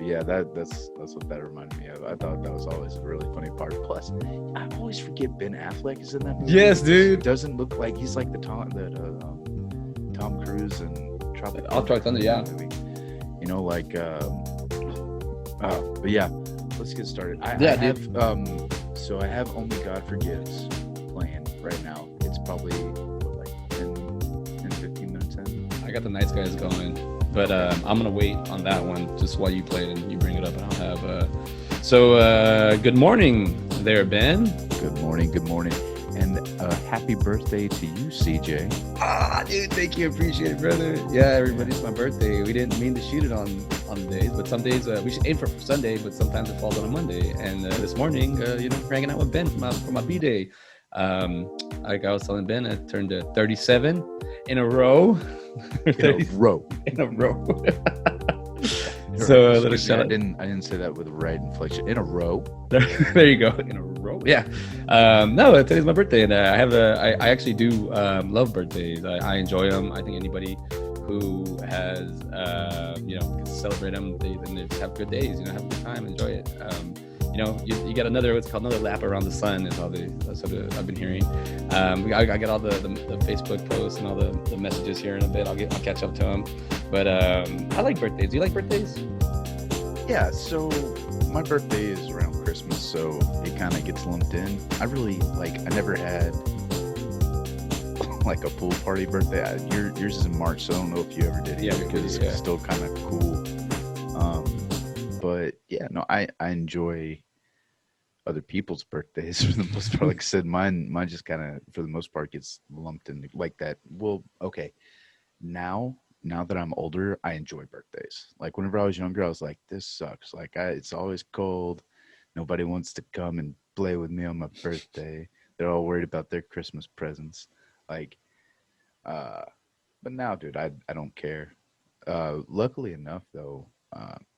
Yeah, that's what that reminded me of. I thought that was always a really funny part. Plus, I always forget Ben Affleck is in that movie. Yes, He dude. doesn't look like he's like the Tom Cruise and Tropic I'll try Thunder, yeah. movie. You know, like but yeah, let's get started. I have so I have Only God Forgives playing right now. It's probably what, like 15 minutes in. I got the Nice Guys going, but I'm gonna wait on that one just while you play it and you bring it up, and I'll have. Good morning there, Ben. Good morning, and happy birthday to you, CJ. Dude, thank you, appreciate it, brother. Yeah, everybody, it's my birthday. We didn't mean to shoot it on the days, but some days we should aim for Sunday, but sometimes it falls on a Monday. And this morning, hanging out with Ben for my B day. Like I was telling Ben, I turned 37 in a row. In a row. So a little shout out. I didn't say that with the right inflection. In a row. There you go. In a row. Yeah. No, today's my birthday, and I actually do love birthdays. I enjoy them. I think anybody who has can celebrate them, they just have good days. Have a good time, enjoy it. You got what's called another lap around the sun is that's what I've been hearing. I got all the Facebook posts and all the messages here in a bit. I'll catch up to them. But I like birthdays. Do you like birthdays? Yeah. So my birthday is around Christmas, so it kind of gets lumped in. I never had like a pool party birthday. Yours is in March, so I don't know if you ever did. Yeah, because it's still kind of cool. But yeah, no, I enjoy other people's birthdays for the most part. Like I said, mine just kind of for the most part gets lumped in like that. Well, okay, now that I'm older, I enjoy birthdays. Like whenever I was younger, I was like, this sucks. Like it's always cold. Nobody wants to come and play with me on my birthday. They're all worried about their Christmas presents. Like, but now, dude, I don't care. Luckily enough, though,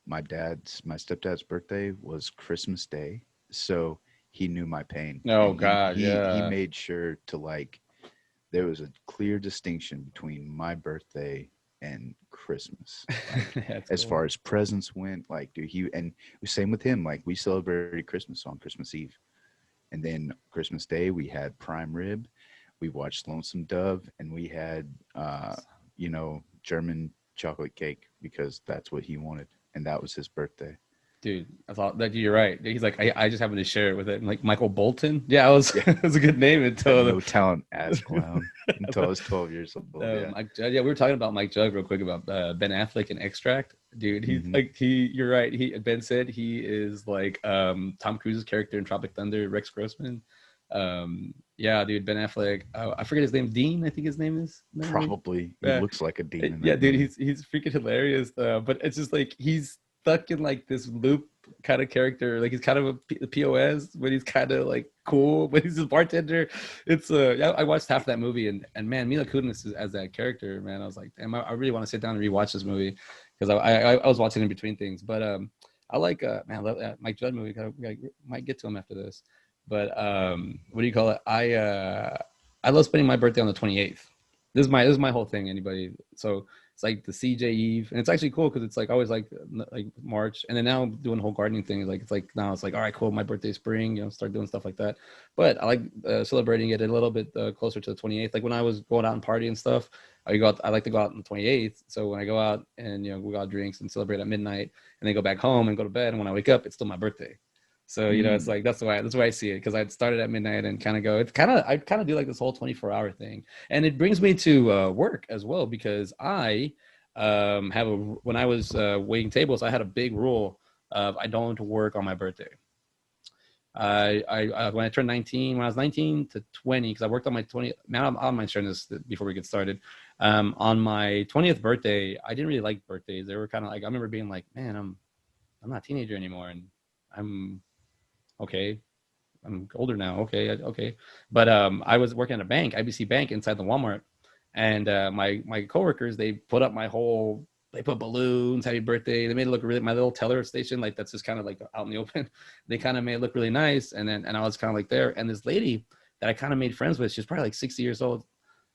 my stepdad's birthday was Christmas Day, so he knew my pain. Oh And God, yeah. He made sure to there was a clear distinction between my birthday and Christmas. As far as presents went, dude, and same with him. Like we celebrated Christmas on Christmas Eve, and then Christmas Day we had prime rib, we watched Lonesome Dove, and we had German chocolate cake because that's what he wanted, and that was his birthday. Dude, I thought that you're right. He's like, I just happened to share it with it. Like Michael Bolton. Yeah, it was a good name until no talent ass clown until I was 12 years old. We were talking about Mike Judge real quick about Ben Affleck and Extract. Dude, he's you're right. Ben said he is like Tom Cruise's character in Tropic Thunder, Rex Grossman. Yeah, dude, Ben Affleck. I forget his name. Dean, I think his name is. Probably. He looks like a Dean. Yeah, dude, he's freaking hilarious. But it's just like he's stuck in like this loop kind of character. Like he's kind of a POS, but he's kind of like cool, but he's a bartender. It's I watched half of that movie, and man, Mila Kunis as that character, man, I was like, damn, I really want to sit down and rewatch this movie because I was watching in between things. But I like Mike Judd movie. Might get to him after this. But what do you call it? I love spending my birthday on the 28th. This is my whole thing. Anybody? So it's like the CJ Eve, and it's actually cool because it's like always like March, and then now I'm doing the whole gardening thing. It's like now it's like, all right, cool, my birthday's spring, start doing stuff like that. But I like celebrating it a little bit closer to the 28th. Like when I was going out and party and stuff, I like to go out on the 28th. So when I go out and we got drinks and celebrate at midnight, and then go back home and go to bed, and when I wake up, it's still my birthday. So it's like that's the way I see it, because I'd started at midnight and kind of go. I kind of do like this whole 24-hour thing, and it brings me to work as well, because I when I was waiting tables, I had a big rule of I don't work on my birthday. I when I turned 19, when I was 19 to 20, because I worked on my 20. Man, I'm sharing this before we get started. On my 20th birthday, I didn't really like birthdays. They were kind of like, I remember being like, man, I'm not a teenager anymore, and I'm okay. I'm older now. Okay. But I was working at a bank, IBC Bank, inside the Walmart, and my coworkers, they put up they put balloons, happy birthday. They made it look really, my little teller station, like that's just kind of like out in the open. They kind of made it look really nice, and I was kind of like there. And this lady that I kind of made friends with, she's probably like 60 years old,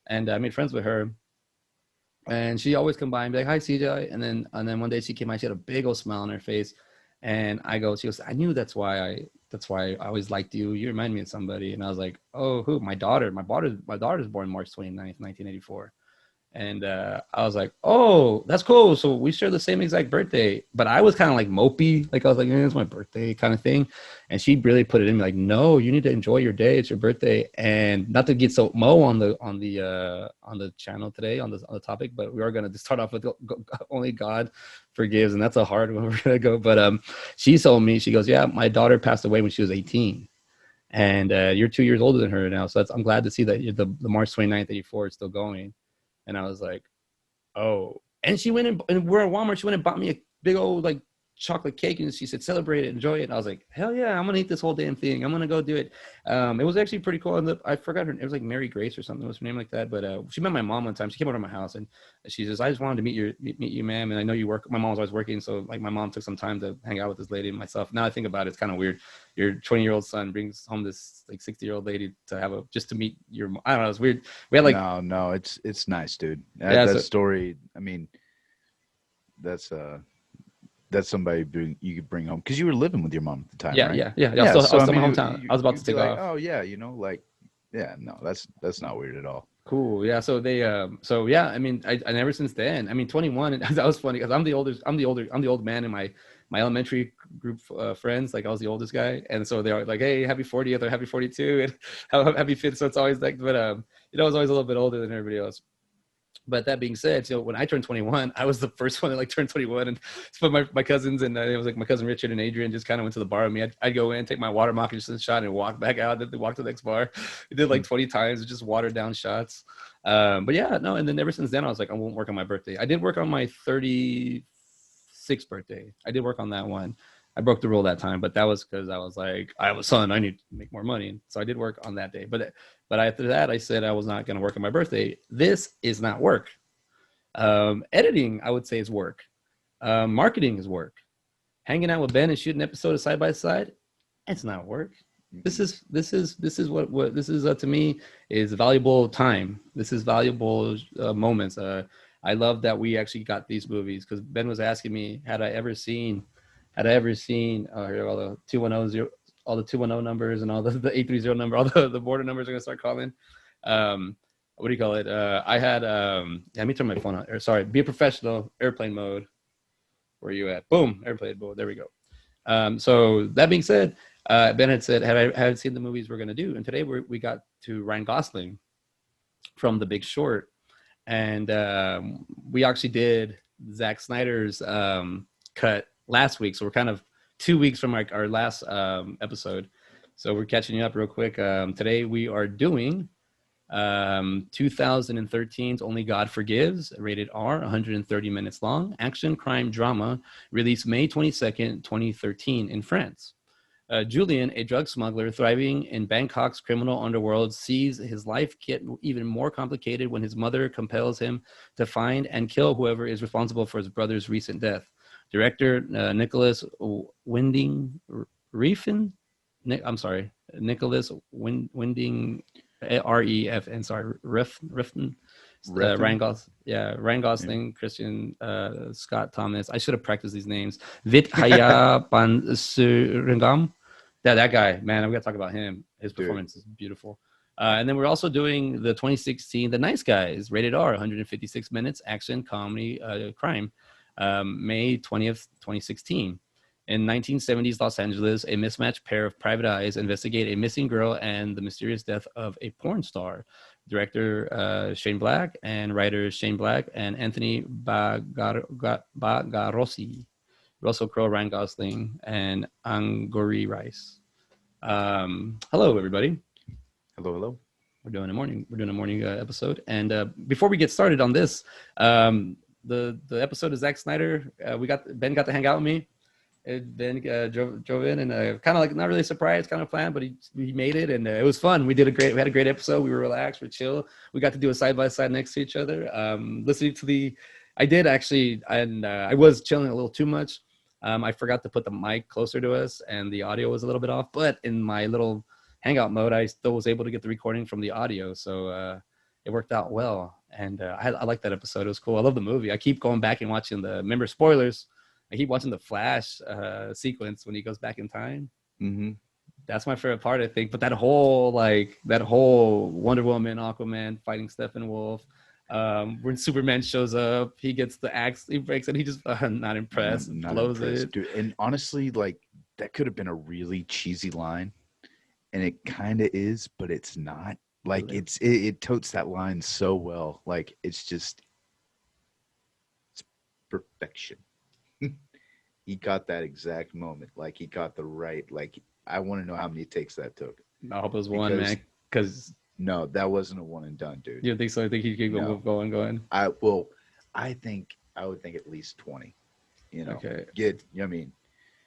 and I made friends with her. And she always come by and be like, "Hi, CJ." And then one day she came by, she had a big old smile on her face. And she goes, "I knew that's why I always liked you. You remind me of somebody." And I was like, "Oh, who?" "My daughter. My daughter's born March 29th, 1984." And I was like, "Oh, that's cool. So we share the same exact birthday." But I was kind of like mopey, like I was like, "It's my birthday," kind of thing. And she really put it in me, like, "No, you need to enjoy your day. It's your birthday." And not to get so mo on the channel today on the topic, but we are gonna just start off with only God forgives, and that's a hard one we're gonna go. But she told me, she goes, "Yeah, my daughter passed away when she was 18." And you're 2 years older than her now, so I'm glad to see that the March 29th, 84 is still going. And I was like, "Oh." And she went in, and we're at Walmart. She went and bought me a big old like chocolate cake, and she said, "Celebrate it, enjoy it." And I was like, "Hell yeah, I'm gonna eat this whole damn thing. I'm gonna go do it." It was actually pretty cool. And I forgot her. It was like Mary Grace or something. It was her name like that. But she met my mom one time. She came over to my house, and she says, "I just wanted to meet you, ma'am. And I know you work." My mom was always working, so like my mom took some time to hang out with this lady and myself. Now I think about it, it's kind of weird. Your 20-year-old son brings home this like 60-year-old lady to have just to meet your. I don't know. It's weird. We had like, No, no, it's nice, dude. yeah. That So story. I mean, that's that's somebody you could bring home because you were living with your mom at the time, yeah, right? yeah, yeah. Yeah. I So was I still in my mean, hometown. I was about to you'd be take like, off. oh yeah, like, yeah, no, that's not weird at all. Cool. Yeah. So yeah, I mean, and ever since then, I mean, 21, that was funny because I'm the old man in my elementary group friends. Like I was the oldest guy. And so they're like, "Hey, happy 40th or happy 42." And happy 50th. So it's always like, but, I was always a little bit older than everybody else. But that being said, so when I turned 21, I was the first one that like turned 21, and so my cousins and it was like my cousin Richard and Adrian just kind of went to the bar with me. I'd go in, take my water moccasin shot, and walk back out. Then walk to the next bar. We did like 20 times, just watered down shots. But yeah, no. And then ever since then, I was like, I won't work on my birthday. I did work on my 36th birthday. I did work on that one. I broke the rule that time, but that was because I was like, I have a son, I need to make more money, and so I did work on that day. But after that, I said I was not going to work on my birthday. This is not work. Editing, I would say, is work. Marketing is work. Hanging out with Ben and shooting episodes side by side, it's not work. This is what this is to me is valuable time. This is valuable moments. I love that we actually got these movies because Ben was asking me, had I ever seen here, all the 210 all the 210 numbers and all the 830 number, all the border numbers are gonna start calling. What do you call it? I had yeah, let me turn my phone on. Sorry, be a professional, airplane mode. Where are you at? Boom, airplane mode. There we go. So that being said, Ben had said, had seen the movies we're gonna do, and today we got to Ryan Gosling from The Big Short, and we actually did Zack Snyder's cut last week, so we're kind of 2 weeks from our last episode. So we're catching you up real quick. Today we are doing 2013's Only God Forgives, rated R, 130 minutes long, action crime drama, released May 22nd, 2013 in France. Julian, a drug smuggler thriving in Bangkok's criminal underworld, sees his life get even more complicated when his mother compels him to find and kill whoever is responsible for his brother's recent death. Director Nicholas Winding Refn, I'm sorry, Nicholas Winding Refn, sorry, Refn. Refn? Ryan Yeah. Gosling, Christian Scott Thomas. I should have practiced these names. Vit Haya Bansuringam. Yeah, that guy, man, we got to talk about him. His Dude. performance is beautiful. And then we're also doing the 2016 The Nice Guys, rated R, 156 minutes, action, comedy, crime, May 20th, 2016. In 1970s Los Angeles, a mismatched pair of private eyes investigate a missing girl and the mysterious death of a porn star. Director Shane Black and writers Shane Black and Anthony Bagarossi. Russell Crowe, Ryan Gosling, and Angourie Rice. Hello, everybody. Hello, hello. We're doing a morning. We're doing a morning episode. And before we get started on this, the episode of Zack Snyder. Ben got to hang out with me. Ben drove in and kind of like not really surprised, kind of planned, but he made it and it was fun. We had a great episode. We were relaxed, we're chill. We got to do a side by side next to each other. Listening to I did actually, and I was chilling a little too much. I forgot to put the mic closer to us, and the audio was a little bit off. But in my little hangout mode, I still was able to get the recording from the audio, so it worked out well. And I like that episode. It was cool. I love the movie. I keep going back and watching the. Remember spoilers? I keep watching the Flash sequence when he goes back in time. Mm-hmm. That's my favorite part, I think. But that whole Wonder Woman, Aquaman fighting Steppenwolf, when Superman shows up, he gets the axe, he breaks it, he just not impressed, Not blows impressed, it. dude. And honestly, like that could have been a really cheesy line, and it kind of is, but it's not. Like it totes that line so well. Like it's perfection. He got that exact moment. Like he got the right. Like I want to know how many takes that took I hope it was one, because man. Because no, that wasn't a one and done, dude. you don't think so? I think he could go No, going. I well, I would think at least 20. You know, Okay, get. I mean,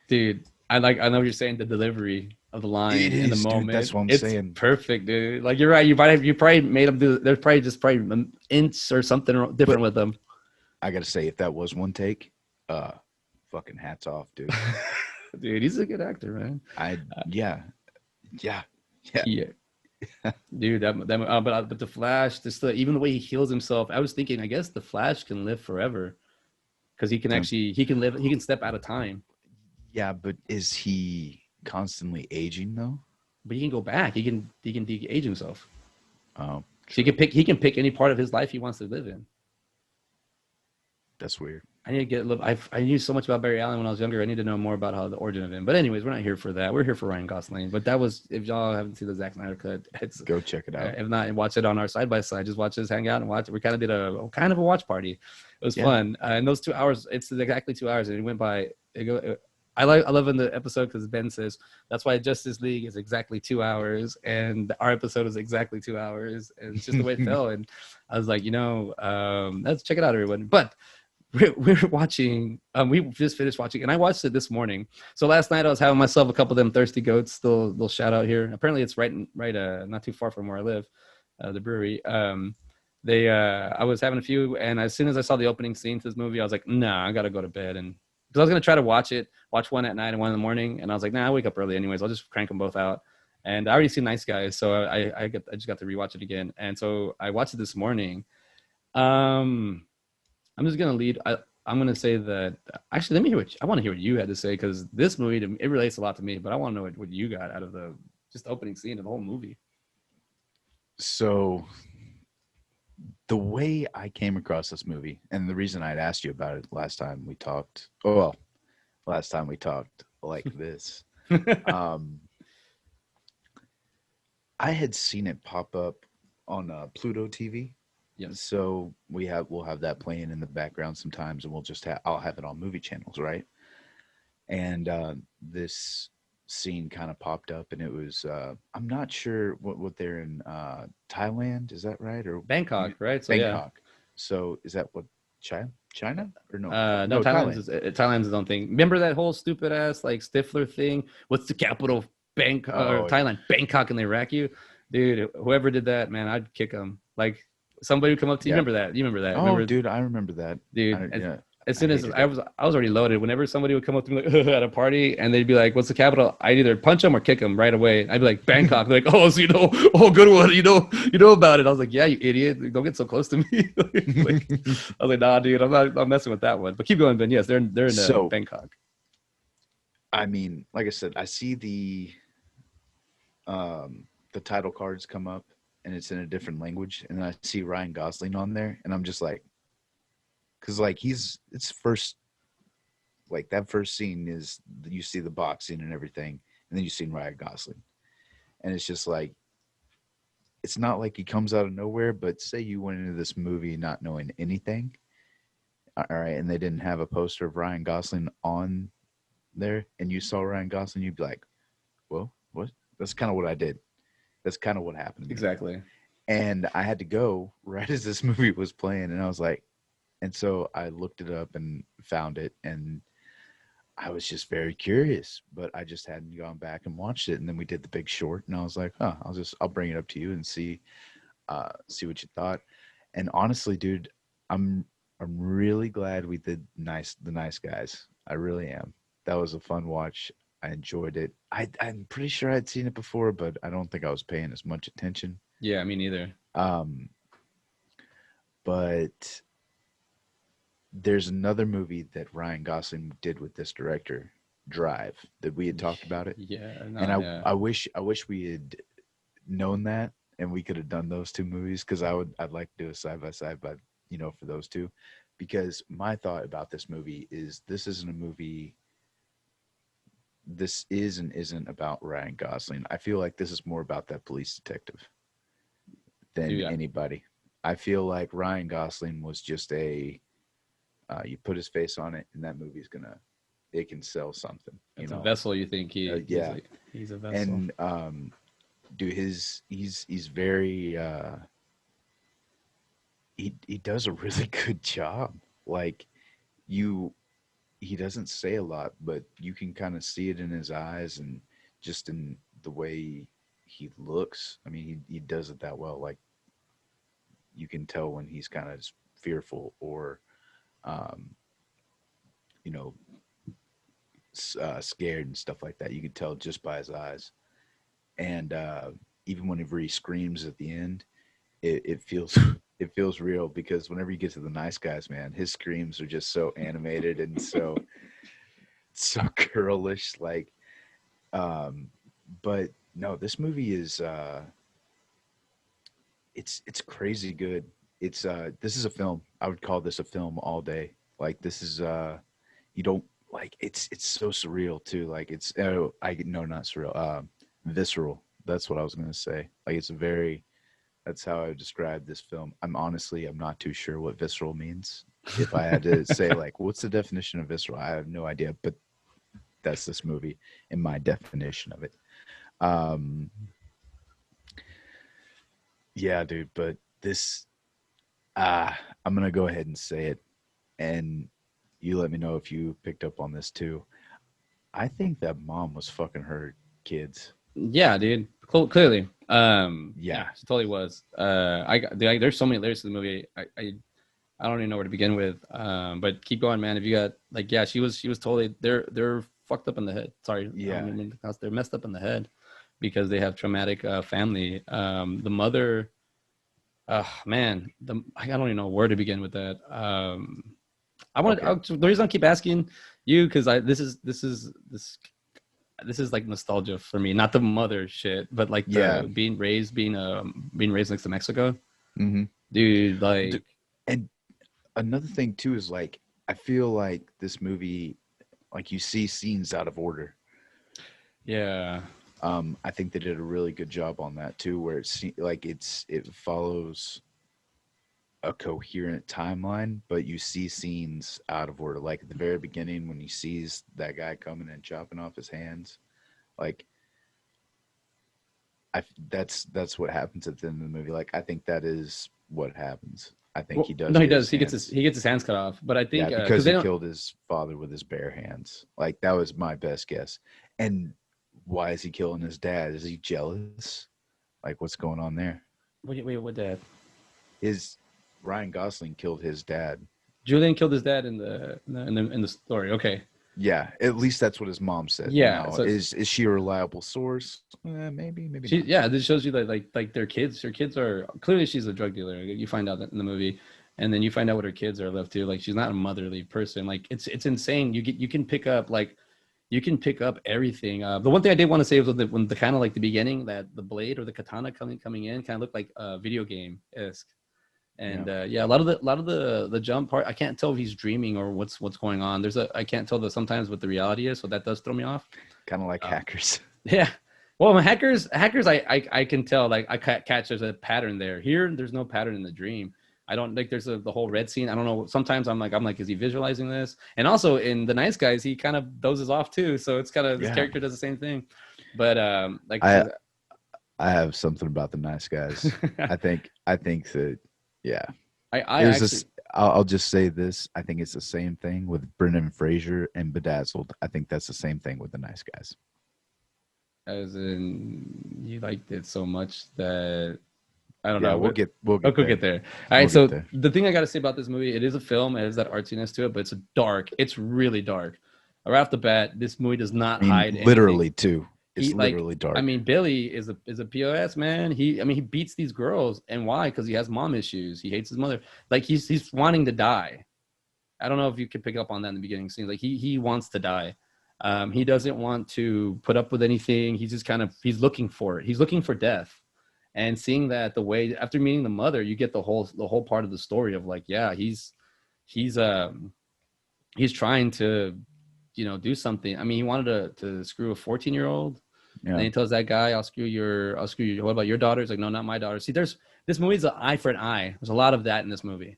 dude. I know what you're saying. The delivery of the it line in the is, dude. moment, That's what I'm it's saying. perfect, dude. Like you're right. You probably made them do. There's probably an inch or something But different with them. I gotta say, if that was one take, uh, fucking hats off, dude. Dude, he's a good actor, man. I yeah, yeah, yeah. Yeah, dude. But the Flash, even the way he heals himself. I was thinking, I guess the Flash can live forever because Can- he can live, he can step out of time, Yeah, but is he constantly aging though? but he can go back. He can de-age himself. Oh, So true. he can pick any part of his life he wants to live in. That's weird. I need to get a little. I knew so much about Barry Allen when I was younger. I need to know more about how the origin of him. But anyways, we're not here for that. We're here for Ryan Gosling. But that was, if y'all haven't seen the Zack Snyder cut, it's Go check it out. if not, watch it on our side by side. Just watch us hang out and watch it. We kind of did a kind of a watch party. It was Yeah. fun. And those 2 hours, it's exactly 2 hours, and it went by. I love in the episode because Ben says that's why Justice League is exactly 2 hours, and our episode is exactly 2 hours, and it's just the way it fell. And I was like, let's check it out, everyone. But we're watching. We just finished watching, and I watched it this morning. So last night I was having myself a couple of them thirsty goats. Still, little shout out here. Apparently, it's right, not too far from where I live, the brewery. I was having a few, and as soon as I saw the opening scene to this movie, I was like, nah, I gotta go to bed. And because I was gonna try to watch one at night and one in the morning, and I was like, nah, I wake up early anyways. I'll just crank them both out. And I already seen Nice Guys, so I just got to rewatch it again. And so I watched it this morning. Um, I'm just gonna lead. I'm gonna say that actually, let me hear I want to hear what you had to say because this movie it relates a lot to me. But I want to know what you got out of the just opening scene of the whole movie. So the way I came across this movie, and the reason I'd asked you about it last time we talked, last time we talked like this, um, I had seen it pop up on Pluto TV. Yes. So we'll have that playing in the background sometimes, and I'll have it on movie channels, right? And this scene kind of popped up, and it was I'm not sure what they're in Thailand, is that right? Or Bangkok, right? So yeah. Bangkok. So is that what China or no? No, No, Thailand. Thailand's his own thing. Remember that whole stupid ass like Stifler thing? What's the capital of Oh, Thailand? Bangkok, and they rack you, dude. Whoever did that, man, I'd kick them. Like somebody would come up to you. yeah. Remember that? You remember that? Oh, Remember, dude, I remember that. dude? Yeah, As I soon as hated it. I was already loaded. Whenever somebody would come up to me like at a party and they'd be like, "What's the capital?" I'd either punch them or kick them right away. I'd be like, "Bangkok." They're like, "Oh, so oh, good one. You know about it." I was like, "Yeah, you idiot! Don't get so close to me." Like, I was like, "Nah, dude, I'm messing with that one." But keep going, Ben. Yes, they're in So, Bangkok. I mean, like I said, I see the title cards come up, and it's in a different language, and I see Ryan Gosling on there, and I'm just like, because like it's first, like that first scene is you see the boxing and everything, and then you see Ryan Gosling, and it's just like it's not like he comes out of nowhere. But say you went into this movie not knowing anything, all right, and they didn't have a poster of Ryan Gosling on there, and you saw Ryan Gosling, you'd be like, well, what? That's kind of what I did. That's kind of what happened to me. Exactly. And I had to go right as this movie was playing, and I was like, and so I looked it up and found it, and I was just very curious, but I just hadn't gone back and watched it. And then we did the Big Short, and I was like, oh, I'll bring it up to you and see what you thought. And honestly, dude, I'm I'm really glad we did the nice guys. I really am. That was a fun watch. I enjoyed it. I'm pretty sure I'd seen it before, but I don't think I was paying as much attention. Yeah, me neither. Um, but there's another movie that Ryan Gosling did with this director, Drive, that we had talked about it, Yeah, and no, yeah. I wish we had known that and we could have done those two movies because I'd like to do a side by side, but for those two, because my thought about this movie is this isn't a movie. This is and isn't about Ryan Gosling. I feel like this is more about that police detective than Dude, anybody. I feel like Ryan Gosling was just a you put his face on it, and that movie's gonna it can sell something. it's a vessel. You think he's Yeah, like he's a vessel? and dude, he's very he does a really good job. Like you, he doesn't say a lot, but you can kind of see it in his eyes and just in the way he looks. I mean, he does it that well. Like you can tell when he's kind of fearful or um, you know scared and stuff like that. You can tell just by his eyes. And even whenever he screams at the end, it feels it feels real because whenever you get to the nice guys, man, his screams are just so animated and so girlish. Like, um, but no, this movie is it's crazy good. It's this is a film. I would call this a film all day. Like this is you don't like it's so surreal too. Like it's I no not surreal. Visceral. That's what I was gonna say. Like it's a very that's how I would describe this film. I'm not too sure what visceral means. If I had to say like what's the definition of visceral, I have no idea. But that's this movie in my definition of it. Um, yeah, dude. But this, I'm gonna go ahead and say it, and you let me know if you picked up on this too. I think that mom was fucking her kids. Yeah, dude. Clearly. Yeah, Yeah, she totally was. There's so many layers to the movie. I don't even know where to begin with. But keep going, man. If you got like, yeah, she was totally. They're fucked up in the head. Sorry, I yeah, don't mean to cuss. They're messed up in the head because they have traumatic family. The mother, man, I don't even know where to begin with that. okay, The reason I keep asking you because I this is like nostalgia for me, not the mother shit, but like yeah. the being raised next to Mexico, Mm-hmm. dude. Like, And another thing too is like I feel like this movie, like you see scenes out of order. yeah, I think they did a really good job on that too, where it follows a coherent timeline, but you see scenes out of order. Like at the very beginning when he sees that guy coming and chopping off his hands, like that's what happens at the end of the movie. Like I think that is what happens. I think he well, does no, he get does. his hands. He gets his hands cut off, but I think Yeah, because because they he don't. killed his father with his bare hands. Like that was my best guess. And why is he killing his dad? Is he jealous? Like what's going on there? Wait, what dad? His Ryan Gosling killed his dad. Julian killed his dad in the story. Okay, Yeah, at least that's what his mom said. yeah. Now, So is she a reliable source? Maybe, maybe she, not. yeah, this shows you that like their kids. Her kids are clearly she's a drug dealer. You find out that in the movie, and then you find out what her kids are left to. Like she's not a motherly person. Like it's insane. You can pick up like you can pick up everything. The one thing I did want to say was when the kind of like the beginning that the blade or the katana coming in kind of looked like a video game esque. Yeah, And yeah, a lot of the jump part, I can't tell if he's dreaming or what's going on. I can't tell that sometimes what the reality is, so that does throw me off. kind of like Uh, hackers. yeah, well, hackers, I can tell like I catch there's a pattern there. Here, there's no pattern in the dream. I don't like there's the whole red scene. I don't know. Sometimes I'm like, is he visualizing this? And also in the Nice Guys, he kind of dozes off too. So it's kind of this Yeah, character does the same thing. But like I I said, I have something about the nice guys. I think that yeah, I there's actually this. I'll just say this. I think it's the same thing with Brendan Fraser and Bedazzled. I think that's the same thing with the nice guys. as in you liked it so much that I don't Yeah, know. we'll Oh, get could there. get there. All right. We'll get So there. the thing I got to say about this movie, it is a film. It has that artsiness to it, but it's dark. It's really dark. Right off the bat, this movie does not I mean, hide anything. literally too. It's he like literally I dark. mean Billy is a POS man. He beats these girls, and why? Because he has mom issues. He hates his mother. Like he's wanting to die. I don't know if you could pick up on that in the beginning scene. Like he wants to die. He doesn't want to put up with anything. He's just kind of he's looking for it. He's looking for death. And seeing that the way after meeting the mother, you get the whole part of the story of like, yeah, he's he's trying to, do something. I mean, he wanted to screw a 14-year-old. And Yeah. he tells that guy, I'll screw you. What about your daughter? He's like, no, not my daughter. See, this movie's an eye for an eye. There's a lot of that in this movie.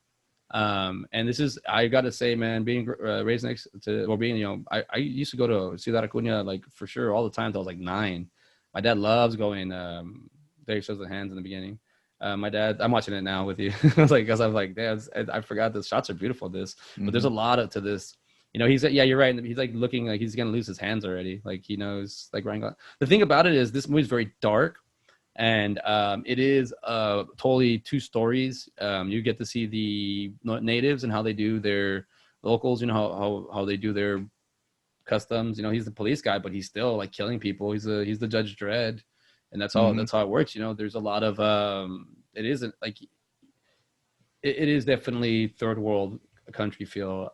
And this is, I got to say, man, being raised next to, or being, I used to go to Ciudad Acuña, like for sure all the time till I was like 9. My dad loves going, there he shows the hands in the beginning. My dad, I'm watching it now with you. I was like, because I'm like, Dad, I forgot the shots are beautiful. But there's a lot of to this. He's yeah, you're right. He's like looking like he's gonna lose his hands already. Like he knows, like Ryan. The thing about it is this movie's very dark, and it is totally two stories. You get to see the natives and how they do their locals. How they do their customs. He's the police guy, but he's still like killing people. He's the Judge Dredd, and that's all. Hmm. That's how it works. There's a lot of it isn't like it is definitely third world country feel.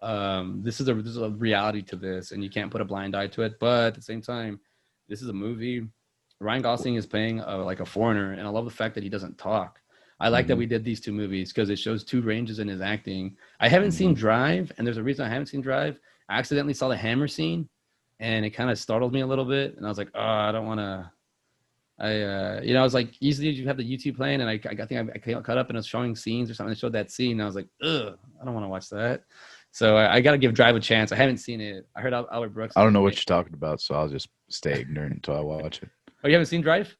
This is a reality to this, and you can't put a blind eye to it. But at the same time, this is a movie. Ryan Gosling is playing like a foreigner, and I love the fact that he doesn't talk. I like that Hmm. we did these two movies because it shows two ranges in his acting. I haven't seen Hmm. Drive, and there's a reason I haven't seen Drive. I accidentally saw the hammer scene, and it kind of startled me a little bit, and I was like, oh, I don't want to. I was like, usually you have the YouTube playing, and I think I caught up and it was showing scenes or something. It showed that scene, and I was like, ugh, I don't want to watch that. So I got to give Drive a chance. I haven't seen it. I heard Albert Brooks I is don't know like, what you're talking about, so I'll just stay ignorant until I watch it. oh, you haven't seen Drive?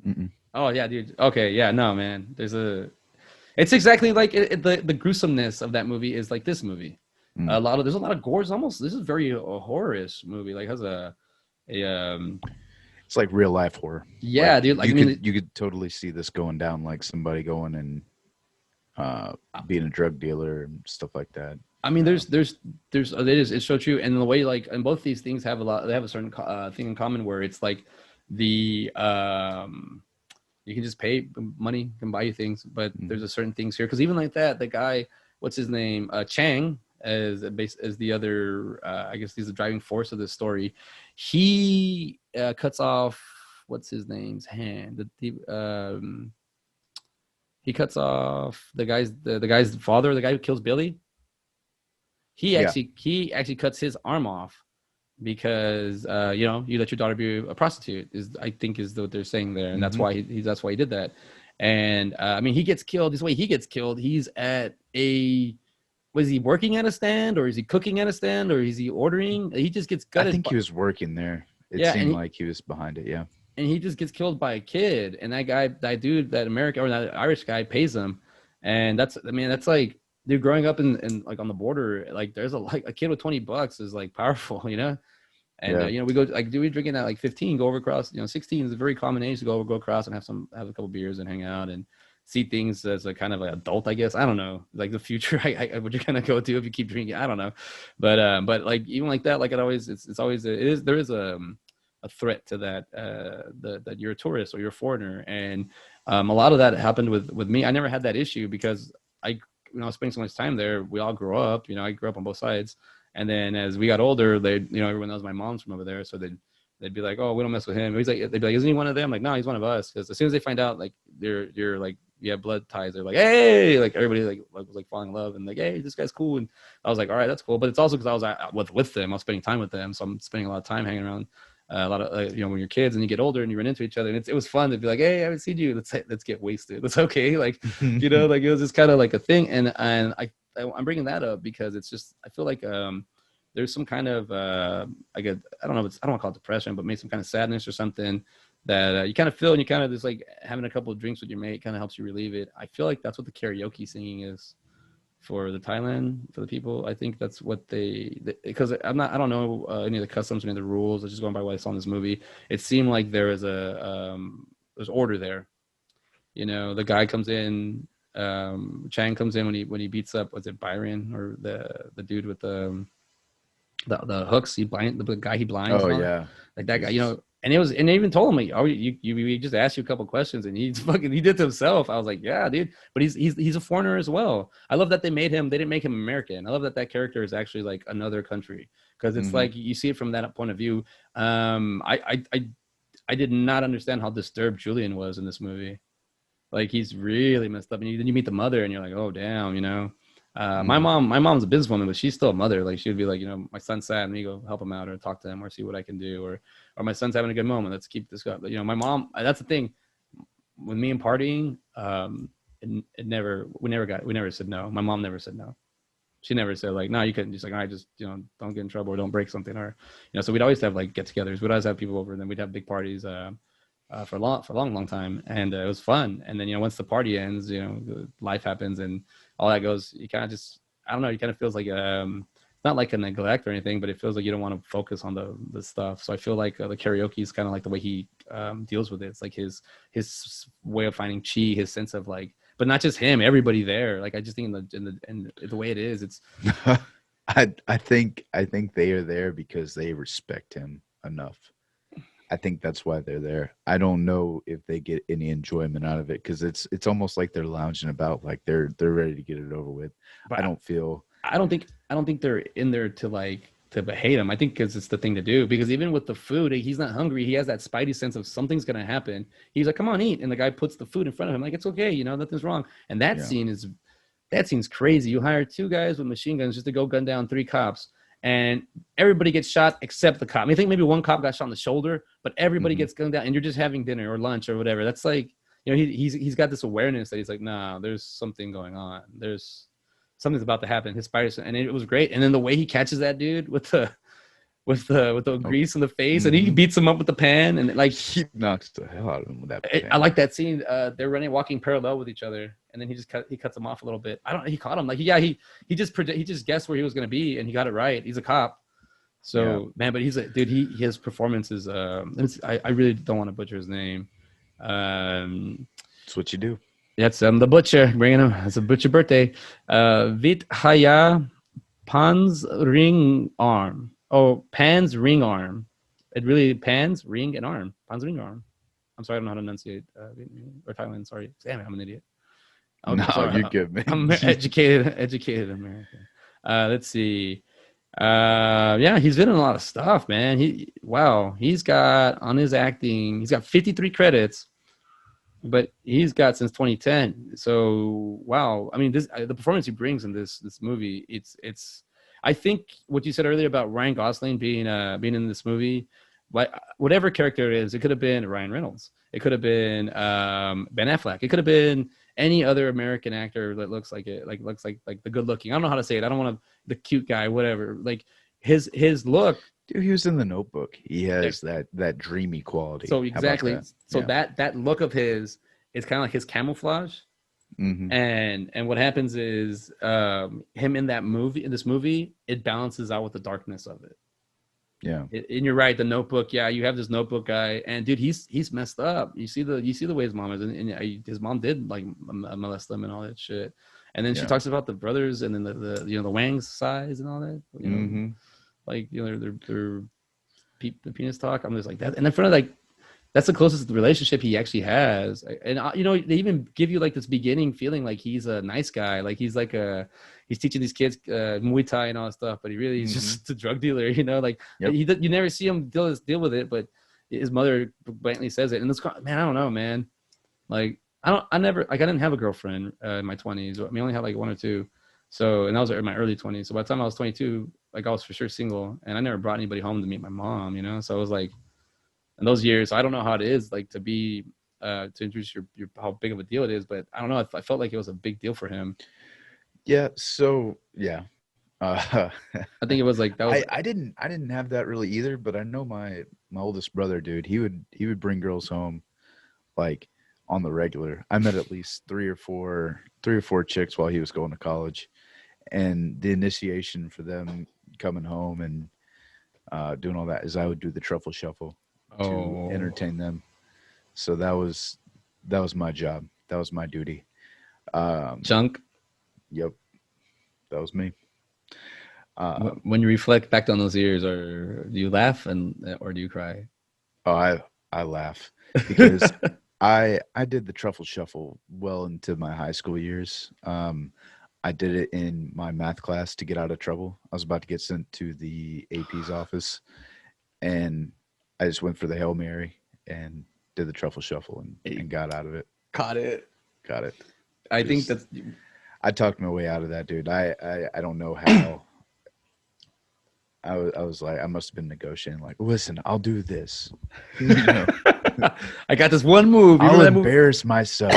Mm-mm. Oh yeah, dude. Okay, yeah, no, man. It's exactly like the gruesomeness of that movie is like this movie. Mm. There's a lot of gore. Almost this is very a horror-ish movie. Like has a It's like real life horror. yeah, Like dude. Like you I could mean, you could totally see this going down, like somebody going and being a drug dealer and stuff like that. I mean, it's so true, and the way like, and both these things have they have a certain thing in common where it's like the you can just pay money can buy you things, but there's a certain things here because even like that, the guy, what's his name, Chang, as the other, I guess he's the driving force of this story. He cuts off what's his name's hand. He cuts off the guy's father, the guy who kills Billy. Yeah. He actually cuts his arm off because you let your daughter be a prostitute is I think is what they're saying there, and that's Hmm. why that's why he did that. And I mean, he gets killed. This way he gets killed. He's at a was he working at a stand or is he cooking at a stand or is he ordering? He just gets I gutted. think he was working there. It Yeah, seemed like he was behind it. Yeah. and he just gets killed by a kid, and that guy, that dude, that American or that Irish guy pays him, and that's like, dude, growing up in like on the border, like there's like a kid with $20 is like powerful, and Yeah. we go like, do we drinking at like 15, go over across, 16 is a very common age to go across and have a couple beers and hang out and see things as a kind of an adult, I guess. I don't know, like the future, what you're gonna go to if you keep drinking, I don't know, but like even like that, like it's always there is a threat to that that you're a tourist or you're a foreigner, and a lot of that happened with me. I never had that issue because I spending so much time there. We all grew up, I grew up on both sides, and then as we got older, they everyone knows my mom's from over there, so they'd be like, oh, we don't mess with him. He's like, they'd be like, isn't he one of them? Like, no, he's one of us. Because as soon as they find out like you're like you have blood ties, they're like, hey, like everybody like was like falling in love and like, hey, this guy's cool. And I was like, all right, that's cool. But it's also because I was with them. I was spending time with them, so I'm spending a lot of time hanging around. A lot of when you're kids and you get older and you run into each other, and it was fun to be like, hey, I haven't seen you. Let's get wasted. It's okay. Like like it was just kind of like a thing, and I'm bringing that up because it's just I feel like there's some kind of I don't know if I don't want to call it depression, but maybe some kind of sadness or something that you kind of feel, and you kind of just like having a couple of drinks with your mate kind of helps you relieve it. I feel like that's what the karaoke singing is for the Thailand, for the people. I think that's what because I don't know any of the customs, any of the rules. I'm just going by what I saw in this movie. It seemed like there is there's order there. The guy comes in, Chang comes in when he beats up, was it Byron or the dude with the hooks? The guy he blinds Oh and all that. yeah. Like that guy, Jesus. And it was, and they even told him like, oh, we just asked you a couple questions, and he's fucking, he did to himself. I was like, yeah, dude. But he's a foreigner as well. I love that they made him. They didn't make him American. I love that that character is actually like another country, because it's Hmm. like you see it from that point of view. I did not understand how disturbed Julian was in this movie. Like he's really messed up, and then you meet the mother, and you're like, oh damn, you know. Hmm. My mom's a businesswoman, but she's still a mother. Like she'd be like, you know, my son's sad, let me go help him out, or talk to him, or see what I can do, or my son's having a good moment, let's keep this up. But, you know, my mom. That's the thing with me and partying. It never, we never said no. My mom never said no. She never said like, no, you couldn't. Just like, I just, you know, don't get in trouble or don't break something, or, you know. So we'd always have like get-togethers. We'd always have people over, and then we'd have big parties. For long time, and it was fun. And then, you know, once the party ends, you know, life happens and all that goes. You kind of just, I don't know, you kind of feels like not like a neglect or anything, but it feels like you don't want to focus on the stuff. So I feel like the karaoke is kind of like the way he deals with it. It's like his way of finding chi, his sense of like, but not just him, everybody there. Like I just think in the way it is, it's I think they are there because they respect him enough. I think that's why they're there. I don't know if they get any enjoyment out of it because it's almost like they're lounging about, like they're ready to get it over with. I but don't feel. I don't think they're in there to like to hate him. I think because it's the thing to do. Because even with the food, he's not hungry. He has that spidey sense of something's gonna happen. He's like, "Come on, eat!" And the guy puts the food in front of him, like it's okay, you know, nothing's wrong. And Yeah. that scene's crazy. You hire two guys with machine guns just to go gun down three cops, and everybody gets shot except the cop. I mean, I think maybe one cop got shot in the shoulder, but everybody Hmm. gets gunned down, and you're just having dinner or lunch or whatever. That's like, you know, he's got this awareness that he's like, nah, there's something going on. There's something's about to happen. His spiders, and it was great. And then the way he catches that dude with the Oh. grease in the face, and he Hmm. beats him up with the pan, and like He knocks the hell out of him with that I pen. like that scene. They're running, walking parallel with each other, and then he cuts him off a little bit. I don't. He caught him. Like yeah, he just guessed where he was gonna be, and he got it right. He's a cop. Yeah, So man, but he's a dude. His performance is. I really don't want to butcher his name. Um, that's what you do. that's the butcher bringing him. It's a butcher birthday. Vit Haya Pan's ring arm. Oh, Pan's ring arm. It really Pan's ring and arm. Pan's ring arm. I'm sorry, I don't know how to enunciate or Thailand. Sorry, damn it, I'm an idiot. No, I'm sorry, you're good, man. I'm educated American. Let's see. Yeah, he's been in a lot of stuff, man. He's got on his acting. He's got 53 credits, but he's got since 2010. So wow, I mean, this the performance he brings in this movie, it's. I think what you said earlier about Ryan Gosling being in this movie, whatever character it is, it could have been Ryan Reynolds, it could have been Ben Affleck, it could have been any other American actor that looks like it, like the good looking. I don't know how to say it. I don't want to the cute guy, whatever. Like his look. Dude, he was in the Notebook. He has that dreamy quality. So How about exactly. that? So Yeah. that look of his is kind of like his camouflage. Hmm. And what happens is him in this movie, it balances out with the darkness of it. Yeah. And you're right, the Notebook. Yeah, you have this Notebook guy, and dude, he's messed up. You see the way his mom is, and his mom did like molest them and all that shit. And then she Yeah. talks about the brothers, and then the you know the Wang's size and all that. You know, Hmm. like you know their the penis talk. I'm just like that, and in front of like that's the closest relationship he actually has. And you know, they even give you like this beginning feeling like he's a nice guy, like he's teaching these kids Muay Thai and all that stuff, but he really is Hmm. just a drug dealer. You know, like Yep. you never see him deal with it, but his mother blatantly says it. And this man, I don't know, man. Like I never like I didn't have a girlfriend in my 20s. I mean, I only had like one or two. So and that was in my early 20s. So by the time I was 22, like I was for sure single, and I never brought anybody home to meet my mom. You know, so I was like in those years. I don't know how it is like to be to introduce your how big of a deal it is, but I don't know. I felt like it was a big deal for him. Yeah. So yeah. Uh, I think it was like that was I didn't have that really either, but I know my oldest brother, dude. He would bring girls home like on the regular. I met at least three or four chicks while he was going to college, and the initiation for them coming home and doing all that is I would do the truffle shuffle to oh entertain them. So that was my job. That was my duty. Um, chunk. yep, that was me. Um, When you reflect back on those years, or do you laugh and or do you cry? Oh, I laugh because I did the truffle shuffle well into my high school years. I did it in my math class to get out of trouble. I was about to get sent to the AP's office, and I just went for the Hail Mary and did the truffle shuffle Hey, and got out of it. caught it. Got it. I think Just that's I talked my way out of that, dude. I don't know how. I was like, I must have been negotiating. Like, listen, I'll do this. you know, I got this one move. You I'll remember that movie? embarrass myself.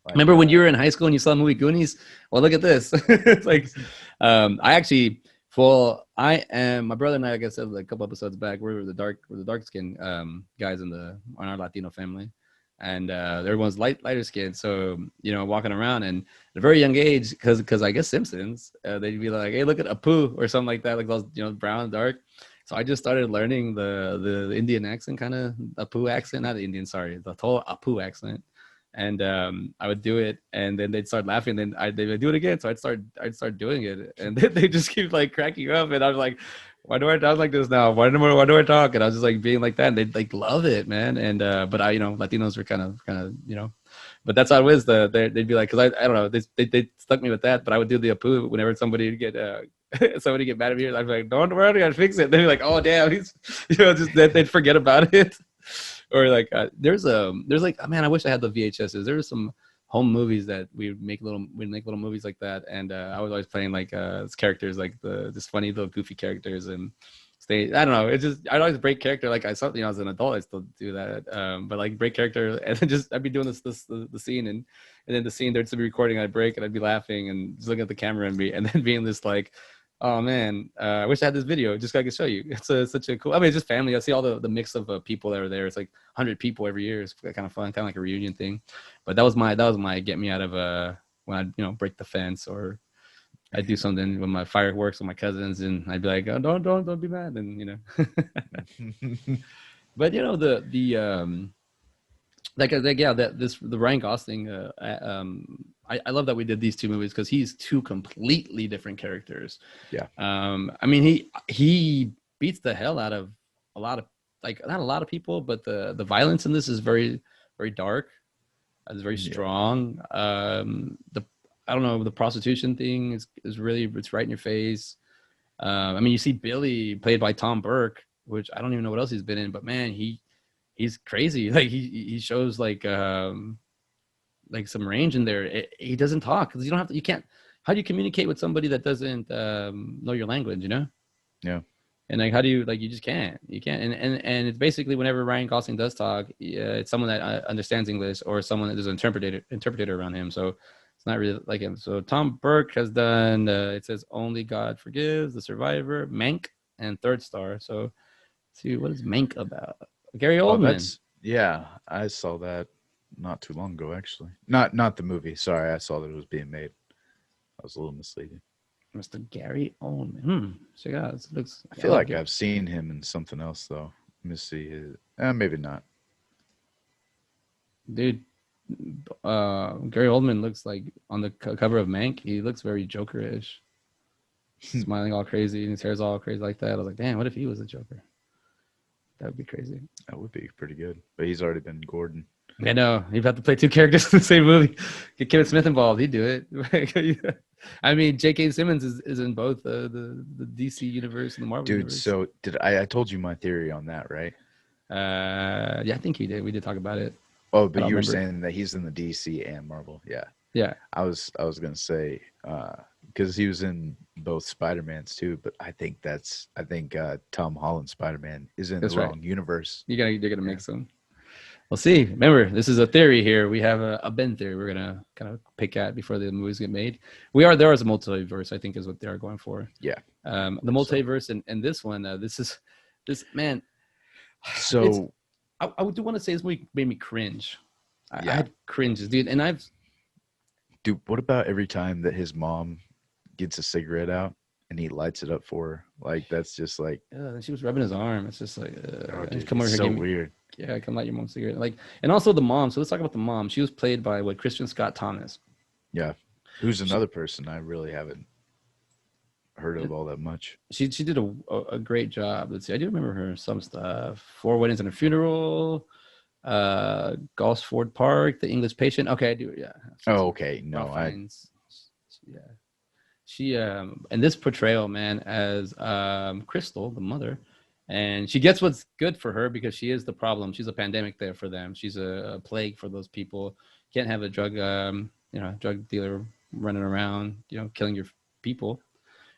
Like, Remember when you were in high school and you saw the movie Goonies? Well, look at this. It's like, I actually, well, I am my brother and I. Like I said, like a couple episodes back, we're the dark skin guys on our Latino family, and everyone's lighter skinned. So walking around and at a very young age, because I guess Simpsons, they'd be like, "Hey, look at Apu" or something like that, like those brown dark. So I just started learning the Indian accent, kind of Apu accent, not the Indian, sorry, the whole Apu accent. And I would do it, and then they'd start laughing. Then they would do it again, so I'd start doing it, and then they just keep like cracking up. And I was like, "Why do I talk like this now? Why do I talk?" And I was just like being like that, and they'd like love it, man. And but Latinos were kind of. But that's how it was. They'd be like, because I don't know, they stuck me with that. But I would do the Apu whenever somebody would get somebody get mad at me. I'd be like, "Don't worry, I gotta fix it." They'd be like, "Oh damn, he's," just they'd forget about it. Or like there's like, oh, man, I wish I had the VHSs. There were some home movies that we'd make little movies like that, and I was always playing like characters, like this funny little goofy characters, and I don't know, it's just I'd always break character. Like I saw, as an adult I still do that, but like break character, and then just I'd be doing the scene, and then the scene there'd still be recording, I'd break and I'd be laughing and just looking at the camera and then being this like, oh man, I wish I had this video just so I could show you. It's such a cool. I mean, it's just family. I see all the mix of people that are there. It's like 100 people every year. It's kind of fun, kind of like a reunion thing. But that was my get me out of when I break the fence, or I do something with my fireworks with my cousins, and I'd be like, oh, don't be mad, and. But the like yeah, the Ryan Gosling. I love that we did these two movies because he's two completely different characters. yeah, I mean, he beats the hell out of a lot of, like, not a lot of people, but the violence in this is very, very dark. It's very yeah. strong. The I don't know, the prostitution thing is really, it's right in your face. I mean, you see Billy played by Tom Burke, which I don't even know what else he's been in, but man, he's crazy. Like he shows like some range in there. He doesn't talk because you can't. How do you communicate with somebody that doesn't know your language? Yeah. And like, how do you, like, you just can't. You can't. And it's basically whenever Ryan Gosling does talk, it's someone that understands English, or someone that is an interpreter around him. So it's not really like him. So Tom Burke has done. It says Only God Forgives, The Survivor, Mank, and Third Star. So let's see, what is Mank about? Gary Oh, Oldman. that's yeah. I saw that not too long ago, actually. Not the movie. Sorry, I saw that it was being made. I was a little misleading. Mr. Gary Oldman. Check it out. It looks. I I feel love like it. I've seen him in something else though. Let me see. Maybe not. Dude. Gary Oldman looks like on the cover of Mank. He looks very Jokerish, smiling all crazy, and his hair's all crazy like that. I was like, damn, what if he was a Joker? That would be crazy. That would be pretty good. But he's already been Gordon. I know. You'd have to play two characters in the same movie. Get Kevin Smith involved. He'd do it. I mean, J.K. Simmons is in both the DC universe and the Marvel Dude, universe. so did I told you my theory on that, right? Yeah, I think he did. We did talk about it. Oh, I but don't you were remember. saying that he's in the DC and Marvel. Yeah. Yeah, I was gonna say because he was in both Spider-Mans too, but I think Tom Holland's Spider-Man is in the that's right. wrong universe. You're gonna Yeah. mix them. We'll see. Remember, this is a theory here. We have a Ben theory we're gonna kind of pick at before the movies get made. There is a multiverse, I think, is what they're going for. Yeah. The multiverse and this one, this man. It's So I do want to say this movie made me cringe. I yeah. had cringes, dude, and Dude, what about every time that his mom gets a cigarette out and he lights it up for her? Like that's just like she was rubbing his arm. It's just like, oh dude, come over it's here, so give me, weird. yeah, come light your mom's cigarette. Like, and also the mom. So let's talk about the mom. She was played by Christian Scott Thomas. Yeah. Who's She, another person I really haven't heard of all that much. She did a great job. Let's see, I do remember her some stuff. Four Weddings and a Funeral, Gosford Park, The English Patient. Okay, I do. Yeah, I've seen Oh, some okay. No, Ralph I. Fiennes. Yeah, she and this portrayal, man, as Crystal, the mother, and she gets what's good for her because she is the problem. She's a pandemic there for them. She's a plague for those people. Can't have a drug, drug dealer running around, killing your people.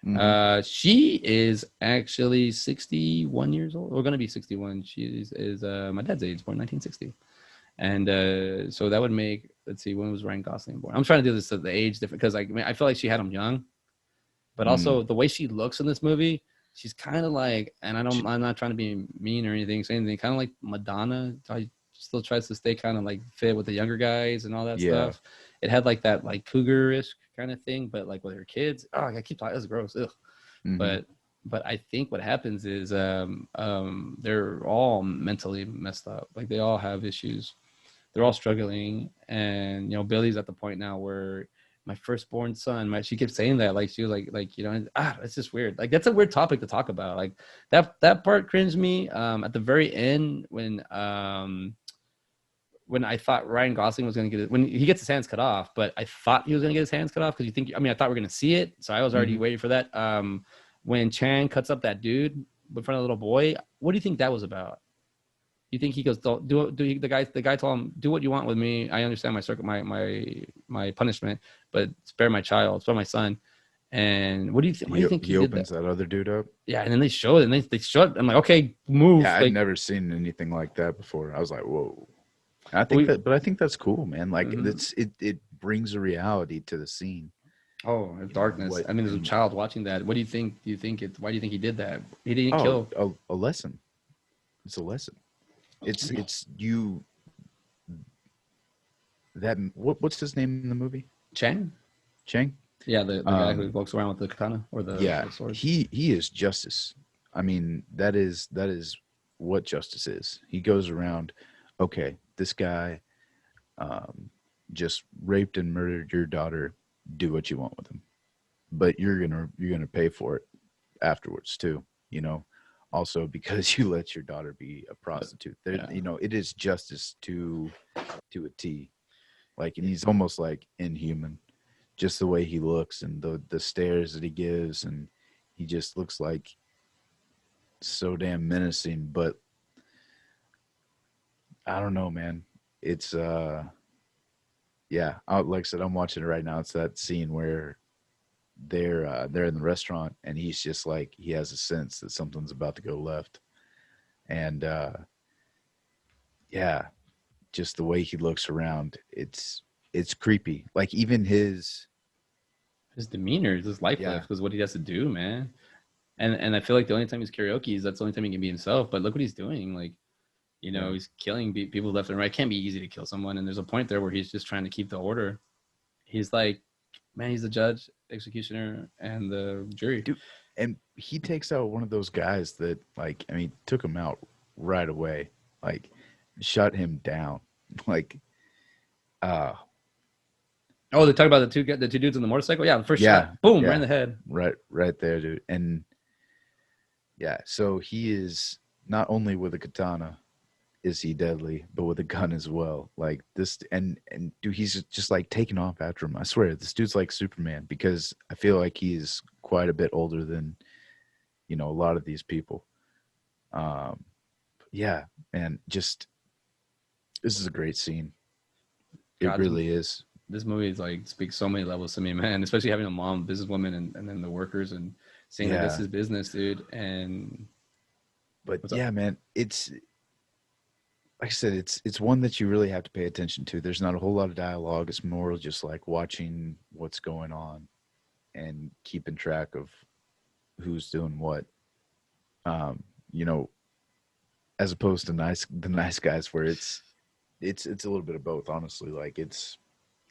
Mm-hmm. She is actually 61 years old. We're gonna be 61. She is my dad's age, born 1960. And so that would make, let's see, when was Ryan Gosling born? I'm trying to do this at the age different because I feel like she had him young, but Mm. also the way she looks in this movie, she's kind of like, and She- I'm not trying to be mean or anything, say anything, kind of like Madonna. I still tries to stay kind of like fit with the younger guys and all that yeah. stuff. It had like that like cougar-ish kind of thing, but like with her kids. Oh, I keep talking. That's gross. Ugh. Mm-hmm. But I think what happens is they're all mentally messed up. Like they all have issues. They're all struggling, and Billy's at the point now where my firstborn son, she kept saying that, like she was like it's just weird. Like that's a weird topic to talk about. Like that part cringed me. At the very end when I thought Ryan Gosling was going to get it, when he gets his hands cut off, but I thought he was going to get his hands cut off because I thought we are going to see it. So I was already Mm-hmm. waiting for that. When Chan cuts up that dude in front of the little boy, what do you think that was about? You think he goes, the guy told him, do what you want with me. I understand my punishment, but spare my child, spare my son. And what do you think? Why do you think he He did opens that? that other dude up. Yeah, and then they show it, and they show it. I'm like, okay, move. Yeah, I'd Like never seen anything like that before. I was like, whoa. I think we, that, but I think that's cool, man. Like mhm. it brings a reality to the scene. Oh, darkness. What I mean, there's a and child watching that. What do you think? Do you think it? Why do you think he did that? He didn't oh, kill a lesson. It's a lesson. It's you that what's his name in the movie? Chang. Chang. Yeah, the guy who Um, walks around with the katana or yeah, the sword. he is justice. I mean, that is what justice is. He goes around, okay, this guy um, just raped and murdered your daughter. Do what you want with him, but you're gonna pay for it afterwards too. You know, also because you let your daughter be a prostitute. There, Yeah, it is justice to a T. Like, and he's almost like inhuman, just the way he looks and the stares that he gives, and he just looks like so damn menacing. But I don't know, man. It's yeah. Like I said, I'm watching it right now. It's that scene where they're in the restaurant, and he's just like he has a sense that something's about to go left, and yeah, just the way he looks around, it's creepy. Like even his demeanor is just lifeless yeah. because what he has to do, man. And I feel like the only time he's karaoke is that's the only time he can be himself. But look what he's doing. Like, Yeah. he's killing people left and right. It can't be easy to kill someone. And there's a point there where he's just trying to keep the order. He's like, man, he's the judge, executioner, and the jury. Dude, and he takes out one of those guys that, like, I mean, took him out right away, like shut him down. Like uh Oh, they talk about the two dudes on the motorcycle. Yeah, the first yeah, shot, boom, right in yeah, the head. right there, dude. And yeah, so he is not only with a katana is he deadly, but with a gun as well. Like this, and dude, he's just like taking off after him. I swear, this dude's like Superman because I feel like he's quite a bit older than a lot of these people. Um, yeah, and just this is a great scene. It God, really is. this movie is like speaks so many levels to me, man. Especially having a mom, businesswoman, and then the workers, and saying that this Yeah, is business, dude. And but what's up? yeah, man, it's like I said, it's one that you really have to pay attention to. There's not a whole lot of dialogue. It's more just like watching what's going on and keeping track of who's doing what. Um, you know, as opposed to the nice guys where it's a little bit of both, honestly. Like it's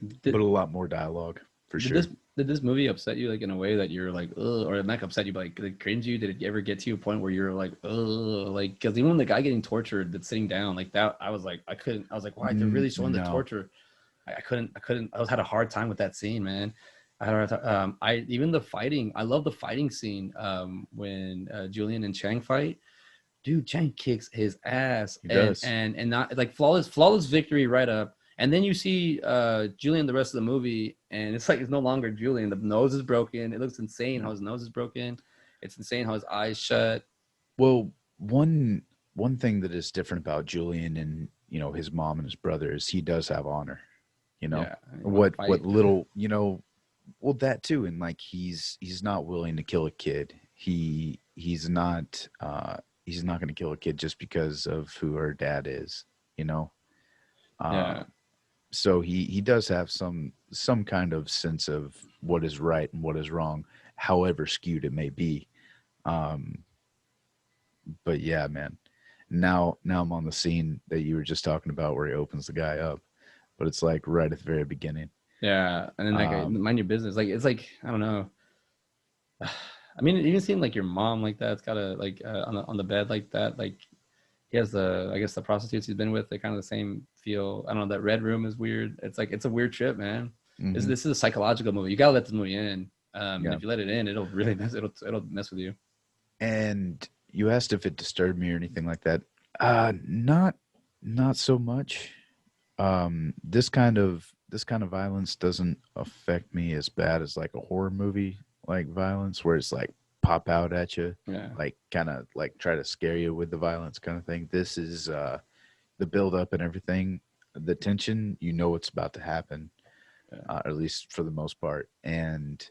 but Did, a lot more dialogue for did this sure. did this movie upset you like in a way that you're like, ugh, or not upset you, but like cringe you? Did it ever get to a point where you're like, ugh, like because even the guy getting tortured that's sitting down like that, I was like, I was like, why they're really showing the No. torture? I couldn't, I was had a hard time with that scene, man. I don't know. I even the fighting. I love the fighting scene. When Julian and Chang fight, dude, Chang kicks his ass, He and does. and not like flawless victory right up. And then you see Julian the rest of the movie, and it's like it's no longer Julian. The nose is broken. It looks insane how his nose is broken. It's insane how his eyes shut. Well, one thing that is different about Julian and his mom and his brother is he does have honor. You know Yeah, you want to what fight. little well, that too, and like he's not willing to kill a kid. He's not going to kill a kid just because of who her dad is. You know, uh, Yeah, so he does have some kind of sense of what is right and what is wrong, however skewed it may be. Um, but yeah, man. Now I'm on the scene that you were just talking about where he opens the guy up, but it's like right at the very beginning. yeah, and then like Um, mind your business. Like it's like I don't know. I mean, even seeing like your mom like that, it's gotta like on the bed like that. Like he has the I guess the prostitutes he's been with, they kind of the same feel. I don't know. That red room is weird. It's like it's a weird trip, man. mhm, This is a psychological movie. You gotta let this movie in. And yeah. if you let it in, it'll really mess. It'll mess with you. And you asked if it disturbed me or anything like that. Not so much. This kind of violence doesn't affect me as bad as like a horror movie like violence where it's like pop out at you, Yeah, like kind of like try to scare you with the violence kind of thing. This is the build up and everything, the tension. You know what's about to happen, yeah, at least for the most part, and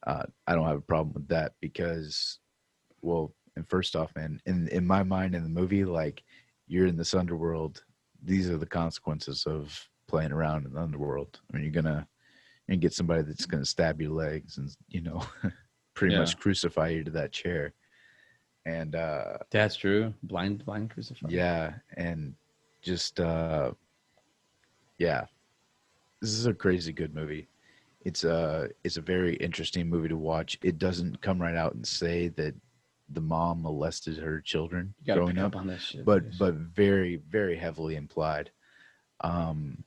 I don't have a problem with that because, well, and first off, man, in my mind in the movie, like you're in this underworld. These are the consequences of playing around in the underworld. I mean, you're gonna get somebody that's gonna stab your legs and pretty yeah. much crucify you to that chair. And That's true. Blind crucified. yeah, and just yeah, this is a crazy good movie. It's a very interesting movie to watch. It doesn't come right out and say that the mom molested her children You gotta growing pick up, up on that shit, dude. but very very heavily implied. Um,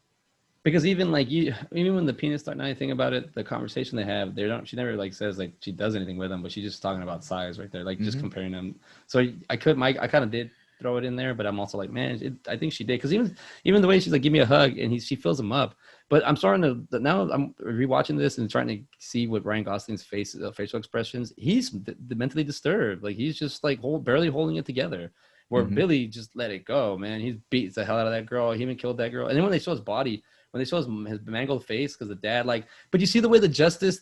Because even like you, even when the penis start, now you think about it, the conversation they have, they don't. She never like says like she does anything with them, but she's just talking about size right there, like just mhm, comparing them. So I kind of did throw it in there, but I'm also like, man, I think she did because even the way she's like, give me a hug, and she fills him up. But I'm starting to now I'm rewatching this and trying to see what Ryan Gosling's facial expressions. He's mentally disturbed, like he's just like barely holding it together. Where mhm, Billy just let it go, man. He beats the hell out of that girl. He even killed that girl. And then when they show his body, when they show his mangled face because the dad like, but you see the way that justice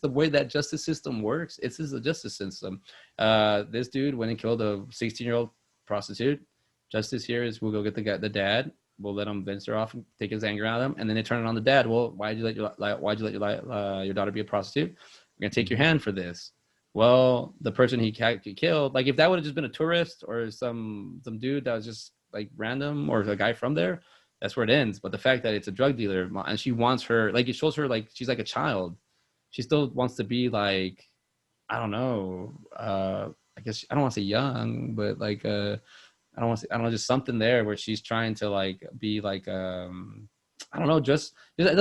system works. It's the justice system. This dude went and killed a 16-year-old prostitute. Justice here is we'll go get the dad. We'll let him venture off and take his anger out of him, and then they turn it on the dad. Well, why'd you let your daughter be a prostitute? We're gonna take your mhm, hand for this. Well, the person he killed, like if that would have just been a tourist or some dude that was just like random or a guy from there, that's where it ends. But the fact that it's a drug dealer and she wants her, like it shows her like she's like a child. She still wants to be like, I don't know. I guess I don't want to say young, but like I don't want to say, I don't know, just something there where she's trying to like be like I don't know,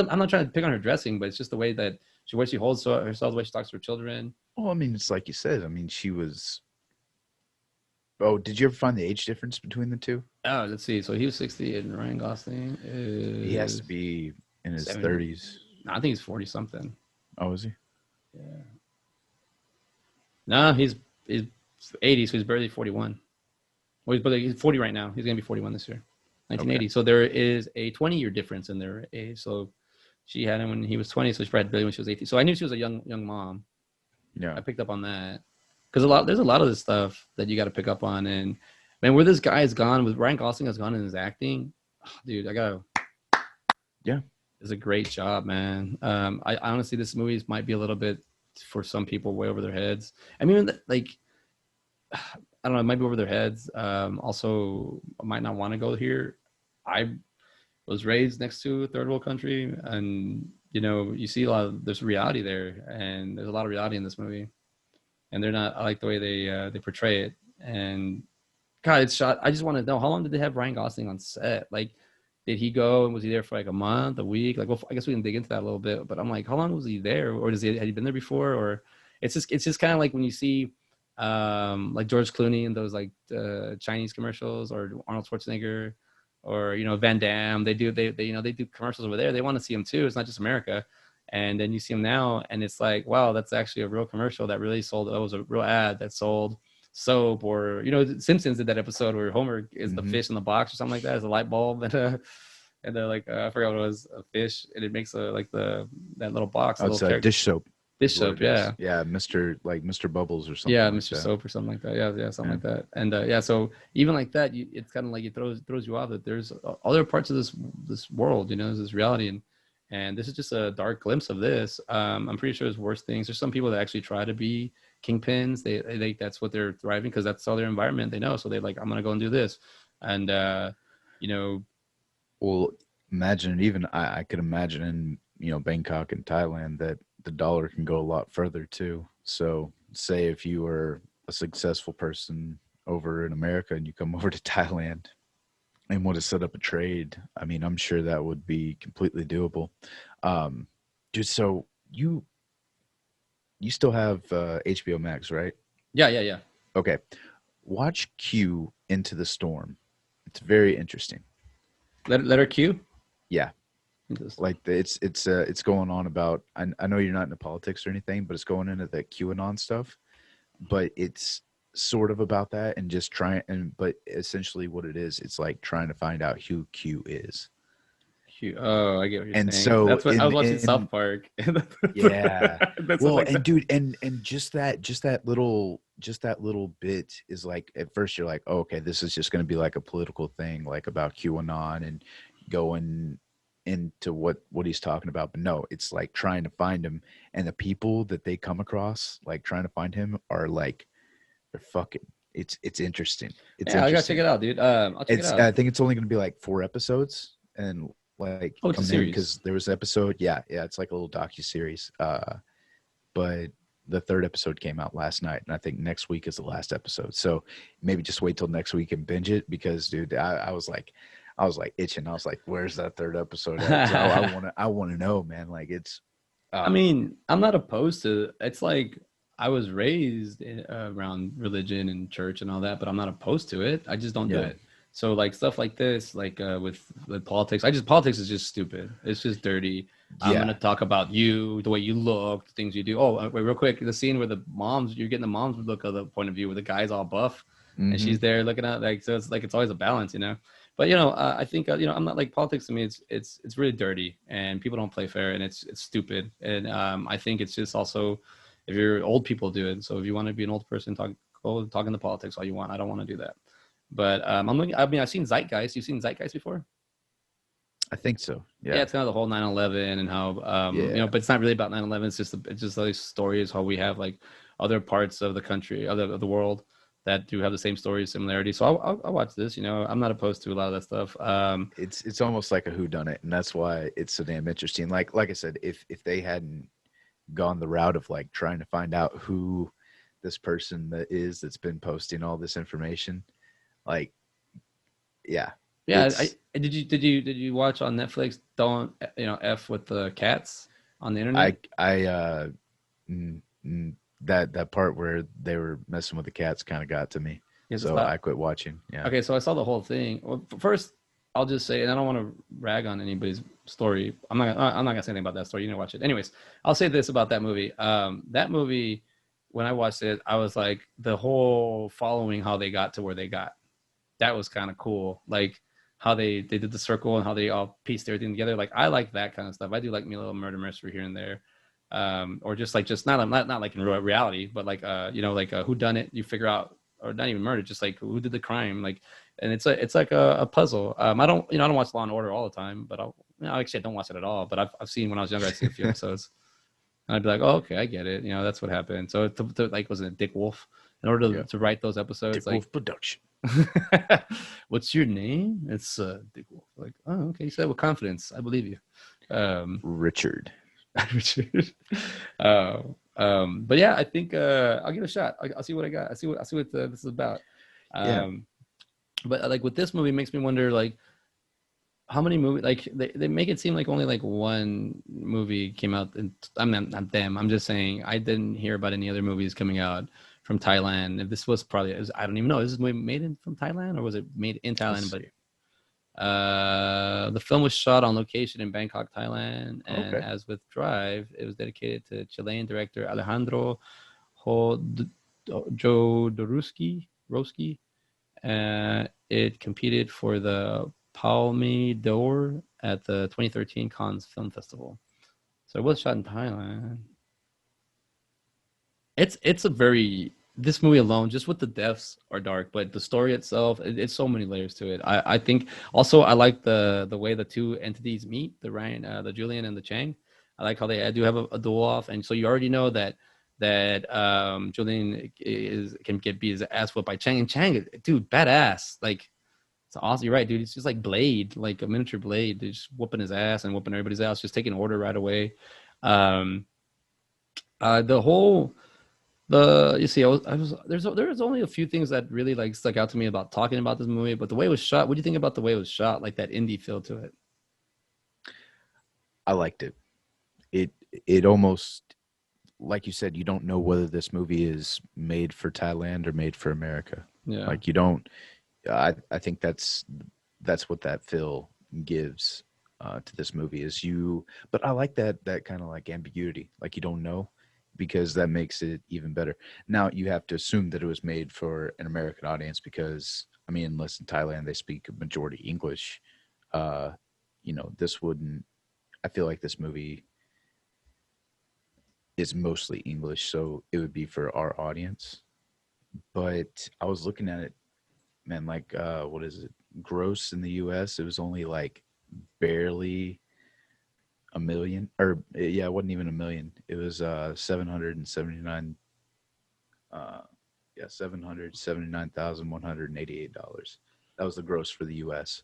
I'm not trying to pick on her dressing, but it's just the way that way she holds herself, the way she talks to her children. well, I mean, it's like you said. I mean, she was. Oh, did you ever find the age difference between the two? Oh, let's see. So he was 60 and Ryan Gosling He has to is be in his 70. 30s. No, I think he's 40 something. Oh, is he? Yeah. No, he's 80, so he's barely 41. Well, he's 40 right now. He's gonna be 41 this year, Okay. 1980. So there is a 20-year difference in their age. So she had him when he was 20, so she had Billy when she was 18. So I knew she was a young mom. Yeah. I picked up on that because there's a lot of this stuff that you got to pick up on. And man, where this guy has gone with Ryan Gosling has gone in his acting, oh, dude, I gotta. Yeah. It's a great job, man. I honestly, this movie might be a little bit for some people way over their heads. I mean, like I don't know, it might be over their heads. Also, I might not want to go here. I was raised next to a third world country, and you see a lot of there's reality there, and there's a lot of reality in this movie. And they're not. I like the way they portray it. And God, it's shot. I just want to know how long did they have Ryan Gosling on set? Like, did he go and was he there for like a month, a week? Like, well, I guess we can dig into that a little bit. But I'm like, how long was he there, or had he been there before? Or it's just kind of like when you see like George Clooney in those like Chinese commercials, or Arnold Schwarzenegger, or Van Damme. They do commercials over there. They want to see him too. It's not just America. And then you see him now, and it's like, wow, that's actually a real commercial that really sold. That was a real ad that sold soap. Or Simpsons did that episode where Homer is the Hmm. fish in the box or something like that, as a light bulb, and they're like, I forgot what it was, a fish, and it makes a like the that little box, Oh, a little it's character, dish soap dish is what soap, it is. yeah. Yeah, Mr. Bubbles or Yeah, something like Mr. that. Soap or something like that. Yeah, yeah, something Yeah. like that. And yeah, so even like that, it's kind of like it throws you off that there's other parts of this world, this reality, and this is just a dark glimpse of this. I'm pretty sure there's worse things. There's some people that actually try to be kingpins. They think that's what they're thriving because that's all their environment they know. So they like, I'm gonna go and do this, and you know, Well, imagine even I could imagine in Bangkok and Thailand that the dollar can go a lot further too. So say if you were a successful person over in America and you come over to Thailand and want to set up a trade, I mean, I'm sure that would be completely doable. Um, Dude, so you still have HBO Max, right? yeah, yeah, yeah. Okay, watch Q Into the Storm. It's very interesting. Letter Q. Yeah, Just, like it's going on about. I know you're not into politics or anything, but it's going into the QAnon stuff. But it's sort of about that and just trying and but essentially what it is, it's like trying to find out who Q is. Q. Oh, I get what you're And saying. so That's what I was watching South Park. yeah. That's Well, like and that. dude, and just that little bit is like at first you're like, oh, okay, this is just going to be like a political thing, like about QAnon and going into what he's talking about. But no, it's like trying to find him, and the people that they come across, like trying to find him, are like they're fucking. It's interesting. It's Yeah, I gotta check interesting. it out, dude. I'll check it It's out. I think it's only going to be like 4 episodes, and like Oh, it's a coming in because series. there was an episode. Yeah, yeah, it's like a little docu series. But the third episode came out last night, and I think next week is the last episode. So maybe just wait till next week and binge it because, dude, I was like itching. I was like, "Where's that third episode at?" Because I want to know, man. Like it's, I uh, mean, I'm not opposed to. It's like I was raised around religion and church and all that, but I'm not opposed to it. I just don't do yeah, it. So like stuff like this, like with politics, politics is just stupid. It's just dirty. I'm gonna yeah, talk about you, the way you look, the things you do. Oh, wait, real quick, the scene where the moms, you're getting the mom's look of the point of view, where the guy's all buff, and mm-hmm, she's there looking at like, so it's like it's always a balance. But I think I'm not like politics to me. It's really dirty, and people don't play fair, and it's stupid. And I think it's just also, if you're old people do it. So if you want to be an old person, talk into politics all you want. I don't want to do that. But I'm looking. I mean, I've seen Zeitgeist. You've seen Zeitgeist before? I think so. Yeah, Yeah, it's kind of the whole 9/11 and how yeah. but it's not really about 9/11. It's just like stories how we have like other parts of the country, of the world that do have the same stories, similarities. So I'll watch this. I'm not opposed to a lot of that stuff. It's almost like a whodunit, and that's why it's so damn interesting. Like I said, if they hadn't gone the route of like trying to find out who this person that's been posting all this information, like yeah, Yeah, I it's did you watch on Netflix? Don't f with the cats on the internet? I mm, that part where they were messing with the cats kind of got to me, You have to so I stop. quit watching. Yeah, Okay, so I saw the whole thing. Well, first, I'll just say, and I don't want to rag on anybody's story. I'm not gonna say anything about that story. You need to watch it. Anyways, I'll say this about that movie. That movie, when I watched it, I was like, the whole following how they got to where they got. That was kind of cool. Like how they did the circle and how they all pieced everything together. Like I like that kind of stuff. I do like me a little murder mystery here and there. Or just not like in reality, but like like who done it. You figure out, or not even murder, just like who did the crime. Like, and it's like a puzzle. I don't watch Law and Order all the time, but actually I don't watch it at all. But I've seen, when I was younger, I'd seen a few episodes, and I'd be like, oh, okay, I get it. That's what happened. So like, wasn't it Dick Wolf? In order yeah. to write those episodes, Dick like, Wolf Production. what's your name? It's Dick Wolf. Like, oh, okay, you said with confidence. I believe you. Um, Richard. Richard. But yeah, I think I'll give it a shot. I'll see what I got. I see what this is about. Yeah, Um, but like with this movie, it makes me wonder, like, how many movies like they make it seem like only like one movie came out and I'm not them. I'm just saying I didn't hear about any other movies coming out from Thailand. If this was probably I don't even know. Is this movie made in from Thailand or was it made in Let's Thailand? But see. the film was shot on location in Bangkok, Thailand, and Okay. as with Drive, it was dedicated to Chilean director Alejandro Ho Jodorowsky. It competed for the Palme d'Or at the 2013 Cannes Film Festival. So it was shot in Thailand. It's a very this movie alone, just with the deaths are dark, but the story itself, it's so many layers to it. I think also I like the way the two entities meet, the Ryan, the Julian and the Chang. I like how they do have a duel off, and so you already know that Julian is can get beat his ass whipped by Chang, and Chang, dude, badass. Like it's awesome. You're right, dude. It's just like Blade, like a miniature Blade. They're just whooping his ass and whooping everybody's ass, just taking order right away. Um, the whole the you see, there's only a few things that really like stuck out to me about talking about this movie, but the way it was shot. What do you think about the way it was shot? Like that indie feel to it. I liked it. It it almost like you said, you don't know whether this movie is made for Thailand or made for America. Yeah, Like you don't. I think that's what that feel gives to this movie is you. But I like that kind of like ambiguity. Like you don't know because that makes it even better. Now you have to assume that it was made for an American audience because I mean, unless in Thailand they speak majority English, uh, this wouldn't. I feel like this movie is mostly English, so it would be for our audience. But I was looking at it, man, like what is it? Gross in the US, it was only like barely a million or yeah, it wasn't even a million. It was 779 uh yeah, $779,188. That was the gross for the US,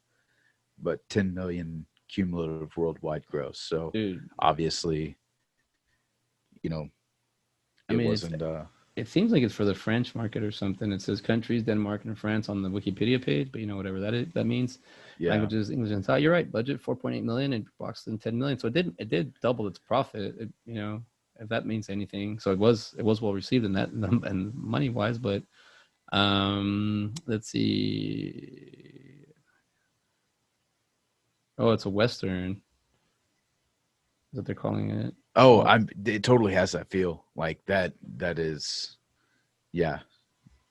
but 10 million cumulative worldwide gross. So dude. obviously, you know, I it mean, wasn't it seems like it's for the French market or something. It says countries Denmark and France on the Wikipedia page, but you know whatever that means. yeah. Languages English and Thai. You're right. Budget 4.8 million and boxed in 10 million. So it did double its profit. You know if that means anything. So it was well received in that and money wise, but let's see. Oh, it's a western. Is what they're calling it. Oh, Oh, it totally has that feel. Like that is yeah.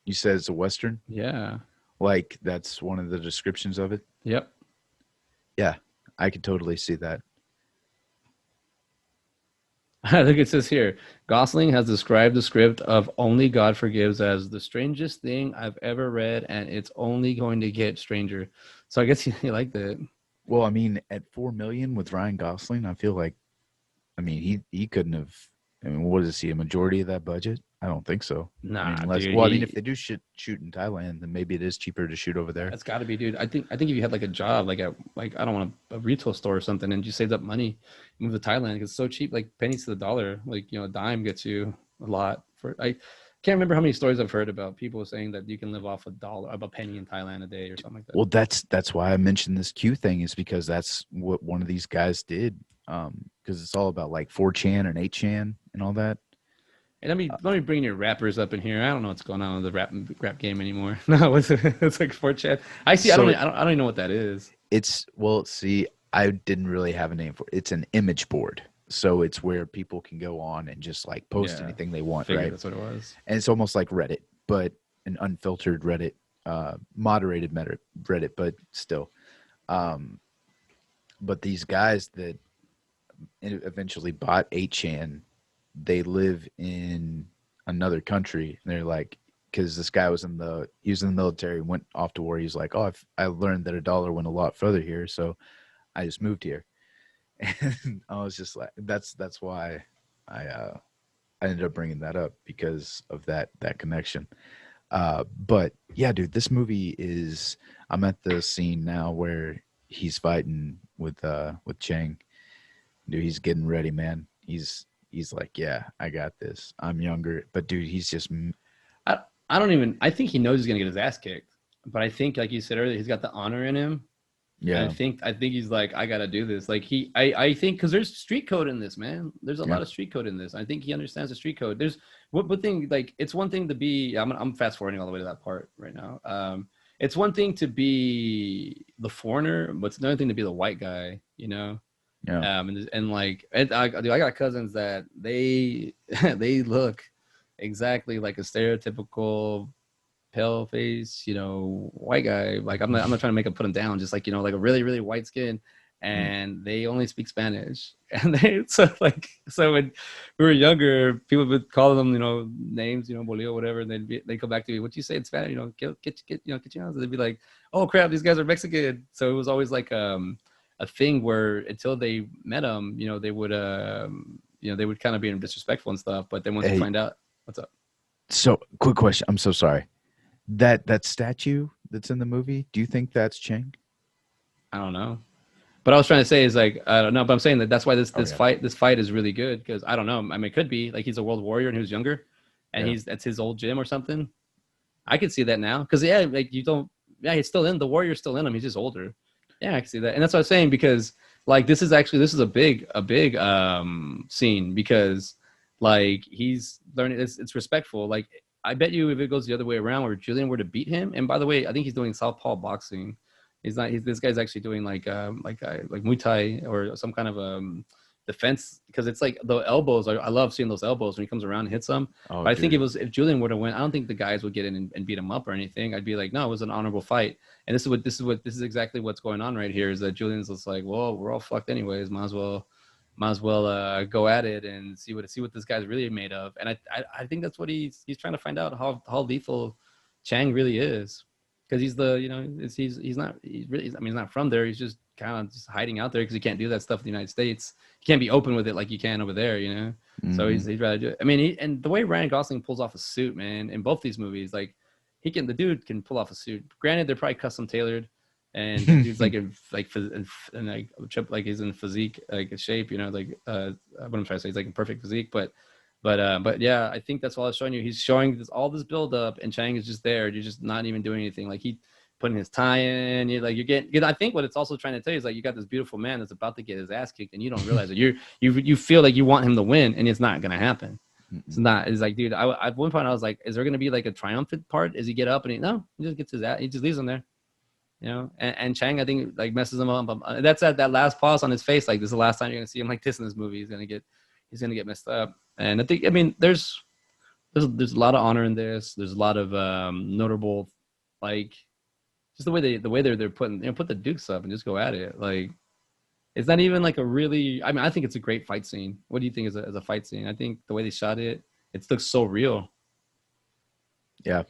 You said it's a western? yeah. Like that's one of the descriptions of it? Yep. Yeah. I could totally see that. I think it says here Gosling has described the script of Only God Forgives as the strangest thing I've ever read, and it's only going to get stranger. So I guess he liked it. Well, I mean, at 4 million with Ryan Gosling, I feel like I mean he couldn't have I mean, what is he, a majority of that budget? I don't think so. I mean, Nah, unless dude, well, I mean if he they do shoot in Thailand, then maybe it is cheaper to shoot over there. it's got to be, dude. I think if you had like a job, like I don't want a retail store or something, and you saved up money, move to Thailand because it's so cheap, like pennies to the dollar. Like a dime gets you a lot. For I can't remember how many stories I've heard about people saying that you can live off a dollar, of a penny in Thailand a day or something like that. Well, that's why I mentioned this Q thing is because that's what one of these guys did. Because it's all about like 4chan and 8chan and all that. Hey, let me bring your rappers up in here. I don't know what's going on with the rap game anymore. No, it's like 4chan. I see. So I don't even know what that is. it's well, see, I didn't really have a name for it. It's an image board. So it's where people can go on and just like post Yeah, anything they want, figured right? that's what it was. And it's almost like Reddit, but an unfiltered Reddit, moderated Reddit, but still. Um, but these guys that eventually bought 8chan, they live in another country, and they're like, because this guy he was in the military, went off to war. He's like, oh, I learned that a dollar went a lot further here, so I just moved here. And I was just like, that's why I ended up bringing that up because of that connection. But yeah, dude, this movie is. I'm at the scene now where he's fighting with Chang. Dude, he's getting ready, man. He's like, yeah, I got this. I'm younger, but dude, he's just I I don't even. I think he knows he's gonna get his ass kicked, but I think, like you said earlier, he's got the honor in him And Yeah. I think he's like, I gotta do this. Like I think because there's street code in this, man. There's a Yeah. lot of street code in this. I think he understands the street code. There's what thing like it's one thing to be. I'm fast forwarding all the way to that part right now. It's one thing to be the foreigner, but it's another thing to be the white guy. You know, Yeah. and like, dude, I got cousins that they they look exactly like a stereotypical pale face, you know, white guy. Like I'm not trying to make him put him down, just like, you know, like a really, really white skin. Mm. And they only speak Spanish. And they so when we were younger, people would call them, you know, names, you know, Bolio, whatever, and they come back to me, what you say in Spanish, you know, get you know, get you out. They'd be like, oh crap, these guys are Mexican. So it was always like a thing where until they met them, you know, they would you know, they would kind of be disrespectful and stuff. But then once they Hey, find out, what's up? so quick question. I'm so sorry. That statue that's in the movie, do you think that's Chang? I don't know. But I was trying to say is like I don't know, but I'm saying that that's why Oh yeah. this fight is really good because I don't know. I mean, it could be like he's a world warrior and he was younger, and Yeah. he's that's his old gym or something. I could see that now because yeah, like you don't. Yeah, he's still in the warrior's still in him. He's just older. Yeah, I can see that, and that's what I was saying because like this is a big scene because like he's learning. It's respectful. Like I bet you if it goes the other way around where Julian were to beat him, and by the way, I think he's doing southpaw boxing. He's not. This guy's actually doing like Muay Thai or some kind of defense because it's like the elbows. I love seeing those elbows when he comes around and hits them. Oh, But I think dude. if Julian were to win, I don't think the guys would get in and beat him up or anything. I'd be like, no, it was an honorable fight. And this is exactly what's going on right here. Is that Julian's just like, well, we're all fucked anyways. Might as well go at it and see what this guy's really made of. And I think that's what he's trying to find out how lethal Chang really is because he's the you know he's not he's really I mean he's not from there. He's just kind of just hiding out there because he can't do that stuff in the United States. He can't be open with it like you can over there, you know. So Hmm. he'd rather do it. I mean, and the way Ryan Gosling pulls off a suit, man, in both these movies, like the dude can pull off a suit. Granted, they're probably custom tailored, and the dude's like in like he's in physique like shape, you know, like what I'm trying to say, he's like in perfect physique, but yeah, I think that's all it's showing you. He's showing all this build up, and Chang is just there. You're just not even doing anything. Like he putting his tie in. You're getting. I think what it's also trying to tell you is like you got this beautiful man that's about to get his ass kicked, and you don't realize it. You feel like you want him to win, and it's not gonna happen. It's not. It's like, dude. At one point I was like, is there gonna be like a triumphant part? Is he get up and he just gets his ass. He just leaves him there. You know, and Chang, I think, like messes him up. That's at that last pause on his face. Like this is the last time you're gonna see him like this in this movie. He's gonna get messed up. And I mean, there's a lot of honor in this. There's a lot of notable, like, just the way they're putting, you know, put the dukes up and just go at it. Like, it's not even like a really. I mean, I think it's a great fight scene. What do you think as a fight scene? I think the way they shot it, it looks so real. Yeah.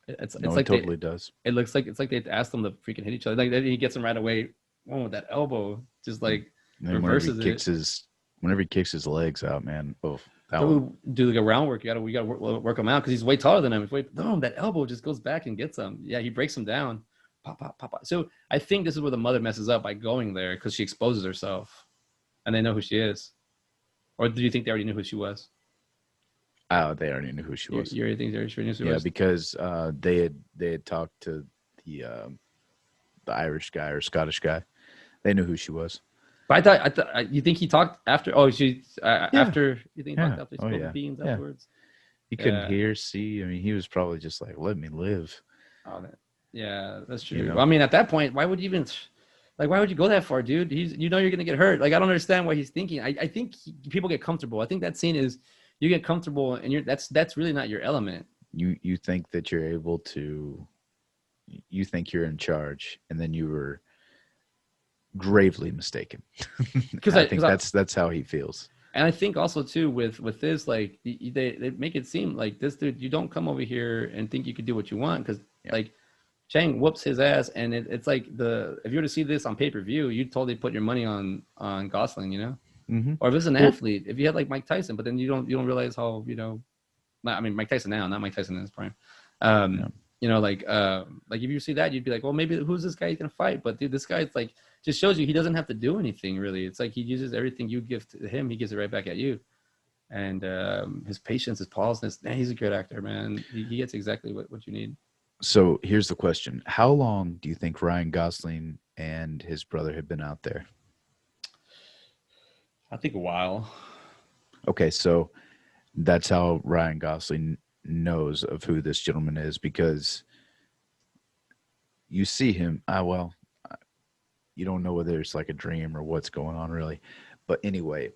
It's No, it like they totally does. it looks like it's like they asked them to freaking hit each other. Like he gets them right away. Oh, with that elbow, just like And then reverses it. whenever he kicks his legs out, man. Oh, that one. So we do like a round work. We gotta work him out because he's way taller than him. No, that elbow just goes back and gets him. Yeah, he breaks him down. Pop, pop, pop, pop. So I think this is where the mother messes up by going there because she exposes herself, and they know who she is. Or do you think they already knew who she was? Oh, they already knew who she was. You already think they already knew who she Yeah, was? because they had talked to the Irish guy or Scottish guy. They knew who she was. But I thought you think he talked after? Oh, she Yeah. after you think he Yeah. talked after he Oh spilled the yeah. beans Yeah. afterwards? He couldn't Yeah. hear, see. I mean, he was probably just like, "Let me live." Oh, yeah, that's true. You know. Well, I mean, at that point, why would you even like? Why would you go that far, dude? You know you're gonna get hurt. Like, I don't understand what he's thinking. I think people get comfortable. I think that scene is you get comfortable, and that's really not your element. You think that you're able to. You think you're in charge, and then you were gravely mistaken. Because I think that's how he feels. and I think also too with this, like they make it seem like this dude, you don't come over here and think you could do what you want because Yeah. like Chang whoops his ass, and it's like if you were to see this on pay per view, you'd totally put your money on Gosling, you know. Mm-hmm. Or if it's an Well, athlete, if you had like Mike Tyson, but then you don't realize how I mean Mike Tyson now, not Mike Tyson in his prime. yeah. You know, like if you see that, you'd be like, well, maybe who's this guy gonna fight? But dude, this guy's like just shows you he doesn't have to do anything really. It's like he uses everything you give to him, he gives it right back at you. And his patience, his pauseness, man, he's a good actor, man. He gets exactly what you need. So here's the question: how long do you think Ryan Gosling and his brother had been out there? I think a while. Okay, so that's how Ryan Gosling knows of who this gentleman is because you see him. Well, you don't know whether it's like a dream or what's going on really. But anyway,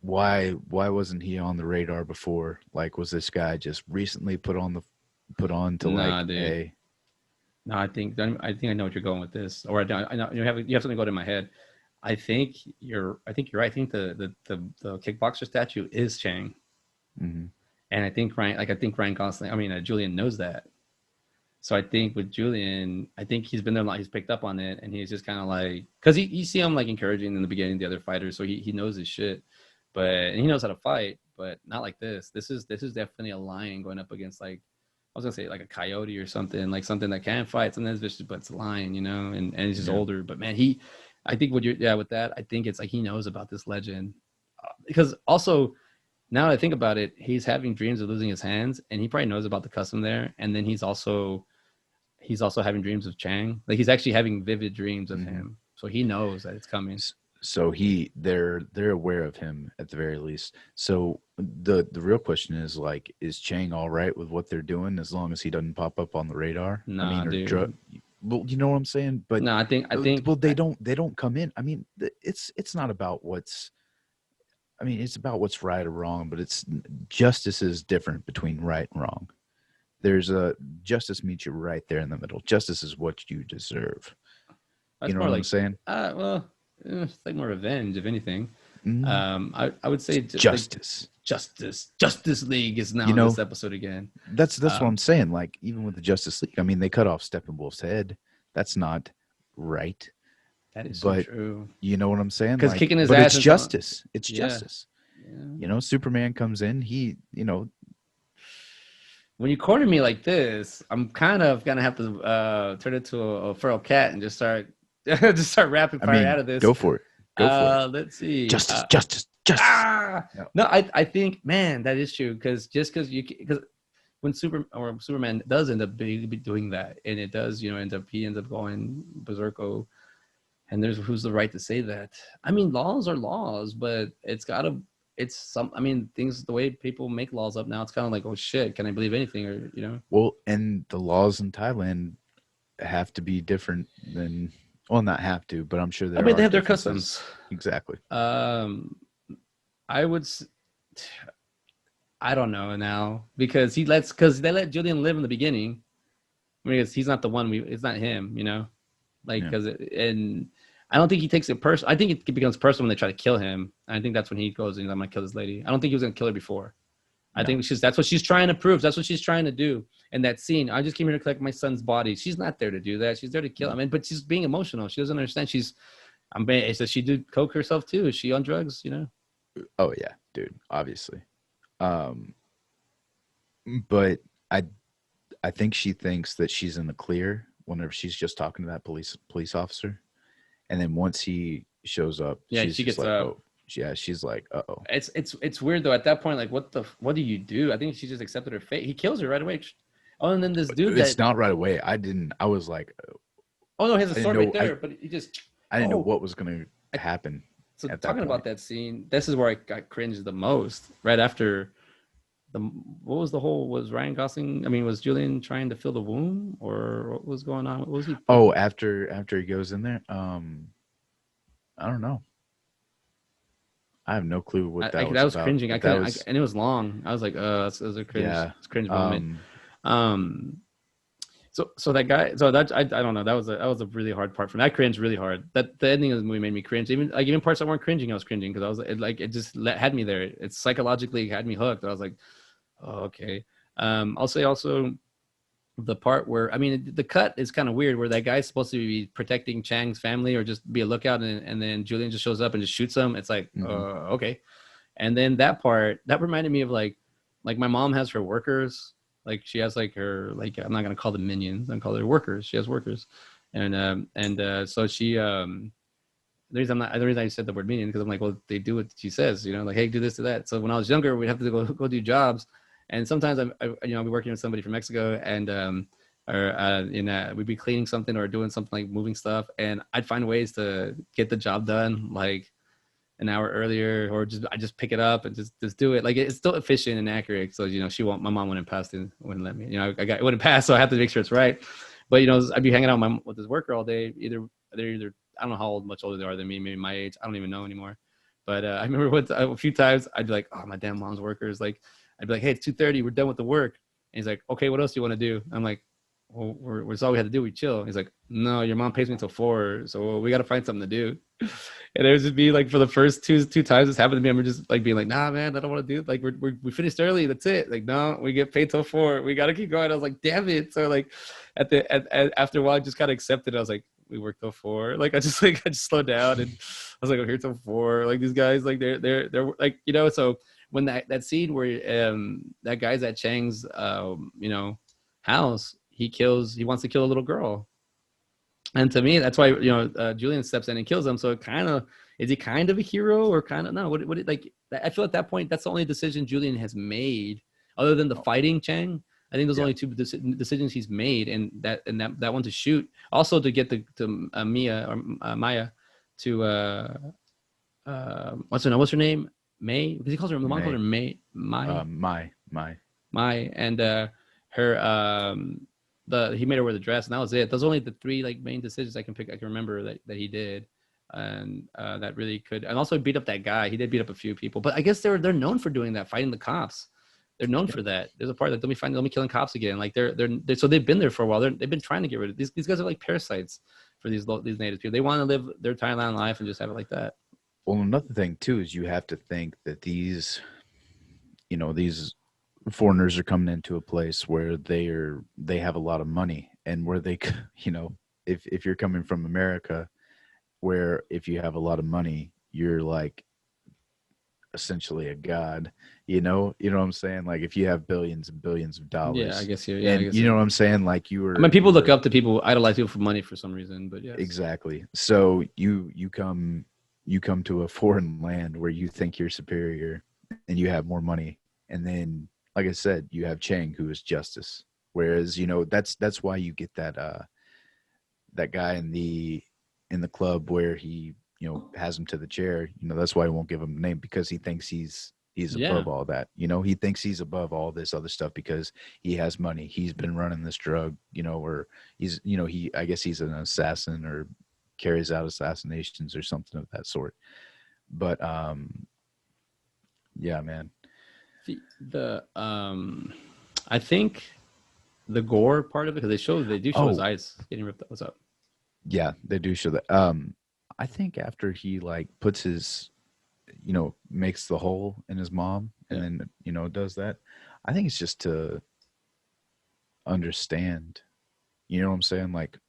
why wasn't he on the radar before? Like, was this guy just recently put on to Nah, like dude. a? No, I think I know what you're going with this, or I know you have something going in my head. I think you're right. I think the kickboxer statue is Chang, Mhm. and I think Ryan Gosling. I mean, Julian knows that. So I think with Julian, I think he's been there a lot. He's picked up on it, and he's just kind of like, because you see him like encouraging in the beginning the other fighters, so he knows his shit, and he knows how to fight, but not like this. This is definitely a lion going up against, like, I was gonna say like a coyote or something, like something that can fight, something that's vicious, but it's a lion, and he's just Yeah. older. But man, I think with that, I think it's like he knows about this legend, because also now that I think about it, he's having dreams of losing his hands, and he probably knows about the custom there, and then he's also having dreams of Chang. Like, he's actually having vivid dreams of Hmm. him, so he knows that it's coming. So they're aware of him at the very least. So the real question is like, is Chang all right with what they're doing as long as he doesn't pop up on the radar? I Nah, mean, or drug. dude. Well, you know what I'm saying. But No, I think well, they don't come in. I mean, it's not about what's. I mean, it's about what's right or wrong, but it's justice is different between right and wrong. There's a justice meets you right there in the middle. Justice is what you deserve. You that's know more what I'm like, saying? well, it's like more revenge, if anything. Mm, I would it's say like justice. Justice League is You now in this know, episode again. that's what I'm Um, saying. Like even with the Justice League, I mean, they cut off Steppenwolf's head. That's not right. that is so But true. you know what I'm saying? Because Like, kicking his but ass it's and telling, justice. It's yeah, justice. yeah. You know, Superman comes in. When you corner me like this, I'm kind of gonna have to turn into a feral cat and just start just start rapid I fire mean, out of this. go for it. Go for it. Let's see. Justice, justice, justice. Yeah. No, I think, man, that is true, because when Superman does end up be doing that, and it does, he ends up going berserko, and there's who's the right to say that? I mean, laws are laws, but it's some. I mean, things the way people make laws up now, it's kind of like, oh shit, can I believe anything, or. Well, and the laws in Thailand have to be different than, well, not have to, but I'm sure I there mean, they are have their differences. customs. Exactly. Um, I would. I don't know now, because they let Julian live in the beginning. I mean, he's not the one. It's not him. Like, Yeah. and I don't think he takes it personal. I think it becomes personal when they try to kill him. And I think that's when he goes and he's like, I'm gonna kill this lady. I don't think he was gonna kill her before. I No. think that's what she's trying to prove. That's what she's trying to do. And that scene, I just came here to collect my son's body. She's not there to do that. She's there to kill No. him. But she's being emotional. She doesn't understand. Does she do coke herself too? Is she on drugs? Oh yeah, dude. Obviously. Um, but I think she thinks that she's in the clear whenever she's just talking to that police officer, and then once he shows up, Yeah, she's she just gets like, up. oh, yeah, she's like, oh, It's weird though. At that point, like, what do you do? I think she just accepted her fate. He kills her right away. Oh, and then this dude it's that not right away. I didn't. I was like, oh no, he has a I didn't sword right know. there, but he just I didn't know oh. what was gonna I, happen so at that talking about point. that scene, this is where I got cringed the most. Right after what was the whole was Ryan Gosling? I mean, was Julian trying to fill the womb, or what was going on? What was he? Oh, after he goes in there, I don't know. I have no clue what that That was was about. cringing. I But that couldn't, was and it was long. I was like, that's a yeah. it's a cringe moment. Um, Um, so that guy, so that I don't know. That was a really hard part for me. I cringed really hard. That the ending of the movie made me cringe. Even parts that weren't cringing, I was cringing because I was it just had me there. It psychologically had me hooked. I was like, oh, okay. I'll say also the part where, I mean, the cut is kind of weird where that guy's supposed to be protecting Chang's family or just be a lookout, and then Julian just shows up and just shoots him. It's like, mhm. okay. And then that part that reminded me of like my mom has her workers. Like, she has like her, like, I'm not gonna call them minions, I'm call her workers. She has workers, and so she the reason I said the word minion, because I'm like, well, they do what she says, like, hey, do this, do that. So when I was younger, we'd have to go do jobs, and sometimes I'll be working with somebody from Mexico, and or we'd be cleaning something or doing something like moving stuff, and I'd find ways to get the job done like an hour earlier, or I just pick it up and just do it. Like it's still efficient and accurate. So my mom wouldn't pass it, wouldn't let me. It wouldn't pass, so I have to make sure it's right. But I'd be hanging out with this worker all day. They're either I don't know how much older they are than me, maybe my age. I don't even know anymore. But I remember a few times I'd be like, oh, my damn mom's workers. Like I'd be like, hey, it's 2:30, we're done with the work. And he's like, okay, what else do you want to do? I'm like, well, that's all we had to do. We chill. He's like, no, your mom pays me until 4, so we got to find something to do. And it was just be like, for the first two times this happened to me, I'm just like being like, nah, man, I don't want to do it. Like we finished early. That's it. Like, no, we get paid till 4. We got to keep going. I was like, damn it. So like after a while, I just kind of accepted it. I was like, we work till 4. Like I just slowed down, and I was like, I'm here till 4. Like these guys, like they're like, so when that scene where that guy's at Chang's house, he wants to kill a little girl. And to me, that's why Julian steps in and kills him. So is he kind of a hero, or kind of no? What like? I feel at that point that's the only decision Julian has made, other than the fighting Chang. I think those are Yeah. only two decisions he's made, and that one to shoot, also to get to Mia or Maya to what's her name, May, because he calls her, the mom calls her May, Mai, and her he made her wear the dress, and that was it. Those are only the 3 like main decisions I can remember that he did, and that really could. And also beat up that guy. He did beat up a few people, but I guess they're known for doing that, fighting the cops. They're known for that. There's a part that let me killing cops again. Like they're so they've been there for a while. They've been trying to get rid of these guys are like parasites for these native people. They want to live their Thailand life and just have it like that. Well, another thing too is you have to think that these foreigners are coming into a place where they have a lot of money, and where they if you're coming from America, where if you have a lot of money, you're like essentially a god, what I'm saying? Like if you have billions and billions of dollars, Yeah, I guess and I guess you know what I'm saying? Like I mean, people look up to people, idolize people for money for some reason, but yes. Exactly. So you come to a foreign land where you think you're superior and you have more money, and then like I said, you have Chang, who is justice. Whereas that's why you get that guy in the club where he has him to the chair. That's why he won't give him the name, because he thinks he's above all that. He thinks he's above all this other stuff because he has money. He's been running this drug, or he's I guess he's an assassin or carries out assassinations or something of that sort. But yeah, man. I think the gore part of it, because they do show his eyes getting ripped out. What's up? Yeah, they do show that. I think after he like puts his, makes the hole in his mom, and then does that. I think it's just to understand. You know what I'm saying? Like,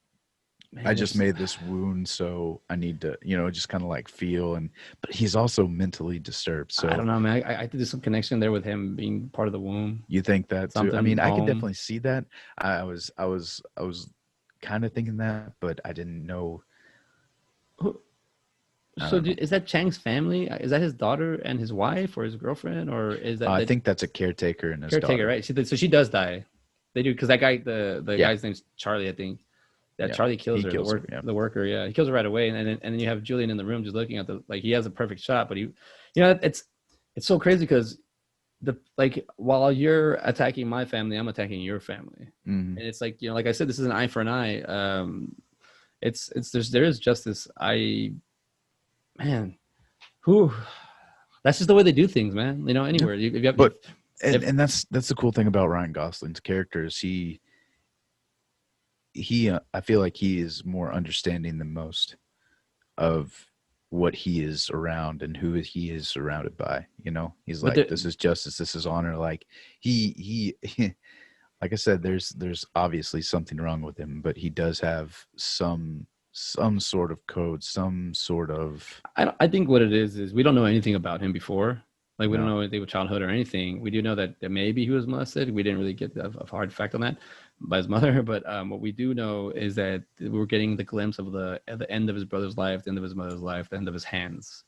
man, I just made this wound, so I need to, just kind of like feel. But he's also mentally disturbed. So I don't know, man. I think there's some connection there with him being part of the womb. You think that too? I mean, I can definitely see that. I was kind of thinking that, but I didn't know. Is that Chang's family? Is that his daughter and his wife, or his girlfriend, or is that? I think that's a caretaker and his daughter. Right? So she does die. They do, because that guy, the guy's name's Charlie, I think. That Charlie kills her, the worker. Yeah, he kills her right away, and then you have Julian in the room just looking at he has a perfect shot, but it's so crazy because while you're attacking my family, I'm attacking your family, and it's like like I said, this is an eye for an eye. There is justice. That's just the way they do things, man. Anywhere. And that's the cool thing about Ryan Gosling's character is he I feel like he is more understanding than most of what he is around and who he is surrounded by. He's like, this is justice, this is honor. Like he like I said, there's obviously something wrong with him, but he does have some sort of code, some sort of. I think what it is we don't know anything about him before. Like we don't know anything with childhood or anything. We do know that maybe he was molested. We didn't really get a hard fact on that by his mother, but what we do know is that we're getting the glimpse of the end of his brother's life, the end of his mother's life, the end of his hands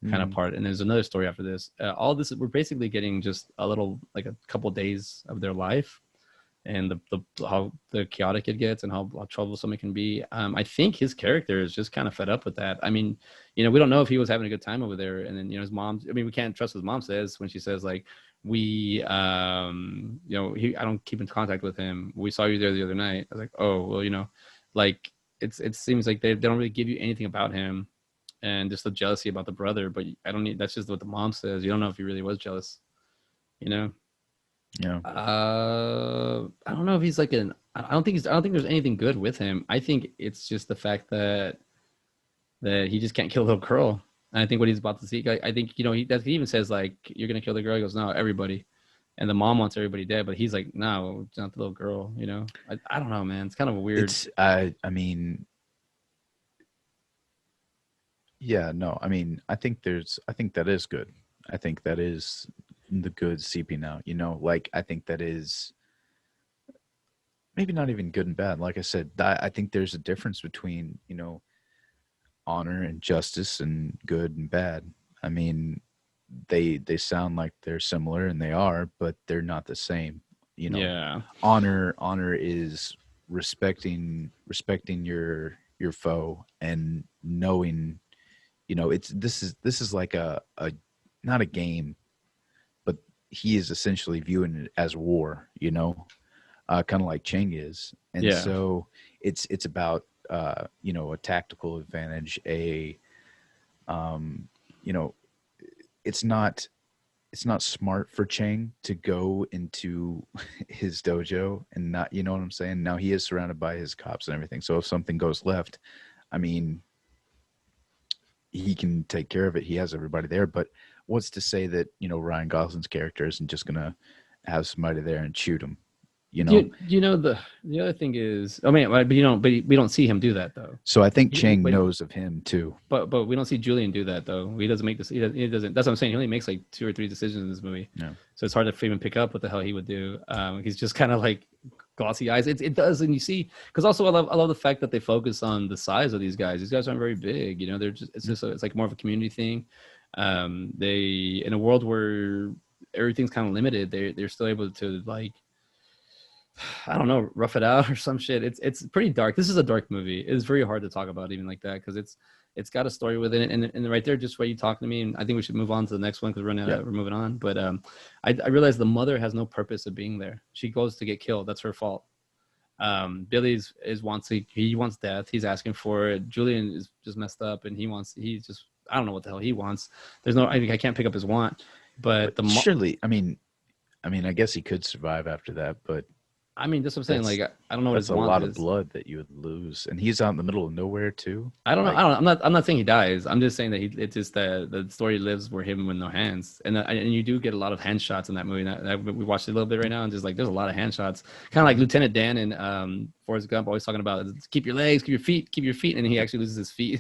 kind of part. And there's another story after this. All this, we're basically getting just a little, like a couple days of their life. and the how the chaotic it gets and how troublesome it can be. I think his character is just kind of fed up with that. I mean, we don't know if he was having a good time over there, and then his mom. I mean, we can't trust what his mom says when she says like, we I don't keep in contact with him. We saw you there the other night. I was like, oh well, like it seems like they don't really give you anything about him, and just the jealousy about the brother. But I don't need. That's just what the mom says. You don't know if he really was jealous. You know. Yeah. I don't know if he's like an. I don't think there's anything good with him. I think it's just the fact that he just can't kill a little girl. And I think what he's about to see, I think he even says like, "You're gonna kill the girl." He goes, "No, everybody." And the mom wants everybody dead, but he's like, "No, it's not the little girl." I don't know, man. It's kind of a weird. It's I mean, yeah, no, I mean, I think that is good. I think that is the good seeping out, like I think that is maybe not even good and bad. Like I said, I think there's a difference between, honor and justice and good and bad. I mean, they sound like they're similar and they are, but they're not the same. You know, Yeah, honor is respecting your foe and knowing, it's this is like a not a game, but he is essentially viewing it as war, kind of like Cheng is. And yeah, so it's about a tactical advantage, um, you know, it's not it's not smart for Cheng to go into his dojo and not, you know what I'm saying? Now he is surrounded by his cops and everything. So if something goes left, I mean, he can take care of it. He has everybody there. But what's to say that, Ryan Gosling's character isn't just gonna have somebody there and shoot him, you know? the other thing is, I mean, but we don't see him do that though. So I think He, Chang but knows of him too. but we don't see Julian do that though. He doesn't make this. He doesn't. That's what I'm saying. He only makes like two or three decisions in this movie, Yeah. so it's hard to even pick up what the hell he would do. He's just kind of like glossy eyes. It does, and you see, because also I love the fact that they focus on the size of these guys. These guys aren't very big. They're just it's like more of a community thing. They in a world where everything's kind of limited, they're still able to like I don't know, rough it out or some shit. It's pretty dark. This is a dark movie. It's very hard to talk about even like that because it's got a story within it. And right there, just why you talking to me, and I think we should move on to the next one because we're moving on. But I realized the mother has no purpose of being there. She goes to get killed. That's her fault. Billy's he wants death. He's asking for it. Julian is just messed up, and he's just I don't know what the hell he wants. I can't pick up his want. But But surely, I guess he could survive after that, but I mean, that's what I'm saying. that's Like, I don't know what that's his a want lot of is. blood that you would lose, and he's out in the middle of nowhere too. I don't know. I Like, don't. I'm not saying he dies. I'm just saying that it's just that the story lives where him with no hands, and you do get a lot of hand shots in that movie. We watched it a little bit right now, and just like there's a lot of hand shots, kind of like Lieutenant Dan and Forrest Gump always talking about keep your legs, keep your feet, and he actually loses his feet.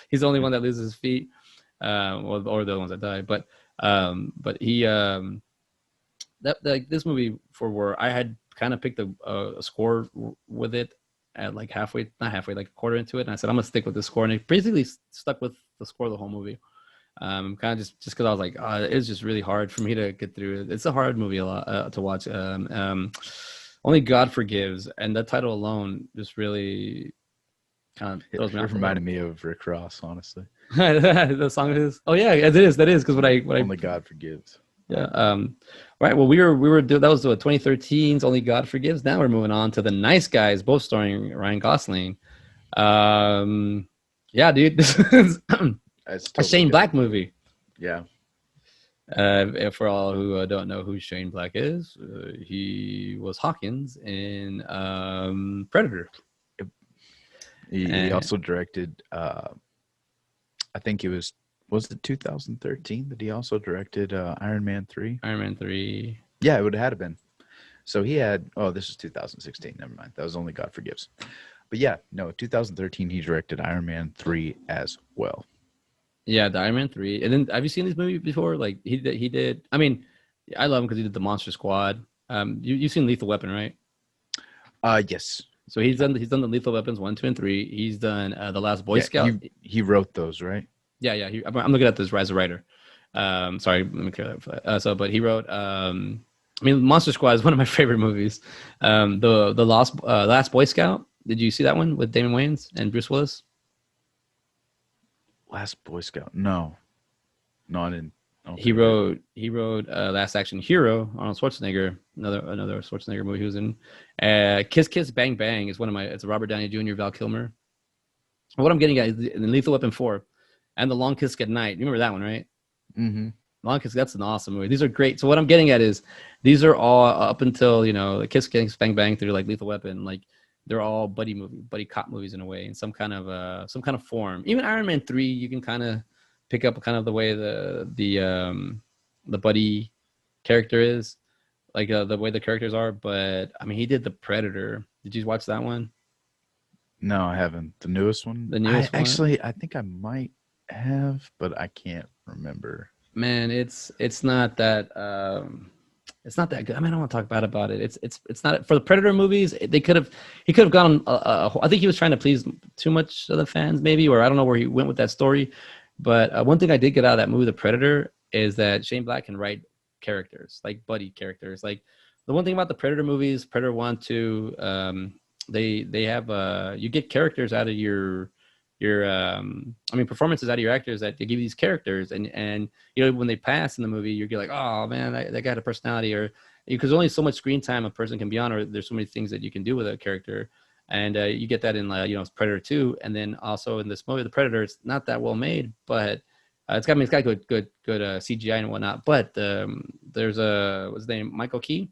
He's the only one that loses his feet, or the ones that die. But he this movie for where I had kind of picked a score with it at like halfway, not halfway, like a quarter into it, and I said I'm gonna stick with this score, and it basically stuck with the score of the whole movie. Kind of just because I was like, it's just really hard for me to get through it. It's a hard movie a lot to watch. Only God Forgives, and that title alone just really kind of throws me it off a reminded little. me of Rick Ross, honestly. The song is, oh yeah, it is. That is because what I Only God forgives. yeah. Right. Well, we were that was the 2013's Only God Forgives. Now we're moving on to The Nice Guys, both starring Ryan Gosling. Yeah, dude, this is It's a totally Shane Black different. movie. Yeah. For all who don't know who Shane Black is, he was Hawkins in Predator. He And also directed. I think was it 2013 that he also directed Iron Man 3. Iron Man 3. Yeah, it would have had been. So he had. Oh, this is 2016. Never mind. That was Only God Forgives. But yeah, no, 2013 he directed Iron Man 3 as well. Yeah, the Iron Man 3. And then have you seen this movie before? Like he did. I mean, I love him because he did the Monster Squad. You've seen Lethal Weapon, right? Yes. So he's done the Lethal Weapons 1, 2, and 3. He's done the Last Boy Yeah, Scout. he wrote those, right? Yeah. I'm looking at this as a writer. Sorry, let me clear that. But he wrote I mean, Monster Squad is one of my favorite movies. The Last Boy Scout. Did you see that one with Damon Wayans and Bruce Willis? Last Boy Scout. No, no, I didn't. I don't He think I did. wrote Last Action Hero, Arnold Schwarzenegger, another Schwarzenegger movie he was in. Kiss Kiss Bang Bang is one of my. It's a Robert Downey Jr. Val Kilmer. What I'm getting at is in Lethal Weapon 4 and The Long Kiss Goodnight. You remember that one, right? Mm-hmm. Long Kiss, that's an awesome movie. These are great. So what I'm getting at is these are all up until, Kiss Kiss Bang Bang through like Lethal Weapon, like they're all buddy cop movies in a way, in some kind of form. Even Iron Man 3, you can kind of pick up kind of the way the buddy character is, like the way the characters are. But I mean, he did The Predator. Did you watch that one? No, I haven't. The newest one. The I newest one? actually, I think I might have, but I can't remember. Man, it's not that it's not that good. I mean, I don't want to talk bad about it. It's not for the Predator movies. He could have gone. I think he was trying to please too much of the fans, maybe, or I don't know where he went with that story. But one thing I did get out of that movie, The Predator, is that Shane Black can write characters, like buddy characters. Like the one thing about the Predator movies, Predator 1, 2, they have you get characters out of your I mean performances out of your actors that they give you these characters, and when they pass in the movie you're like, oh man, that guy had a personality, or because only so much screen time a person can be on, or there's so many things that you can do with a character, and you get that in Predator 2, and then also in this movie The Predator. It's not that well made, but it's got good CGI and whatnot, but there's what's his name, Michael Key,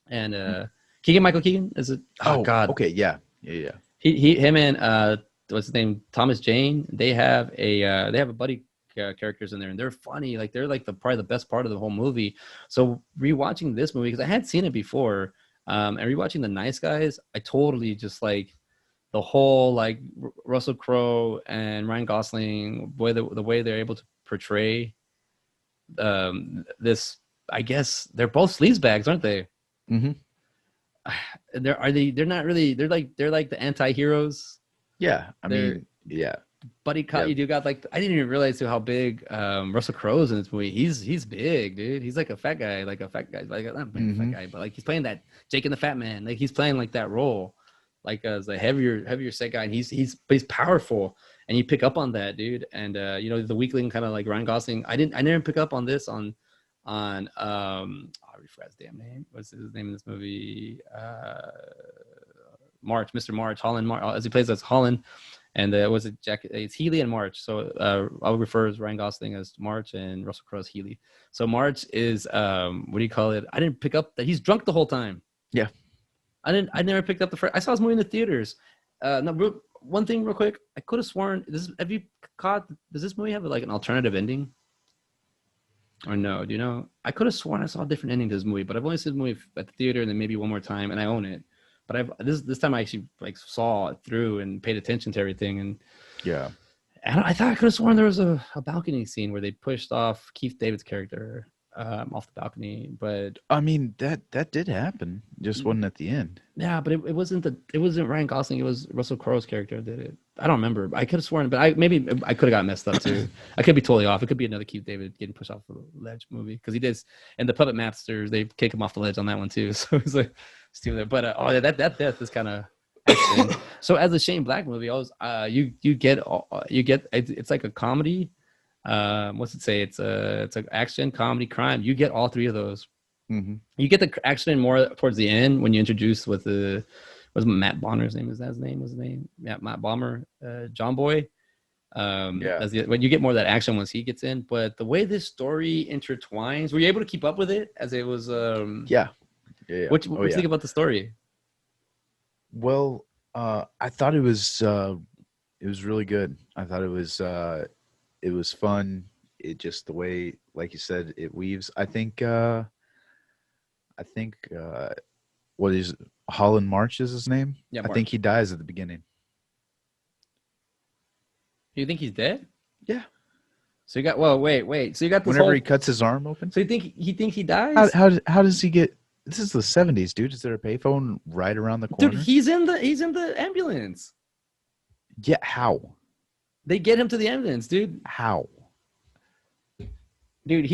and Keegan Michael Keegan, is it? Oh Oh, God, okay, yeah, yeah, yeah. him and what's his name, Thomas Jane. They have a buddy characters in there, and they're funny. Like they're like probably the best part of the whole movie. So rewatching this movie, because I had seen it before, and rewatching The Nice Guys, I totally just like the whole like Russell Crowe and Ryan Gosling, the way they're able to portray this. I guess they're both sleazebags, aren't they? Mm-hmm. They're not really. They're like the anti-heroes. Yeah, I They're mean, yeah, buddy cop. yeah. You do got like, I didn't even realize how big Russell Crowe is in this movie. He's big, dude. He's like a fat guy, like not a fat Mm-hmm. guy, but like he's playing that Jake and the Fat Man. Like he's playing like that role, like as a heavier set guy, and he's powerful, and you pick up on that, dude. And the weakling kind of like Ryan Gosling. I never pick up on this on I forgot his damn name. What's his name in this movie? March, Mr. March, Holland March, as he plays as Holland, and was it Jack? It's Healy and March. So I'll refer as Ryan Gosling as March and Russell Crowe as Healy. So March is what do you call it? I didn't pick up that he's drunk the whole time. Yeah. I never picked up the first. I saw this movie in the theaters. No, one thing real quick. I could have sworn have you caught? Does this movie have like an alternative ending? Or no? Do you know? I could have sworn I saw a different ending to this movie, but I've only seen the movie at the theater and then maybe one more time, and I own it. But this time I actually like saw it through and paid attention to everything, and Yeah. I thought I could have sworn there was a balcony scene where they pushed off Keith David's character off the balcony, but I mean, that did happen. Just wasn't at the end. yeah, but it wasn't Ryan Gosling. It was Russell Crowe's character that did it. I don't remember. I could have sworn, but I could have got messed up too. I could be totally off. It could be another Keith David getting pushed off the ledge movie, because he did. And the Puppet Masters, they kick him off the ledge on that one too. So it's like still there. But that death is kind of. So as a Shane Black movie, I was you get it's like a comedy. What's it say? It's like action, comedy, crime. You get all three of those. Mm-hmm. You get the action more towards the end when you introduce with was Matt Bonner's name? Is that his name? Was his name? Yeah, Matt Bomber, John Boy. Yeah. When you get more of that action once he gets in, but the way this story intertwines, were you able to keep up with it as it was? Yeah. Yeah. What you think about the story? Well, I thought it was really good. I thought it was fun. It just the way, like you said, it weaves. I think what is Holland March is his name? Yeah, I think he dies at the beginning. You think he's dead? Yeah. So you got wait. So you got this Whenever he cuts his arm open. So you think he dies? How does he get? This is the 70s, dude. Is there a payphone right around the corner? Dude, he's in the ambulance. Yeah. How? They get him to the ambulance, dude. How? Dude,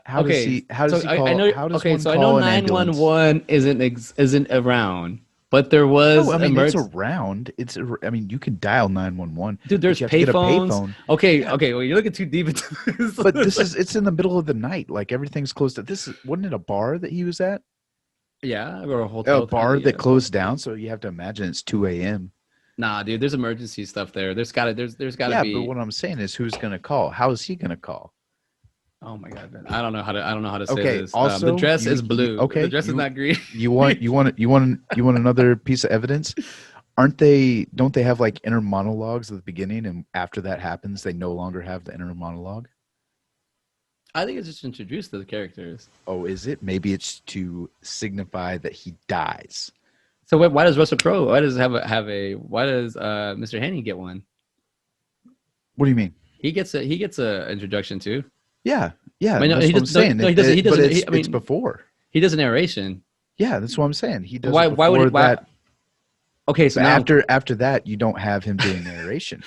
How does Okay, he? How does so he I call? know. How does Okay, one so I know call an ambulance? 911 isn't around, but there No, was I mean it's emergency. around. I mean you can dial 911, Dude, but there's you have to get a payphones. payphone. Okay, Yeah, okay. Well, you're looking too deep into this. but It's this like, is it's in the middle of the night. Like everything's closed. This is wasn't it a bar that he was at? yeah, or a A hotel. bar that Yeah. closed down, so you have to imagine it's 2 a.m. Nah, dude. There's emergency stuff there. There's gotta Yeah, but be. what I'm saying is who's gonna call? How is he gonna call? Oh my god, man. I don't know how to say Okay, this. The also dress is blue. The okay, dress is not green. you want another piece of evidence? Aren't they don't they have like inner monologues at the beginning and after that happens they no longer have the inner monologue? I think it's just introduced to the characters. Oh, is it? Maybe it's to signify that he dies. So why does Russell Crowe? Why does have a? Why does Mr. Haney get one? What do you mean? He gets a introduction too. Yeah, I yeah, mean, no, that's he what I'm does no, saying. no he doesn't But I it's mean, before. he does a narration. Yeah, that's what I'm saying. He does it Why would he? before Why? that. Okay, so But now after that, you don't have him doing narration.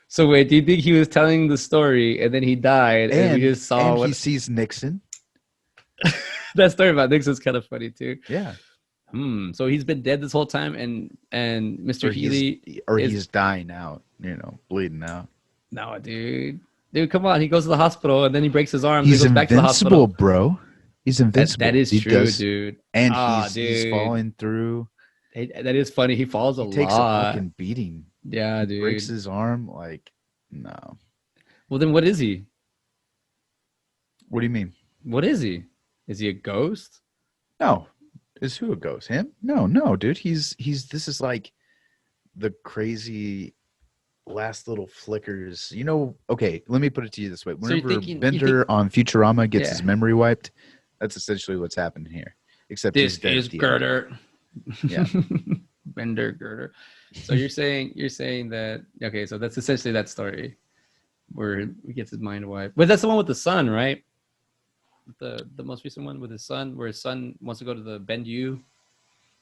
so wait, do you think he was telling the story and then he died and we just saw And he what sees Nixon. that story about Nixon's kind of funny too. Yeah, So he's been dead this whole time and Mr. or Healy is he's dying out. Bleeding out. no, dude. Dude, come on. He goes to the hospital and then he breaks his arm and he He's goes back to the invincible, hospital. bro. He's That invincible. is He true, does, dude. and Ah, he's dude. falling through. That is funny. He falls a He takes a lot. fucking beating. Yeah, He breaks dude. his arm. Like, no. Well, then what is he? What do you mean? What is he? Is he a ghost? No. Is who it goes? Him? No, no, dude. He's. This is like the crazy last little flickers. Okay, let me put it to you this way. So Whenever you think, Bender on Futurama gets his yeah, memory wiped, that's essentially what's happening here. Except this he's dead is at the end. Girder. Yeah. Bender Girder. So you're saying that okay, so that's essentially that story where he gets his mind wiped. But that's the one with the son, right? The most recent one with his son, where his son wants to go to the Bend U.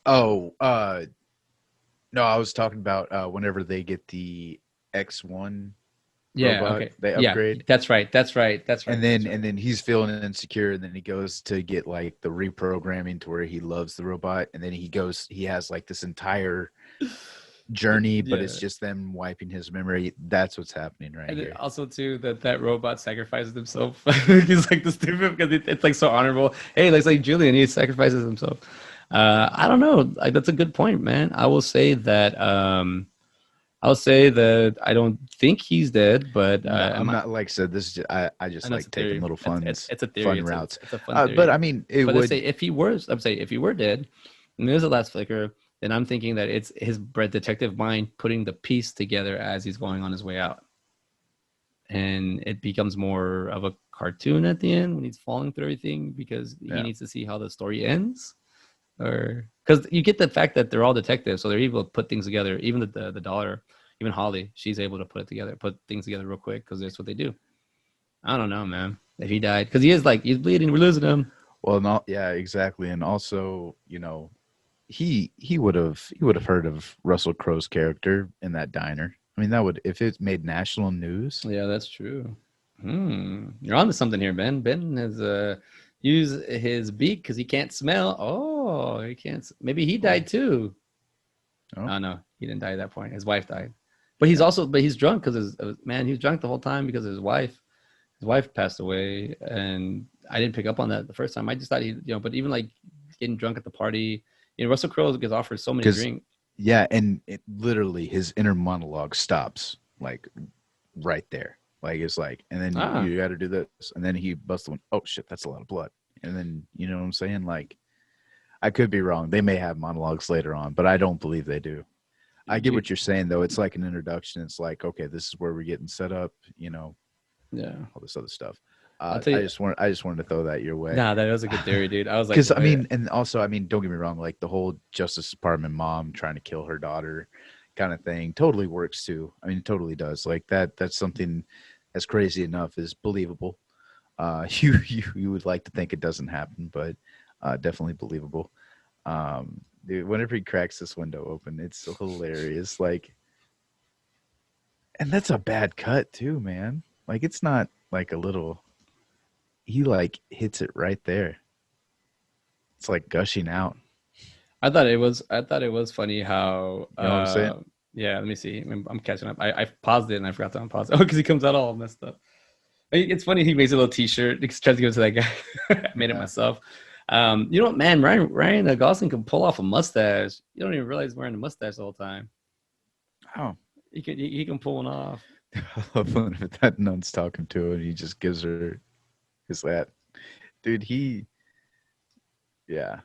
Oh, no, I was talking about whenever they get the X1 Yeah, robot, okay. they Yeah, upgrade. And then he's feeling insecure, and then he goes to get like the reprogramming to where he loves the robot, and then he has like this entire journey, but Yeah. it's just them wiping his memory. That's what's happening right And then here. also too that robot sacrifices himself. He's like the stupid because it's like so honorable. Hey, like Julian, he sacrifices himself. I don't know. Like, that's a good point, man. I'll say that I don't think he's dead, but No, I'm not, like I said, this is I I just know it's a like taking theory. little It's a theory. fun routes. It's a fun But theory. I mean, it But let's say would. if he were, I'm saying if he were dead, and there's a last flicker, then I'm thinking that it's his detective mind putting the piece together as he's going on his way out, and it becomes more of a cartoon at the end when he's falling through everything because he Yeah. needs to see how the story ends, or because you get the fact that they're all detectives, so they're able to put things together. Even the daughter, even Holly, she's able to put things together real quick because that's what they do. I don't know, man. If he died, because he's bleeding, we're losing him. Well, no, yeah, exactly, and also, he would have heard of Russell Crowe's character in that diner. I mean, that would if it made national news. Yeah, that's true. You're on to something here, Ben. Ben has used his beak because he can't smell. Oh, he can't. Maybe he Oh, died too. oh, Oh no, he didn't die at that point. His wife died. But yeah. he's drunk because he was drunk the whole time because of his wife. His wife passed away, and I didn't pick up on that the first time. I just thought but even like getting drunk at the party, Russell Crowe gets offered so many Because drinks. yeah, and it literally his inner monologue stops like right there. Like it's like, and then Ah, you got to do this, and then he busts one. Oh shit, that's a lot of blood. And then you know what I'm saying? Like I could be wrong. They may have monologues later on, but I don't believe they do. I get you, what you're saying though. It's like an introduction. It's like, okay, this is where we're getting set up. yeah. All this other stuff. I'll tell you. I just wanted to throw that your way. Nah, that was a good theory, dude. I was like, Because I boy, mean, and also I mean, don't get me wrong. Like the whole Justice Department mom trying to kill her daughter, kind of thing, totally works too. I mean, it totally does. Like that. That's something as crazy enough is believable. You would like to think it doesn't happen, but definitely believable. Dude, whenever he cracks this window open, it's hilarious. Like, and that's a bad cut too, man. Like, it's not like a little. he like hits it right there. It's like gushing out. I thought it was funny how You know what I'm saying? yeah, let me see. I'm catching up. I paused it and I forgot to unpause it. Oh, because he comes out all messed up. It's funny he makes a little t-shirt. He tries to give it to that guy. I made it Yeah. myself. You know what, man, Ryan Gosling can pull off a mustache. You don't even realize he's wearing a mustache the whole time. Oh, He can pull one off. I love when that nun's talking to him and he just gives her his that. Dude, yeah,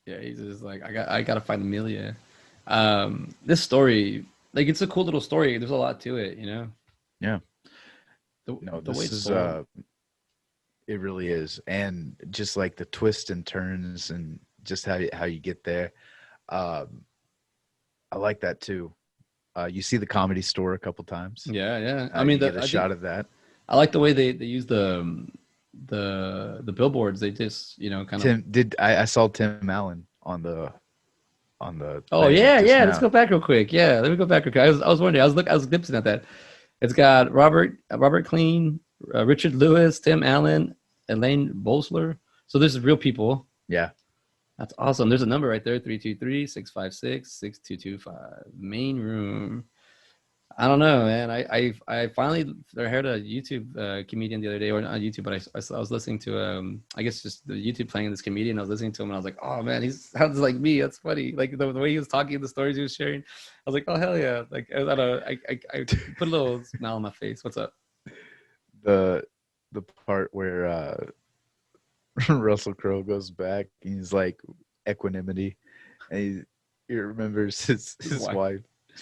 Yeah, he's just like I gotta find Amelia. This story, like it's a cool little story. There's a lot to it, you know. yeah. The No, the way this it's is told. it really is. And just like the twists and turns and just how you get there. Um, I like that too. You see the Comedy Store a couple times. Yeah, yeah. I You mean, get a I think shot of that. I like the way they use the billboards. They just kind of. I saw Tim Allen on the Oh thing yeah, just yeah. Let's now. go back real quick. Yeah, let me go back real quick. I was wondering. I was glimpsing at that. It's got Robert Clean, Richard Lewis, Tim Allen, Elaine Bosler. So this is real people. Yeah. That's awesome. There's a number right there: 323-656-6225. Main room. I don't know, man. I finally heard a YouTube comedian the other day, or not YouTube, but I was listening to I guess just the YouTube playing this comedian. I was listening to him, and I was like, oh man, he sounds like me. That's funny. Like the way he was talking, the stories he was sharing. I was like, oh hell yeah! Like I don't know, I put a little smile on my face. What's up? the the part where Russell Crowe goes back and he's like equanimity and he remembers his Why? wife.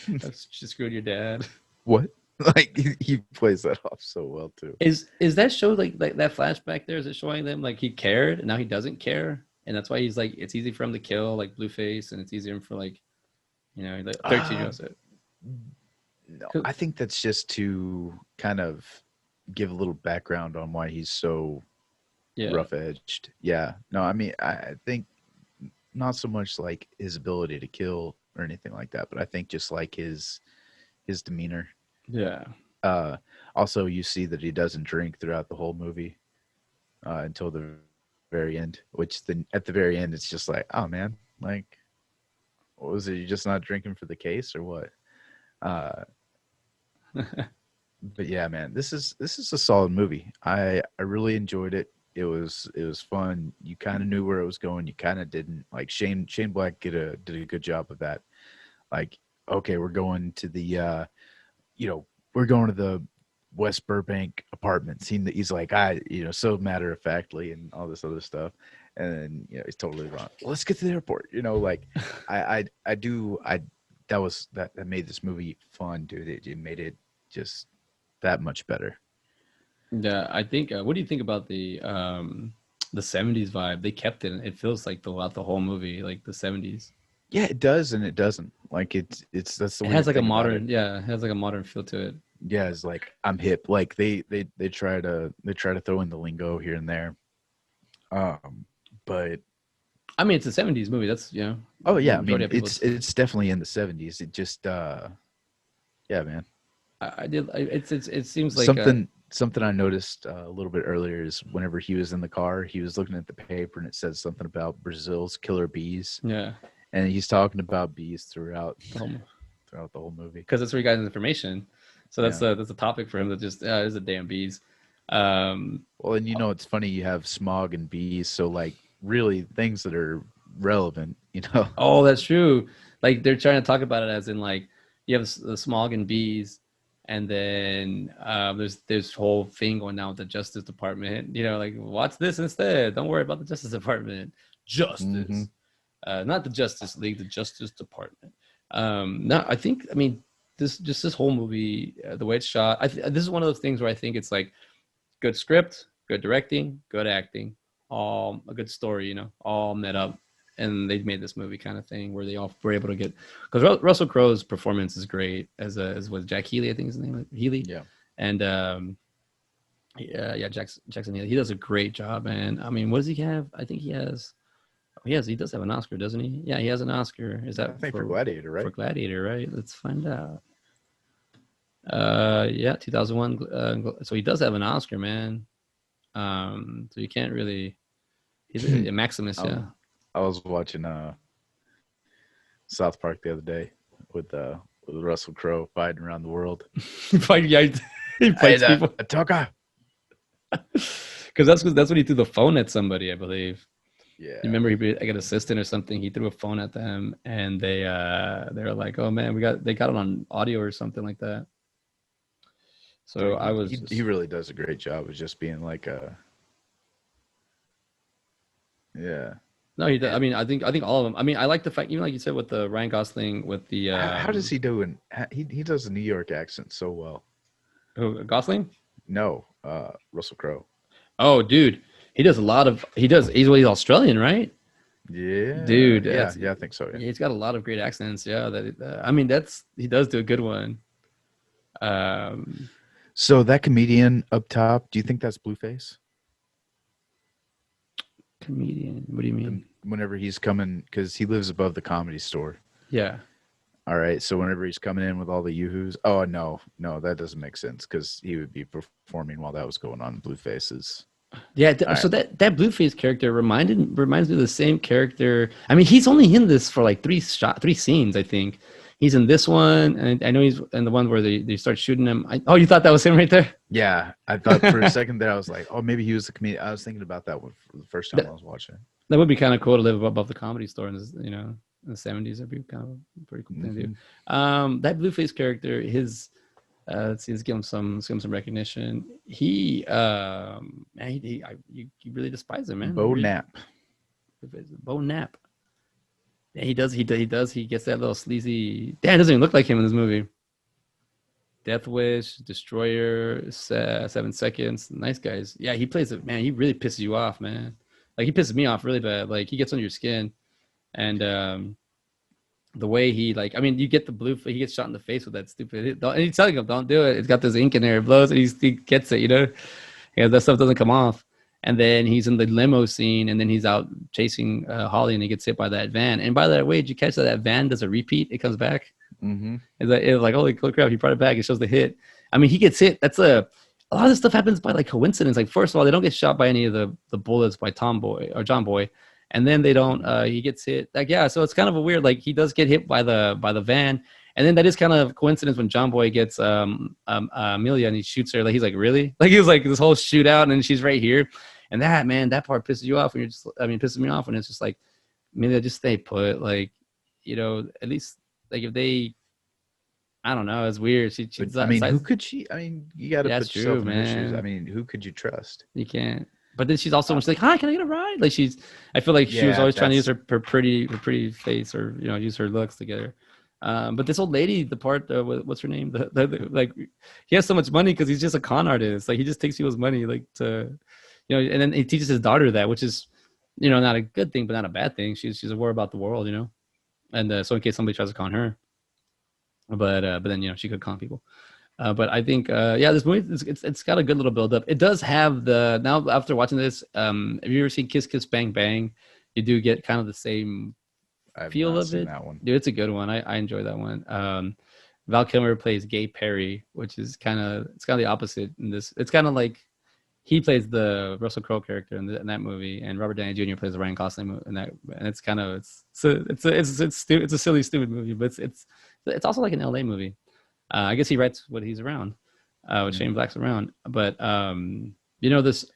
That's just screwed your dad. What? Like he plays that off so well too. Is that show like that flashback there? Is it showing them like he cared and now he doesn't care, and that's why he's like it's easy for him to kill like Blueface, and it's easier for like like 13 year Uh olds. no, I think that's just to kind of give a little background on why he's so Yeah, rough edged. Yeah. No, I mean I think not so much like his ability to kill or anything like that, but I think just like his demeanor. yeah, Uh, Also, you see that he doesn't drink throughout the whole movie until the very end. Which then at the very end, it's just like, oh man, like what was it? You just not drinking for the case or what? Uh, but yeah, man, this is a solid movie. I really enjoyed it. It was fun. You kind of knew where it was going. You kind of didn't. Like Shane Black did a good job of that. Like, okay, we're going to the you know, we're going to the West Burbank apartments. He's like, so matter of factly and all this other stuff. And then, he's totally wrong. Well, let's get to the airport. Like I do, that made this movie fun, dude. It made it just that much better. yeah. I think. What do you think about the '70s vibe? They kept it. It feels like throughout the whole movie, like the '70s. Yeah, it does and it doesn't. Like it's that's the It has weird like a thing about it. modern, yeah. It has like a modern feel to it. Yeah, it's like I'm hip. Like they try to throw in the lingo here and there. Um, but I mean, it's a '70s movie. That's oh yeah, I majority mean of it's people's. it's definitely in the 70s. It just yeah, man. I did. It seems like Something I noticed a little bit earlier is whenever he was in the car, he was looking at the paper and it said something about Brazil's killer bees, yeah. and he's talking about bees throughout The whole throughout the whole movie. because that's where he got his information. So Yeah. that's a topic for him that just is a damn bees. Um, Well, and it's funny you have smog and bees, so like really things that are relevant, oh, that's true. Like they're trying to talk about it as in like you have the smog and bees, and then there's this whole thing going down with the Justice Department. Like watch this instead. Don't worry about the Justice Department. hmm Justice, not the Justice League, the Justice Department. No, I mean this whole movie, the way it's shot. This is one of those things where I think it's like good script, good directing, good acting, all a good story, all met up. And they made this movie kind of thing where they all were able to get because Russell Crowe's performance is great as was Jack Healy, I think his name is Healy, Yeah. and yeah, Jackson Healy. He does a great job, man. I mean, what does he have? I think he does have an Oscar, doesn't he? Yeah, he has an Oscar. Is I that think for Gladiator, for right? Gladiator? Right. Let's find out. Yeah, 2001. So he does have an Oscar, man. So you can't really. He's a Maximus, I, yeah. I was watching South Park the other day with Russell Crowe fighting around the world. Yeah, he Hey, fights people Atoka. because that's when he threw the phone at somebody, I believe. You Yeah, remember he like an assistant or something. He threw a phone at them, and they were like, "Oh man, they got it on audio or something like that." So dude, I was he just really does a great job of just being like a yeah. no, he. And I think all of them. I mean, I like the fact, even like you said with the Ryan Gosling with the how does he do? He does a New York accent so well. Gosling. No, Russell Crowe. Oh, dude, he does a lot of. He does. He's Australian, right? Yeah, Dude, yeah, that's yeah. I think so. Yeah. yeah, he's got a lot of great accents. Yeah, I mean, that's he does do a good one. Um, So that comedian up top, do you think that's Blueface? Comedian. What do you mean? Whenever he's coming, because he lives above the Comedy Store. Yeah. All right, so whenever he's coming in with all the yoo-hoos, oh no, no, that doesn't make sense because he would be performing while that was going on in Blueface's. Yeah, All right, so that Blueface character reminds me of the same character. I mean, he's only in this for like three scenes, I think. He's in this one, and I know he's in the one where they start shooting him. Oh, you thought that was him right there? yeah, I thought for a second there I was like, oh, maybe he was the comedian. I was thinking about that one for the first time I That, was watching. that would be kind of cool to live above the Comedy Store in in the 70s. That'd be kind of a pretty cool thing to do. Hmm. That Blueface character, his let's see, let's give him some recognition. Man, you really despise him, man. Bo Knapp. Bo Knapp. Yeah, he does. He gets that little sleazy. Damn, it doesn't even look like him in this movie. Death Wish, Destroyer, 7 Seconds. Nice guys. Yeah, he plays it. Man, he really pisses you off, man. Like he pisses me off really bad. Like he gets under your skin, and the way he like, I mean, you get the blue. He gets shot in the face with that stupid. And he's telling him, "Don't do it. It's got this ink in there. It blows." And he gets it. Yeah, that stuff doesn't come off. And then he's in the limo scene, and then he's out chasing Holly, and he gets hit by that van. And by the way, did you catch that van does a repeat? It comes back. Hmm. It's like holy crap, he brought it back. It shows the hit. I mean, he gets hit. That's a lot of this stuff happens by like coincidence. Like first of all, they don't get shot by any of the bullets by Tomboy or John Boy, and then they don't. He gets hit. Like yeah, so it's kind of a weird. Like he does get hit by the van, and then that is kind of coincidence when John Boy gets Amelia and he shoots her. Like he's like really like he was like this whole shootout and she's right here, and that part pisses you off when you're just. I mean, pisses me off when it's just like Amelia, just stay put. Like at least like if they. I don't know. It's weird. But She's I mean, who size. could she? I mean, you got to Yeah, it's put yourself true, in her shoes. I man. mean, who could you trust? You can't. But then she's also when she's like, "Hi, can I get a ride?" Like she's. I feel like she was Yeah, always trying to use that's her pretty face or use her looks together. But this old lady, the part, what's her name? Like he has so much money because he's just a con artist. Like he just takes people's money, like to, and then he teaches his daughter that, which is, not a good thing, but not a bad thing. She's aware about the world, and so in case somebody tries to con her, but then she could con people. But I think, yeah, this movie it's got a good little build up. It does have the now after watching this. Have you ever seen Kiss Kiss Bang Bang? You do get kind of the same I've feel not of seen it. that one. Dude, it's a good one. I enjoy that one. Val Kilmer plays Gay Perry, which is kind of the opposite in this. It's kind of like he plays the Russell Crowe character in that movie, and Robert Downey Jr. plays the Ryan Gosling in that. And it's kind of it's a silly stupid movie, but it's also like an LA movie. I guess he writes what he's around, with Shane Mhm. Black's around. But this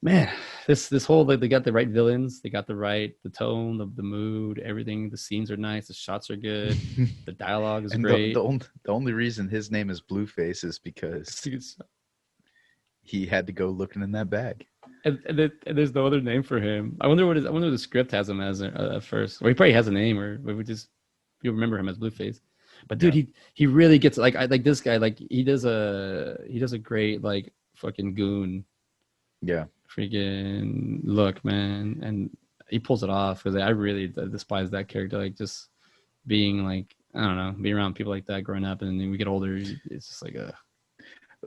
man, this whole like they got the right villains, they got the tone, the mood, everything. The scenes are nice, the shots are good, the dialogue is And great. the only reason his name is Blueface is because he had to go looking in that bag. And there's no other name for him. I wonder I wonder what the script has him as at first, or he probably has a name, or we just you remember him as Blueface. But dude, Yeah, he really gets like I like this guy. Like he does a great like fucking goon yeah. freaking look, man, and he pulls it off because I really despise that character. Like just being like I don't know, being around people like that growing up, and then we get older, it's just like It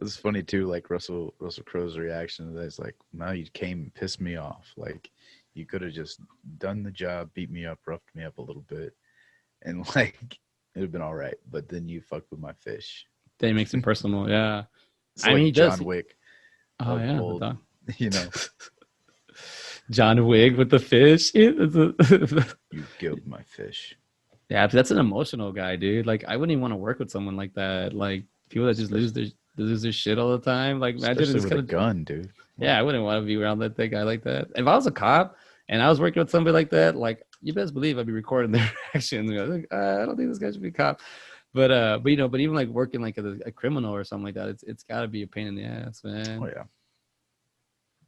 was funny too. Like Russell Crowe's reaction to that is like, "No, you came and pissed me off. Like, you could have just done the job, beat me up, roughed me up a little bit, and like it'd have been all right. But then you fucked with my fish. that makes it personal. Yeah, It's I mean like he does. John Wick Oh of yeah, the old. dog. You know, John Wick with the fish. you killed my fish, Yeah, but that's an emotional guy, dude. Like, I wouldn't even want to work with someone like that. Like, people that just especially, lose their shit all the time. Like, imagine especially it's with a kind of gun, dude. yeah. Like, I wouldn't want to be around that guy like that. If I was a cop and I was working with somebody like that, like, you best believe I'd be recording their actions. Like, I don't think this guy should be a cop. But but even like working like a criminal or something like that, it's got to be a pain in the ass, oh man. yeah,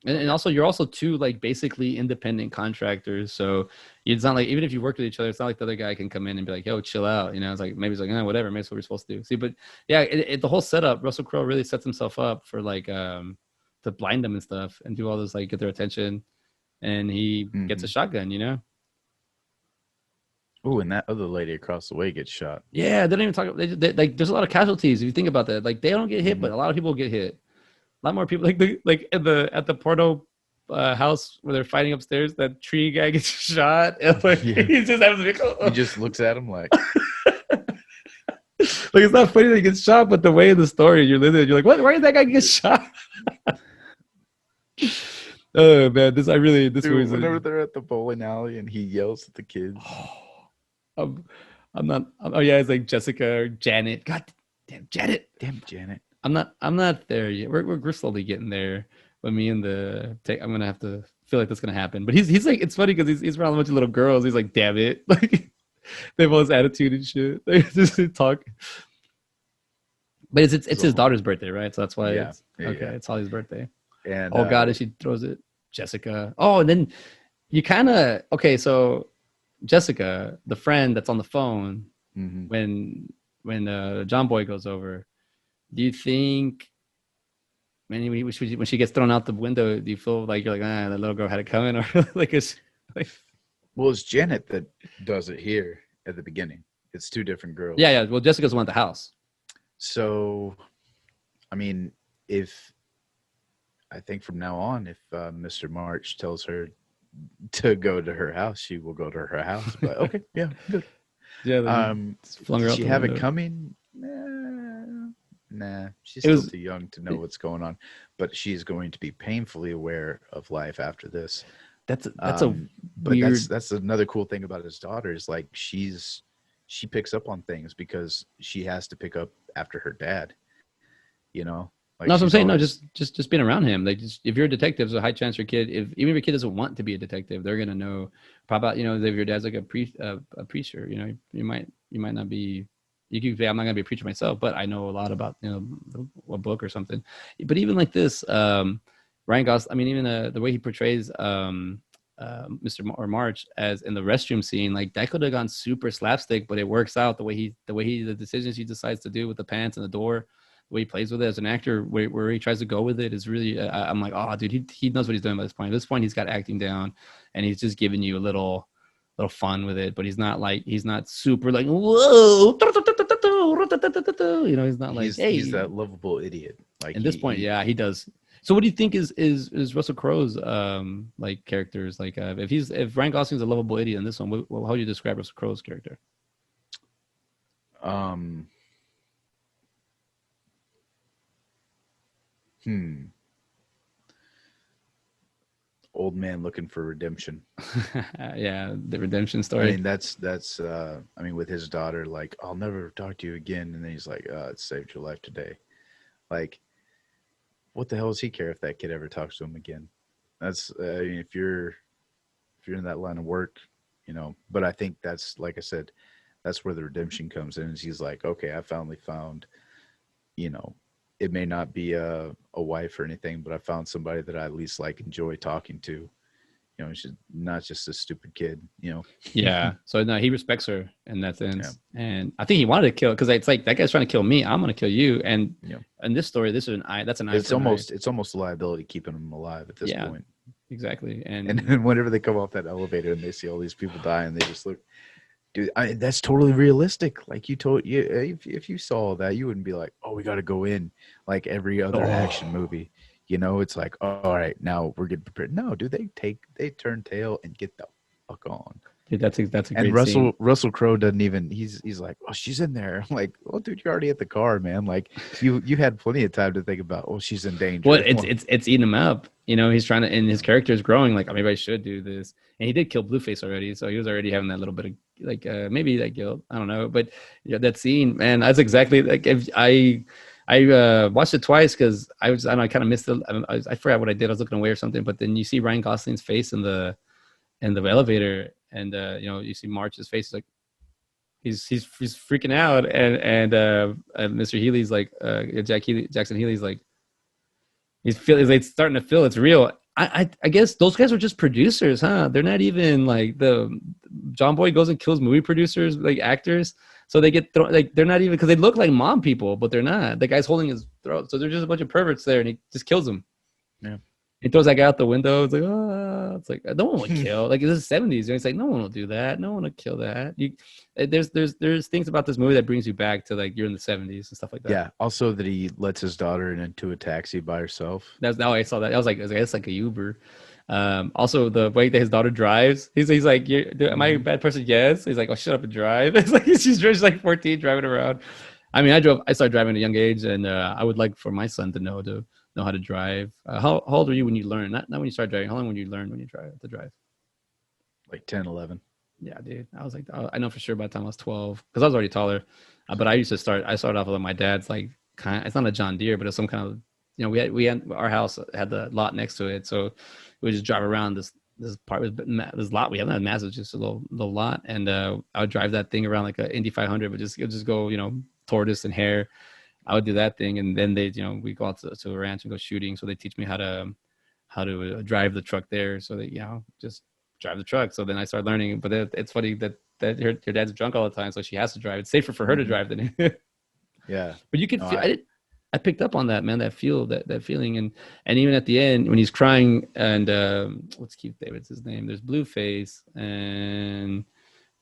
And, oh and yeah. also you're also two like basically independent contractors, so it's not like even if you work with each other, it's not like the other guy can come in and be like, yo, chill out, it's like maybe it's like, whatever, maybe it's what we're supposed to do. See, but yeah, the whole setup, Russell Crowe really sets himself up for like to blind them and stuff and do all this, like get their attention, and he gets a Hmm. shotgun. Oh, and that other lady across the way gets shot. Yeah, they don't even talk, like there's a lot of casualties if you think about that. Like, they don't get hit, Hmm. but a lot of people get hit. A lot more people, like in the at the porno house where they're fighting upstairs. That tree guy gets shot, and like Yeah, he just happens to be he just looks at him like, like, it's not funny that he gets shot, but the way in the story you're living, you're like, what? Why did that guy get shot? Oh man, this dude. movie's Whenever they're at the bowling alley and he yells at the kids, I'm, I'm not. Oh yeah, it's like Jessica or Janet. God damn, Janet. damn Janet. I'm not there yet. We're slowly getting there. But me and the take, I'm gonna have to feel like that's gonna happen. But he's like, it's funny because he's around a bunch of little girls. He's like, damn it, like they have all this attitude and shit. They just talk. But it's So his daughter's birthday, right? So that's why yeah, it's yeah, okay. yeah. It's Holly's birthday. And Oh God, and she throws it. Jessica. Oh, and then you kind of okay. So Jessica, the friend that's on the phone mhm. when John Boy goes over, do you think? When she gets thrown out the window, do you feel like you're like, that little girl had it coming, or like it's like, Well, it's Janet that does it here at the beginning. It's two different yeah, girls. yeah. Well, Jessica's the one at the house. So, I mean, if I think from now on, if Mr. March tells her to go to her house, she will go to her house. But okay, yeah, good. Yeah, they just flung her Did out she the have it window. coming? Nah, nah. She's It still was too young to know what's going on, but she's going to be painfully aware of life after this. that's a But weird. that's another cool thing about his daughter is like she picks up on things because she has to pick up after her dad. You know, like No, that's what I'm she's saying. No, always just being around him. Like, just, if you're a detective, there's a high chance your kid, if even if your kid doesn't want to be a detective, they're gonna know. Probably, if your dad's like a preacher, you might not be. You could say, I'm not gonna be a preacher myself, but I know a lot about a book or something. But even like this, Ryan Gosling. I mean, even the way he portrays Mr. Or March as in the restroom scene, like that could have gone super slapstick, but it works out the decisions he decides to do with the pants and the door, the way he plays with it as an actor, where he tries to go with it is really. I'm like, oh, dude, he knows what he's doing by this point. At this point, he's got acting down, and he's just giving you a little fun with it. But he's not super like whoa, he's not like, he's hey. that lovable idiot. Like At this point, he yeah, he does. So, what do you think is Russell Crowe's like characters? Like, if Ryan Gosling's a lovable idiot in this one, how would you describe Russell Crowe's character? um hmm old man looking for redemption. Yeah, the redemption I story. mean that's I mean with his daughter like I'll never talk to you again and then he's like it saved your life today. Like what the hell does he care if that kid ever talks to him again? That's I mean, if you're in that line of work, but I think that's like I said, that's where the redemption comes in. Is he's like, okay, I finally found, you know, it may not be a wife or anything, but I found somebody that I at least like enjoy talking to. She's not just a stupid kid. Yeah. So no, he respects her in that Yeah, sense, and I think he wanted to kill because it's like that guy's trying to kill me. I'm gonna kill you. And yeah. in this story, this is an eye. That's an eye It's for an eye. almost a liability keeping him alive at this Yeah, point. exactly. And And then whenever they come off that elevator and they see all these people die and they just look, dude, that's totally realistic. Like you told you, if you saw that, you wouldn't be like, oh, we got to go in like every other action oh, movie. It's like, all right, now we're getting prepared. No, dude, they turn tail and get the fuck on. Dude, that's a And great scene. Russell Crowe doesn't even he's like, oh, she's in there. I'm like, oh, dude, you're already at the car, man. Like you had plenty of time to think about, oh, she's in Well, danger. it's eating him up. You know, he's trying to, and his character is growing. Like, oh, maybe I should do this. And he did kill Blueface already, so he was already having that little bit of like maybe that guilt. I don't know, but yeah, that scene, man, that's exactly like if I watched it twice because I don't know, I kind of missed it. I forgot what I did. I was looking away or something. But then you see Ryan Gosling's face in the elevator, and you know, you see March's face like he's freaking out, and Mr. Healy's like Jackson Healy's like he's like starting to feel it's real. I guess those guys are just producers, huh? They're not even like the John Boy goes and kills movie producers, like actors. So they get thrown like they're not even because they look like mom people, but they're not. The guy's holding his throat, so they're just a bunch of perverts there, and he just kills them. Yeah. He throws that guy out the window. It's like, oh, it's like no one would kill. Like it's the 70s. And it's like no one will do that. No one will kill that. There's things about this movie that brings you back to like you're in the 70s and stuff like that. Yeah. Also that he lets his daughter into a taxi by herself. That's how I saw that. I was like, it's like a Uber. Also, the way that his daughter drives, he's like, am I a bad person? Yes. He's like, oh, shut up and drive. It's like she's like 14 driving around. I mean, I started driving at a young age, and I would like for my son to know how to drive. How old are you when you learn? Not when you start driving. How long when you learn when you try to drive? Like 10, 11. Yeah, dude. I was like, I know for sure by the time I was 12, because I was already taller. But I started off with my dad's like it's not a John Deere, but it's some kind of, you know, we had our house had the lot next to it, so we would just drive around this part with this lot we have, not massive, just a little lot, and I would drive that thing around like an Indy 500, but it would just go, you know, tortoise and hare. I would do that thing, and then we go out to a ranch and go shooting. So they teach me how to drive the truck there, so that, you know, just drive the truck. So then I started learning. But it's funny that her dad's drunk all the time, so she has to drive. It's safer for her to drive than him. Yeah. But you could No, feel. I picked up on that, man. That feeling, and even at the end when he's crying, and what's Keith David's his name? There's Blueface, and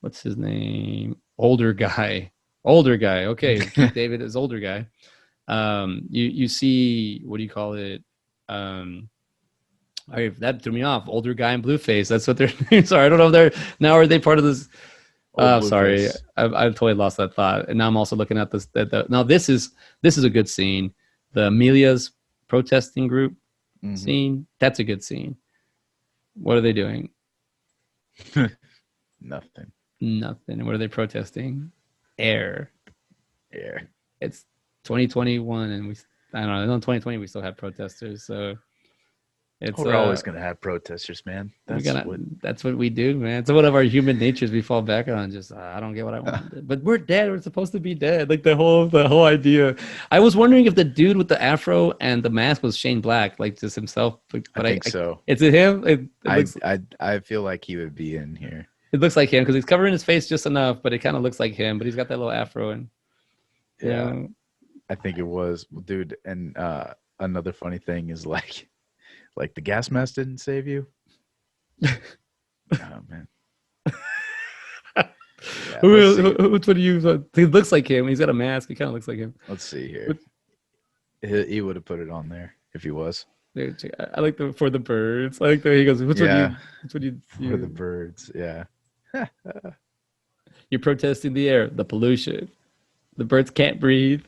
what's his name? Older guy. Okay, Keith David is older guy. You see, what do you call it? That threw me off. Older guy and Blueface. That's what they're. Sorry, I don't know if they're now. Are they part of this? old Sorry, Blueface. I've totally lost that thought. And now I'm also looking at this. Now this is a good scene. The Amelia's protesting group Mm-hmm. scene. That's a good scene. What are they doing? Nothing. Nothing. And what are they protesting? Air. Yeah. It's 2021, and I don't know. In 2020, we still have protesters. So it's We're always gonna have protesters, man. that's what we do, man. It's one of our human natures we fall back on. Just I don't get what I want, but we're dead. We're supposed to be dead. Like the whole idea. I was wondering if the dude with the afro and the mask was Shane Black, like just himself. But I think so. It's him. I feel like he would be in here. It looks like him because he's covering his face just enough, but it kind of looks like him. But he's got that little afro, and Yeah. you know, I think it was, dude. And another funny thing is like the gas mask didn't save you. Oh man. Yeah, which one do you? He looks like him. He's got a mask. He kind of looks like him. let's see here. He would have put it on there if he was. I like the for the birds. I like the he goes. Which one Yeah. do you? Which one do For the birds. Yeah. You're protesting the air, the pollution. The birds can't breathe.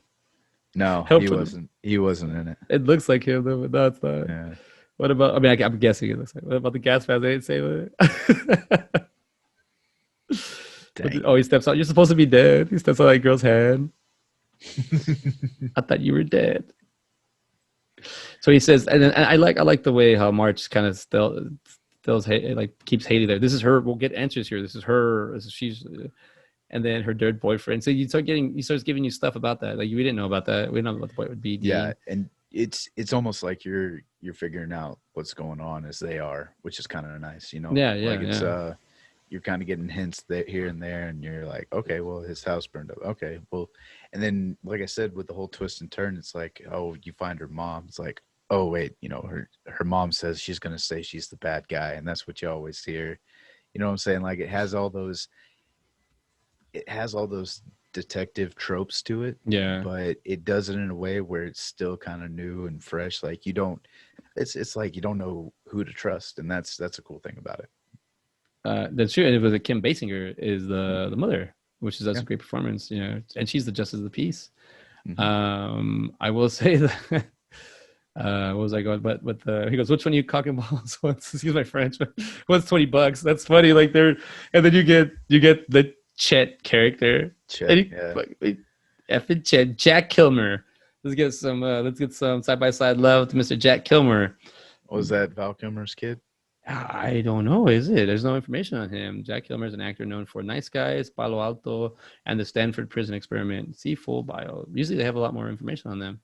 No, Help he him. wasn't. He wasn't in it. It looks like him, though, but no, it's not. Yeah. What about? I mean, I'm guessing it looks like. What about the gas mask? They didn't say that. Dang. Oh, he steps out. You're supposed to be dead. He steps on that girl's hand. I thought you were dead. So he says, and I like the way how March kind of still like keeps Haley there. This is her. We'll get answers here. This is her. She's, and then her third boyfriend. So he starts giving you stuff about that. Like we didn't know about that. We didn't know what the boy would be. Yeah, and it's almost like you're figuring out what's going on as they are, which is kind of nice, you know. Yeah, Like it's you're kind of getting hints that here and there, and you're like, okay, well, his house burned up. Okay, well, and then like I said, with the whole twist and turn, it's like, oh, you find her mom. It's like, oh wait, you know, her mom says she's gonna say she's the bad guy, and that's what you always hear. You know what I'm saying? Like it has all those detective tropes to it, Yeah. but it does it in a way where it's still kind of new and fresh. Like you don't, it's like you don't know who to trust, and that's a cool thing about it. That's true. And it was Kim Basinger is the mother, which is that's Yeah. a great performance, you know, and she's the justice of the peace. Hmm. I will say that. What was I going? But he goes, which one you cock and balls? What's excuse my French? What's $20? That's funny. Like they're and then you get the Chet character and Chet. he Yeah. effing Chet Jack Kilmer. Let's get some side by side love to Mr. Jack Kilmer. Was that Val Kilmer's kid? I don't know. Is it? There's no information on him. Jack Kilmer is an actor known for Nice Guys, Palo Alto, and the Stanford Prison Experiment. See full bio. Usually they have a lot more information on them.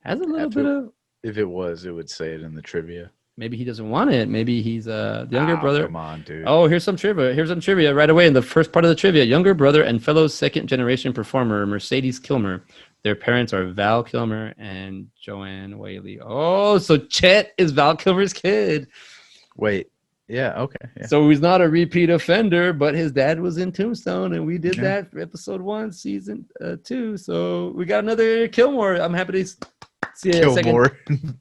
Has a little If bit it of if it was, it would say it in the trivia. maybe he doesn't want it. Maybe he's the younger Oh, brother. come on, dude. Oh, here's some trivia. Here's some trivia right away in the first part of the trivia. Younger brother and fellow second generation performer Mercedes Kilmer. Their parents are Val Kilmer and Joanne Whaley. Oh, so Chet is Val Kilmer's kid. Wait. Yeah. Okay. Yeah. So he's not a repeat offender, but his dad was in Tombstone, and we did Yeah. that for episode 1, season 2. So we got another Kilmore. I'm happy to see a Kilmore. second.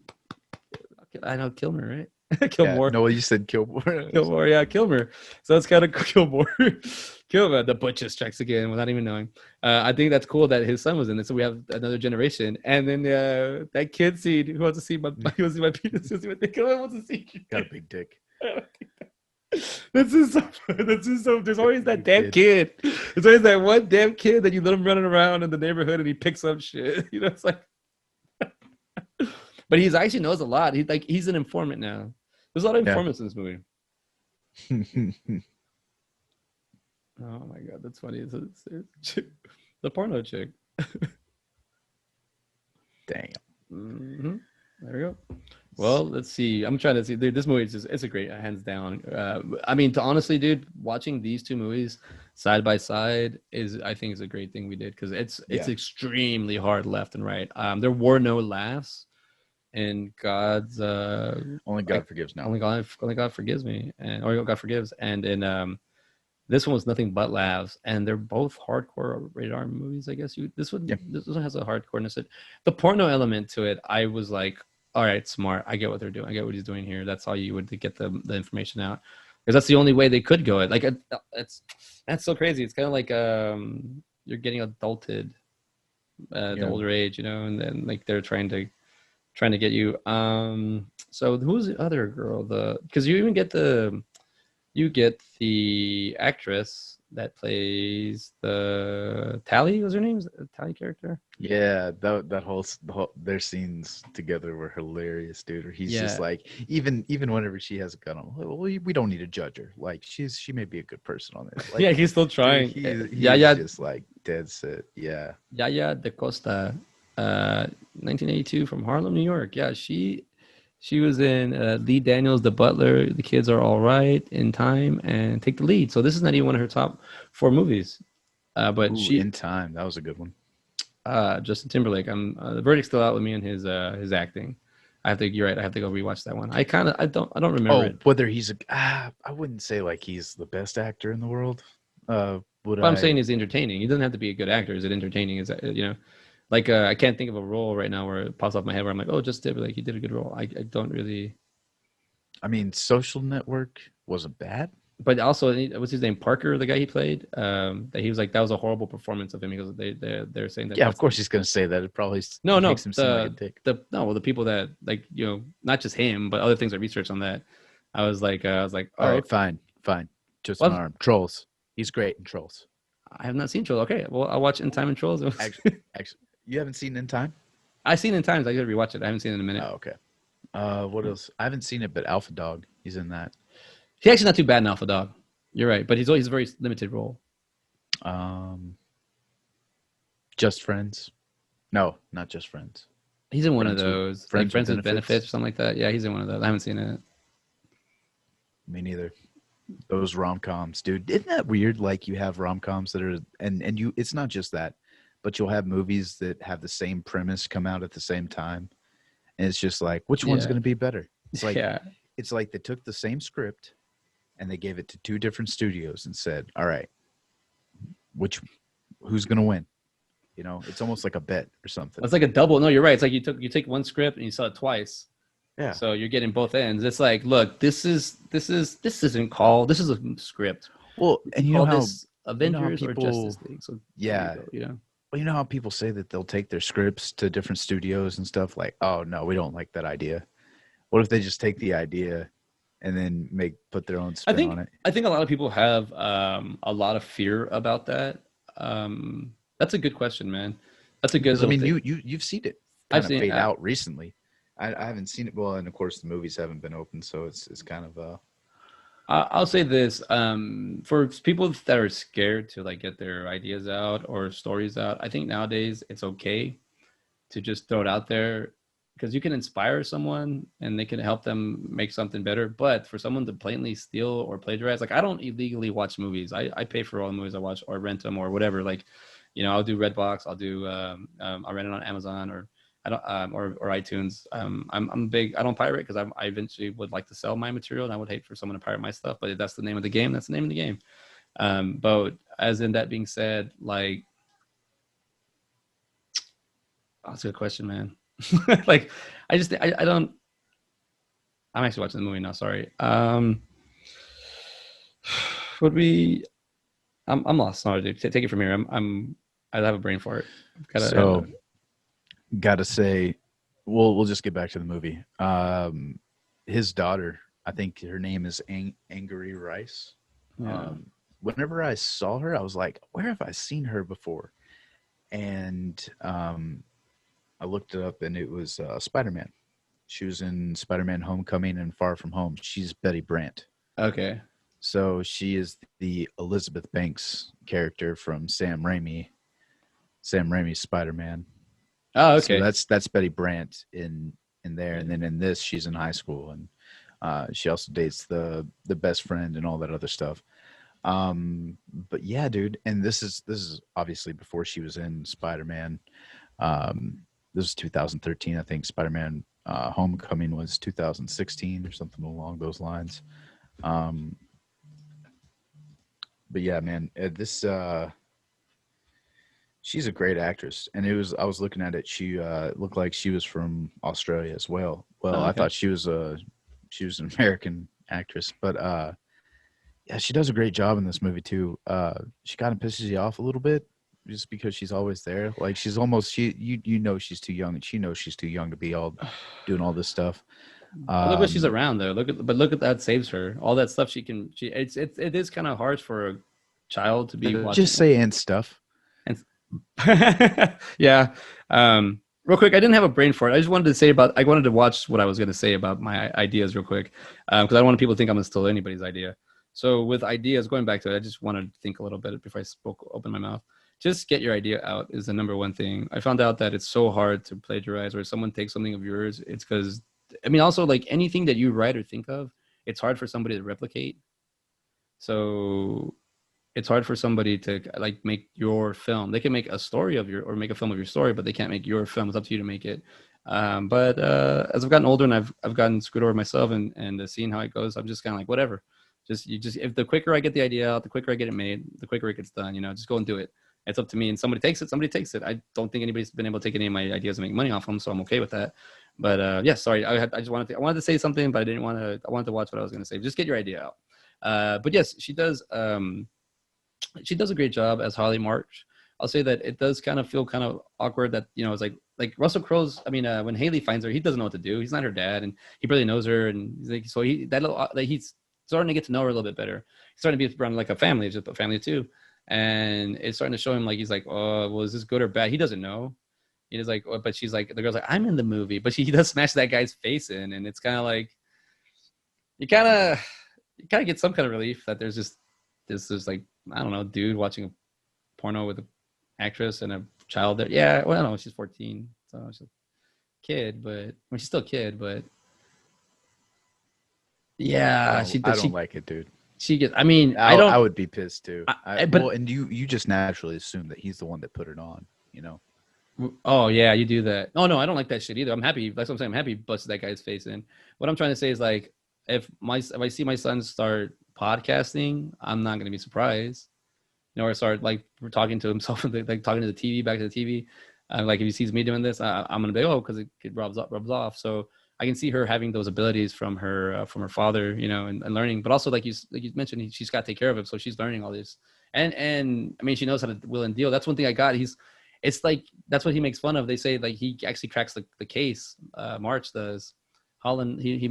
I know Kilmer, right? Yeah. Kilmore. No, you said Kilmore. Kilmore, yeah, Kilmer. So that's kind of Kilmore. Kilmer, the butcher strikes again without even knowing. I think that's cool that his son was in it. So we have another generation. And then that kid scene, who wants to see my, who wants to see my penis? Who wants to see Got a big dick. This is so. This is so. There's always that damn kid. There's always that one damn kid that you let him running around in the neighborhood and he picks up shit. You know, it's like. But he's actually knows a lot. He's an informant now. There's a lot of informants in this movie. Oh my god, that's funny. It's the porno chick. Damn. Mm-hmm. There we go. Well, let's see. I'm trying to see. Dude, this movie is it's a great, hands down. I mean, to honestly, dude, watching these two movies side by side I think is a great thing we did because it's extremely hard left and right. There were no laughs, and God's only God forgives now. Only God forgives me, or God forgives, and in this one was nothing but laughs, and they're both hardcore rated R movies. I guess this one has a hardcoreness. The porno element to it, I was like, all right, smart. I get what they're doing. I get what he's doing here. That's how you would get the information out, because that's the only way they could go it. Like that's so crazy. It's kind of like you're getting adulted at the older age, you know, and then like they're trying to get you. So who's the other girl? Because you even get the actress that plays the Tally. Was her name? The Tally character? Yeah, that whole their scenes together were hilarious, dude. Or he's just like, even whenever she has a gun on, well, we don't need to judge her. Like she may be a good person on this. Like, yeah, he's still trying. Dude, he's just like dead set. Yeah. Yaya Da Costa, 1982 from Harlem, New York. Yeah, she was in Lee Daniels, The Butler, The Kids Are All Right, In Time, and Take the Lead. So this is not even one of her top 4 movies. But she In Time, that was a good one. Justin Timberlake. The verdict's still out with me on his acting. You're right. I have to go rewatch that one. I don't remember it. Whether he's I wouldn't say like he's the best actor in the world. What I'm saying is entertaining. He doesn't have to be a good actor. Is it entertaining? Is that, you know, like I can't think of a role right now where it pops off my head where I'm like, oh, Justin Timberlake, he did a good role. I don't really. I mean, Social Network wasn't bad. But also, what's his name? Parker, the guy he played. That he was like, that was a horrible performance of him because they're saying that. Yeah, of course he's gonna say that. It probably makes him seem like a dick. The people that, like, you know, not just him, but other things I researched on that. I was like, all right, fine. Just an arm. Trolls. He's great in Trolls. I have not seen Trolls. Okay, well, I'll watch In Time and Trolls. Actually, you haven't seen In Time? I've seen In Time. I gotta rewatch it. I haven't seen it in a minute. Oh, okay. What else? I haven't seen it, but Alpha Dog. He's in that. He's actually not too bad in Alpha Dog. You're right, but he's always a very limited role. Just Friends. No, not Just Friends. He's in one of those. Friends with Benefits or something like that. Yeah, he's in one of those. I haven't seen it. Me neither. Those rom-coms, dude. Isn't that weird? Like, you have rom-coms that are and you, it's not just that, but you'll have movies that have the same premise come out at the same time, and it's just like, which one's going to be better? It's like it's like they took the same script and they gave it to 2 different studios and said, all right, who's going to win? You know, it's almost like a bet or something. It's like a double. No, you're right. It's like you take one script and you saw it twice, Yeah. So you're getting both ends. It's like, look, this isn't called. This is a script. Well, We and can call this you know how Avengers or people, Justice League. So there you yeah. go. You know. Well, you know how people say that they'll take their scripts to different studios and stuff like, oh no, we don't like that idea. What if they just take the idea and then make put their own I spin on think it? I think a lot of people have a lot of fear about that. That's a good question, man. That's a good Because I little mean, thing. you've seen it I've kind of seen. fade out recently. I haven't seen it. Well, and of course the movies haven't been open, so it's kind of I'll say this: for people that are scared to like get their ideas out or stories out, I think nowadays it's okay to just throw it out there because you can inspire someone and they can help them make something better. But for someone to blatantly steal or plagiarize, like I don't illegally watch movies. I pay for all the movies I watch or rent them or whatever. Like, I'll do Redbox. I'll rent it on Amazon or I don't or iTunes. I'm big. I don't pirate because I eventually would like to sell my material and I would hate for someone to pirate my stuff. But if that's the name of the game, that's the name of the game. But as in that being said, like, oh, that's a good question, man. Like, I don't. I'm actually watching the movie now. Sorry. Would we? I'm lost. Sorry, dude. Take it from here. I have a brain fart. so. Gotta say, we'll just get back to the movie. His daughter, I think her name is Angry Rice. Yeah. Whenever I saw her, I was like, where have I seen her before? And I looked it up, and it was Spider Man. She was in Spider Man Homecoming and Far From Home. She's Betty Brant. Okay. So she is the Elizabeth Banks character from Sam Raimi's Spider Man. Oh, So okay. that's Betty Brant in there, Yeah. and then in this, she's in high school, and she also dates the best friend and all that other stuff. But yeah, dude, and this is obviously before she was in Spider Man. This was 2013, I think. Spider Man Homecoming was 2016 or something along those lines. Um, but yeah, man, this she's a great actress, and it was I was looking at it. She looked like she was from Australia as well. Well, Oh, I okay. thought she was an American actress, but yeah, she does a great job in this movie too. She kind of pisses you off a little bit just because she's always there. Like she's almost you know she's too young, and she knows she's too young to be all doing all this stuff. But look what she's Um, around though. Look at that saves her. All that stuff she can. It is kind of hard for a child to be just watching. say and stuff. And yeah. Real quick, I didn't have a brain for it. I wanted to watch what I was going to say about my ideas real quick because I don't want people to think I'm going to steal anybody's idea. So with ideas, going back to it, I just wanted to think a little bit before open my mouth. Just get your idea out is the number one thing. I found out that it's so hard to plagiarize or someone takes something of yours. It's because, I mean, also like anything that you write or think of, it's hard for somebody to replicate. So it's hard for somebody to like make your film. They can make a story of your or make a film of your story, but they can't make your film. It's up to you to make it. But as I've gotten older and I've gotten screwed over myself and seeing how it goes, I'm just kind of like whatever. Just if the quicker I get the idea out, the quicker I get it made, the quicker it gets done. Just go and do it. It's up to me. And somebody takes it. Somebody takes it. I don't think anybody's been able to take any of my ideas and make money off them, so I'm okay with that. But yeah, sorry. I just wanted to say something, but I didn't want to. I wanted to watch what I was going to say. Just get your idea out. But yes, she does. She does a great job as Holly March. I'll say that it does kind of feel kind of awkward that it's like Russell Crowe's. I mean, when Haley finds her, he doesn't know what to do. He's not her dad, and he barely knows her, and he's like, so he's starting to get to know her a little bit better. He's starting to be around like a family, just a family too, and it's starting to show him like he's like, oh, well, is this good or bad? He doesn't know. He's like, oh, but she's like, the girl's like, I'm in the movie, but he does smash that guy's face in, and it's kind of like you kind of get some kind of relief that there's just this like I don't know, dude watching a porno with an actress and a child there. Yeah, well, no, she's 14, so she's a kid, but well, she's still a kid, but yeah, I don't like it, dude. she gets. I mean, I don't. I would be pissed too. Well, But and you just naturally assume that he's the one that put it on. You know. oh yeah, you do that. Oh no, I don't like that shit either. I'm happy. That's what I'm saying. I'm happy. He busted that guy's face in. What I'm trying to say is like, if I see my son start podcasting, I'm not gonna be surprised. Or start like talking to himself, like talking to the TV, back to the TV. Like if he sees me doing this, I'm gonna be oh, because it rubs off. So I can see her having those abilities from her father, and learning. But also, like you mentioned, she's got to take care of him, so she's learning all this. And I mean, she knows how to will and deal. That's one thing I got. It's like that's what he makes fun of. They say like he actually cracks the case. March does. Holland he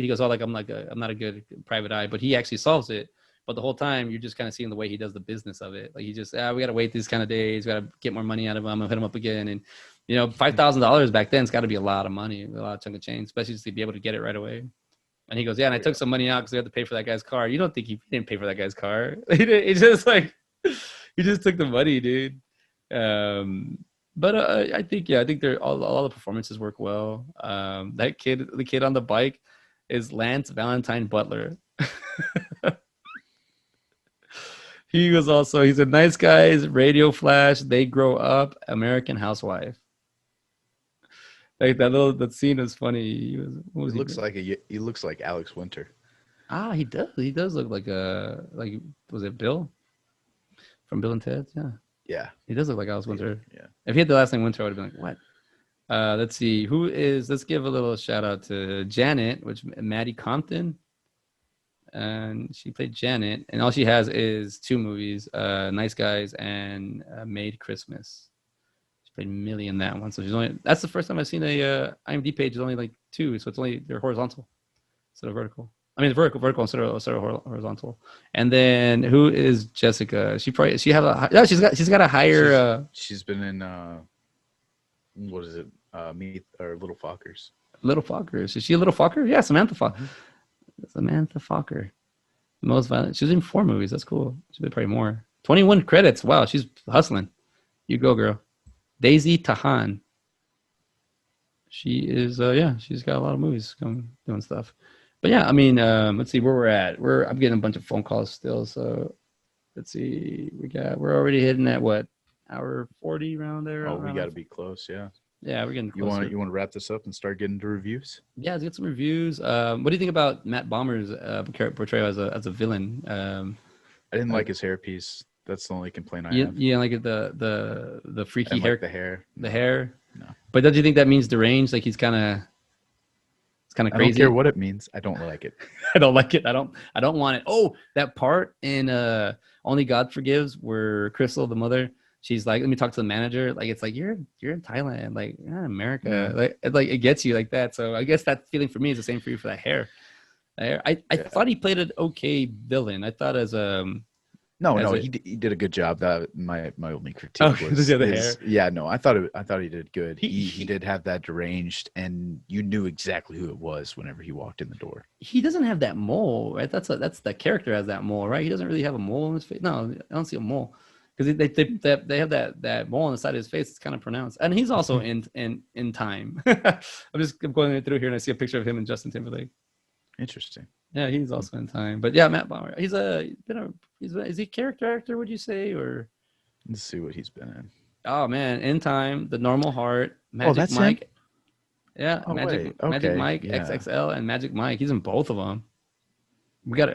goes, oh, like I'm not a good private eye, but he actually solves it. But the whole time you're just kind of seeing the way he does the business of it. Like he just we got to wait these kind of days. We got to get more money out of him. I'm gonna hit him up again. And $5,000 back then, it's got to be a lot of money, a lot of chunk of change, especially just to be able to get it right away. And he goes, yeah, and I took some money out because we had to pay for that guy's car. You don't think he didn't pay for that guy's car? He just like he just took the money, dude. But I think they're all the performances work well. The kid on the bike is Lance Valentine Butler. He's a nice guy. He's Radio Flash. They grow up. American Housewife. Like that scene is funny. He looks like Alex Winter. He does. He does look like was it Bill from Bill and Ted? Yeah. Yeah. He does look like Alex Winter. Yeah. If he had the last name Winter, I would have been like, what? Let's see. Let's give a little shout out to Janet, Maddie Compton. And she played Janet, and all she has is 2 movies, Nice Guys and Made Christmas. She played Millie in that one. So that's the first time I've seen a IMDb page is only like 2, so they're horizontal instead of vertical. I mean, vertical instead of horizontal. And then who is Jessica? She's got a higher. She's been in what is it? Meet or Little Fockers. Little Fockers. Is she a Little Focker? Yeah, Samantha Focker. Mm-hmm. Samantha Focker. Most violent. She was in 4 movies. That's cool. She's been probably more. 21 credits. Wow, she's hustling. You go, girl. Daisy Tahan. She is. She's got a lot of movies doing stuff. But yeah, I mean, let's see where we're at. I'm getting a bunch of phone calls still. So let's see. We're already hitting at what, hour 40 around there. Oh, we got to be close. Yeah. Yeah, we're getting closer. You want to wrap this up and start getting to reviews? Yeah, let's get some reviews. What do you think about Matt Bomer's portrayal as a villain? I didn't like his hairpiece. That's the only complaint I have. You like the freaky hair? Like the hair. The hair. No. But don't you think that means deranged? Like he's kind of crazy. I don't care what it means. I don't like it. I don't like it. I don't want it. Oh, that part in Only God Forgives where Crystal, the mother, she's like, let me talk to the manager. Like, it's like, you're in Thailand, like, you're in America. Yeah. Like it gets you like that. So I guess that feeling for me is the same for you for that hair. I thought he played an okay villain. I thought he did a good job. That my only critique was the hair. Yeah, no, I thought he did good. He did have that deranged, and you knew exactly who it was whenever he walked in the door. He doesn't have that mole, right? That's the character has that mole, right? He doesn't really have a mole on his face. No, I don't see a mole because they have that mole on the side of his face. It's kind of pronounced, and he's also in time. I'm going through here and I see a picture of him and Justin Timberlake. Interesting. Yeah, he's also in time. But yeah, Matt Bomer. Is he a character actor, would you say? Or let's see what he's been in. Oh man, In Time, The Normal Heart, Magic Mike. Him? Yeah, Magic Mike, yeah. XXL, and Magic Mike. He's in both of them.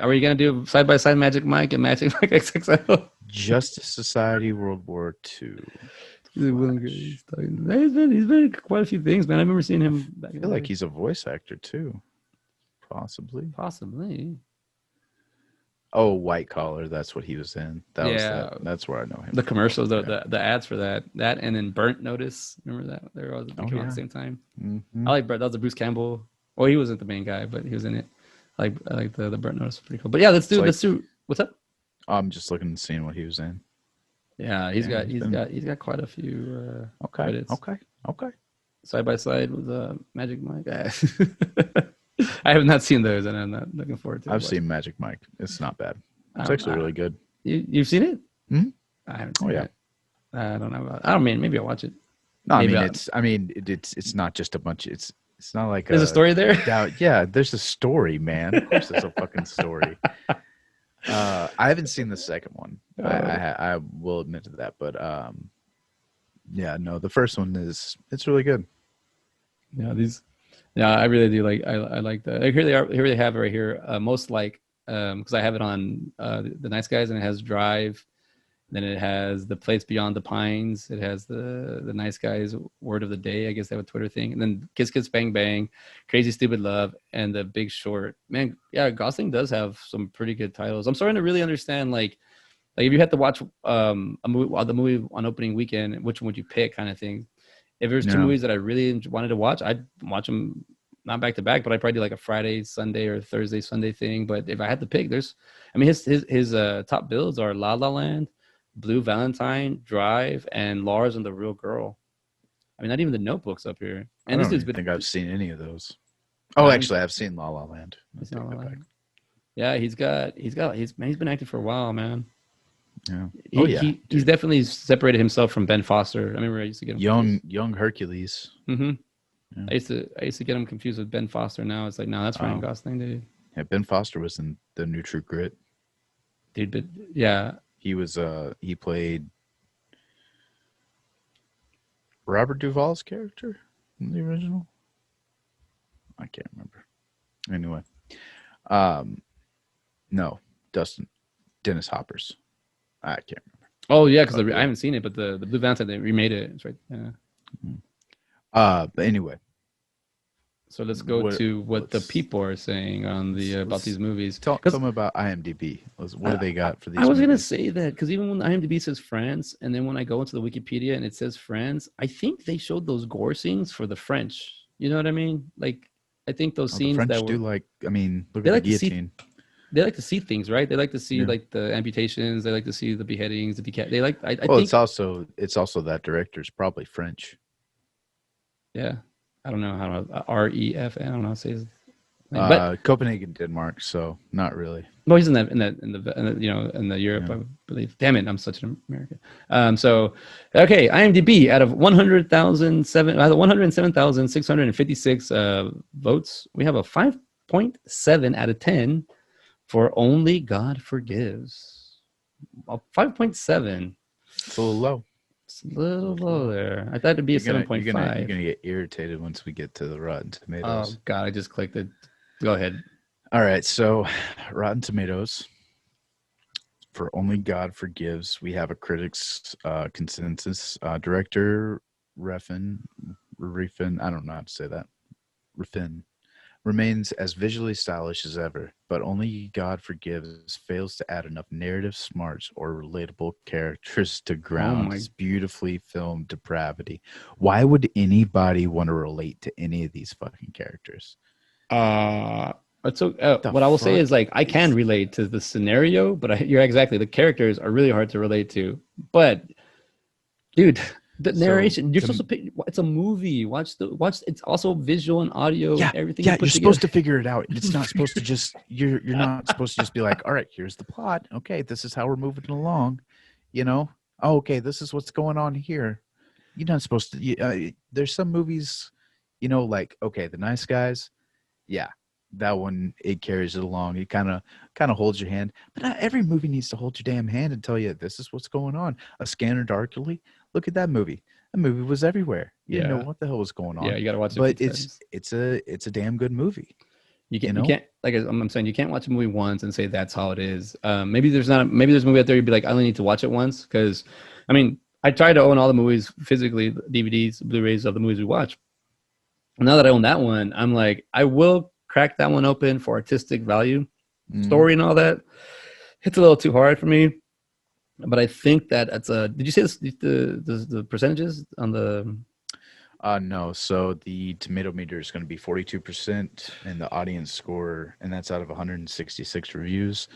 Are we gonna do side by side Magic Mike and Magic Mike XXL? Justice Society World War II. He's been in quite a few things, man. I remember seeing him back. I feel like he's a voice actor too. Possibly. Oh, White Collar. That's what he was in. That's where I know him. The commercials, the ads for that, and then Burnt Notice. Remember that? They were all at the same time. Mm-hmm. I like Burnt. That was a Bruce Campbell. Well, he wasn't the main guy, but he was in it. I like the Burnt Notice. Pretty cool. But yeah, let's do. What's up? I'm just looking and seeing what he was in. Yeah, he's got quite a few credits. Okay. Side by side with Magic Mike. I have not seen those, and I'm not looking forward to it. I've seen Magic Mike. It's not bad. It's actually really good. You've seen it? Mm-hmm. I haven't seen it. I don't know. I don't mean, maybe I'll watch it. No, it's not just a bunch. It's not like there's a story there. Yeah, there's a story, man. Of course, there's a fucking story. I haven't seen the second one. I will admit to that, but the first one it's really good. Yeah, I really do like. I like that. Here they are. Here they have it right here. Most like because I have it on the Nice Guys, and it has Drive, Then it has The Place Beyond the Pines. It has the Nice Guys Word of the Day. I guess they have a Twitter thing. And then Kiss Kiss Bang Bang, Crazy Stupid Love, and The Big Short. Man, yeah, Gosling does have some pretty good titles. I'm starting to really understand like if you had to watch a movie, the movie on opening weekend, which one would you pick, kind of thing. If there's two Yeah, movies that I really wanted to watch, I'd watch them not back to back, but I'd probably do like a Friday, Sunday, or Thursday, Sunday thing. But if I had to pick, I mean, his top bills are La La Land, Blue Valentine, Drive, and Lars and the Real Girl. I mean, not even the Notebook's up here. I And this don't dude's even been, think I've seen any of those. no, Oh, I haven't. actually, I've seen La La Land. I He's take not La that La back. Land. Yeah, he's been acting for a while, man. Yeah. Oh He, yeah, he he's dude. definitely separated himself from Ben Foster. I remember I used to get him confused. Young Hercules. Hmm. Yeah. I used to get him confused with Ben Foster. Now it's like, no, that's Ryan Oh, Gosling, dude. yeah. Ben Foster was in the New True Grit. Dude, but yeah, He played Robert Duvall's character in the original. I can't remember. Anyway, um, no, Dustin Dennis Hopper's. I can't remember. oh yeah, because But I yeah. haven't seen it, but the Blue Valentine they remade it. It's right. Yeah. But anyway, So let's go what? to what the Let's people are saying on the about let's these movies. tell Because me about IMDb. What do I, they I got for I these was gonna movies? say that because even when IMDb says France, and then when I go into the Wikipedia and it says France, I think they showed those gore scenes for the French. You know what I mean? Like I think those Oh, the scenes that French do were like. I mean, look they at the like to see guillotine. they like to see things, right? They like to see Yeah. like the amputations. They like to see the beheadings, the deca- They like. I Well, think it's also that director's probably French. yeah. I don't know how to REF. I don't know how to say his name, but Copenhagen, Denmark. So not really. well, he's in the in the Europe, Yeah. I believe. Damn it, I'm such an American. So okay, IMDb out of 107,656 votes, we have a 5.7 out of 10 for Only God Forgives. A 5.7. It's a little low. It's a little A little low low. there. I thought it'd be a You're 7.5. gonna get irritated once we get to the Rotten Oh Tomatoes. God, I just clicked it. Go ahead. All right, so Rotten Tomatoes for Only God Forgives. We have a critics consensus. Director Refin, I don't know how to say that. Refin remains as visually stylish as ever, but Only God Forgives fails to add enough narrative smarts or relatable characters to Oh ground my. its beautifully filmed depravity. Why would anybody want to relate to any of these fucking characters? Uh, so The what I will say fuck is like I can is relate to the scenario, but you're exactly the characters are really hard to relate to. But dude, the so narration you're supposed to to pick. It's a movie. Watch. It's also visual and audio and yeah, everything you yeah, you're put together. supposed to figure it out. It's not supposed to just you're not supposed to just be like, all right, here's the plot. Okay, this is how we're moving along. You know, oh, okay, this is what's going on here. You're not supposed to. There's some movies, like okay, The Nice Guys. Yeah, that one it carries it along. It kind of holds your hand, but not every movie needs to hold your damn hand and tell you this is what's going on. A Scanner Darkly. Look at that movie. That movie was everywhere. You didn't know Yeah, what the hell was going yeah. on, You got to watch it a few but it's times. it's a it's a damn good movie. You You can't. You know. can't. Like I'm saying, you can't watch a movie once and say that's how it is. Maybe there's not. Maybe there's a movie out there you'd be like, I only need to watch it once because, I mean, I try to own all the movies physically, DVDs, Blu-rays of the movies we watch. Now that I own that one, I'm like, I will crack that one open for artistic value, Mhm. story and all that. It's a little too hard for me, but I think that it's a. Did you say this, the percentages on the? No. So the tomato meter is going to be 42%, and the audience score, and that's out of 166 reviews.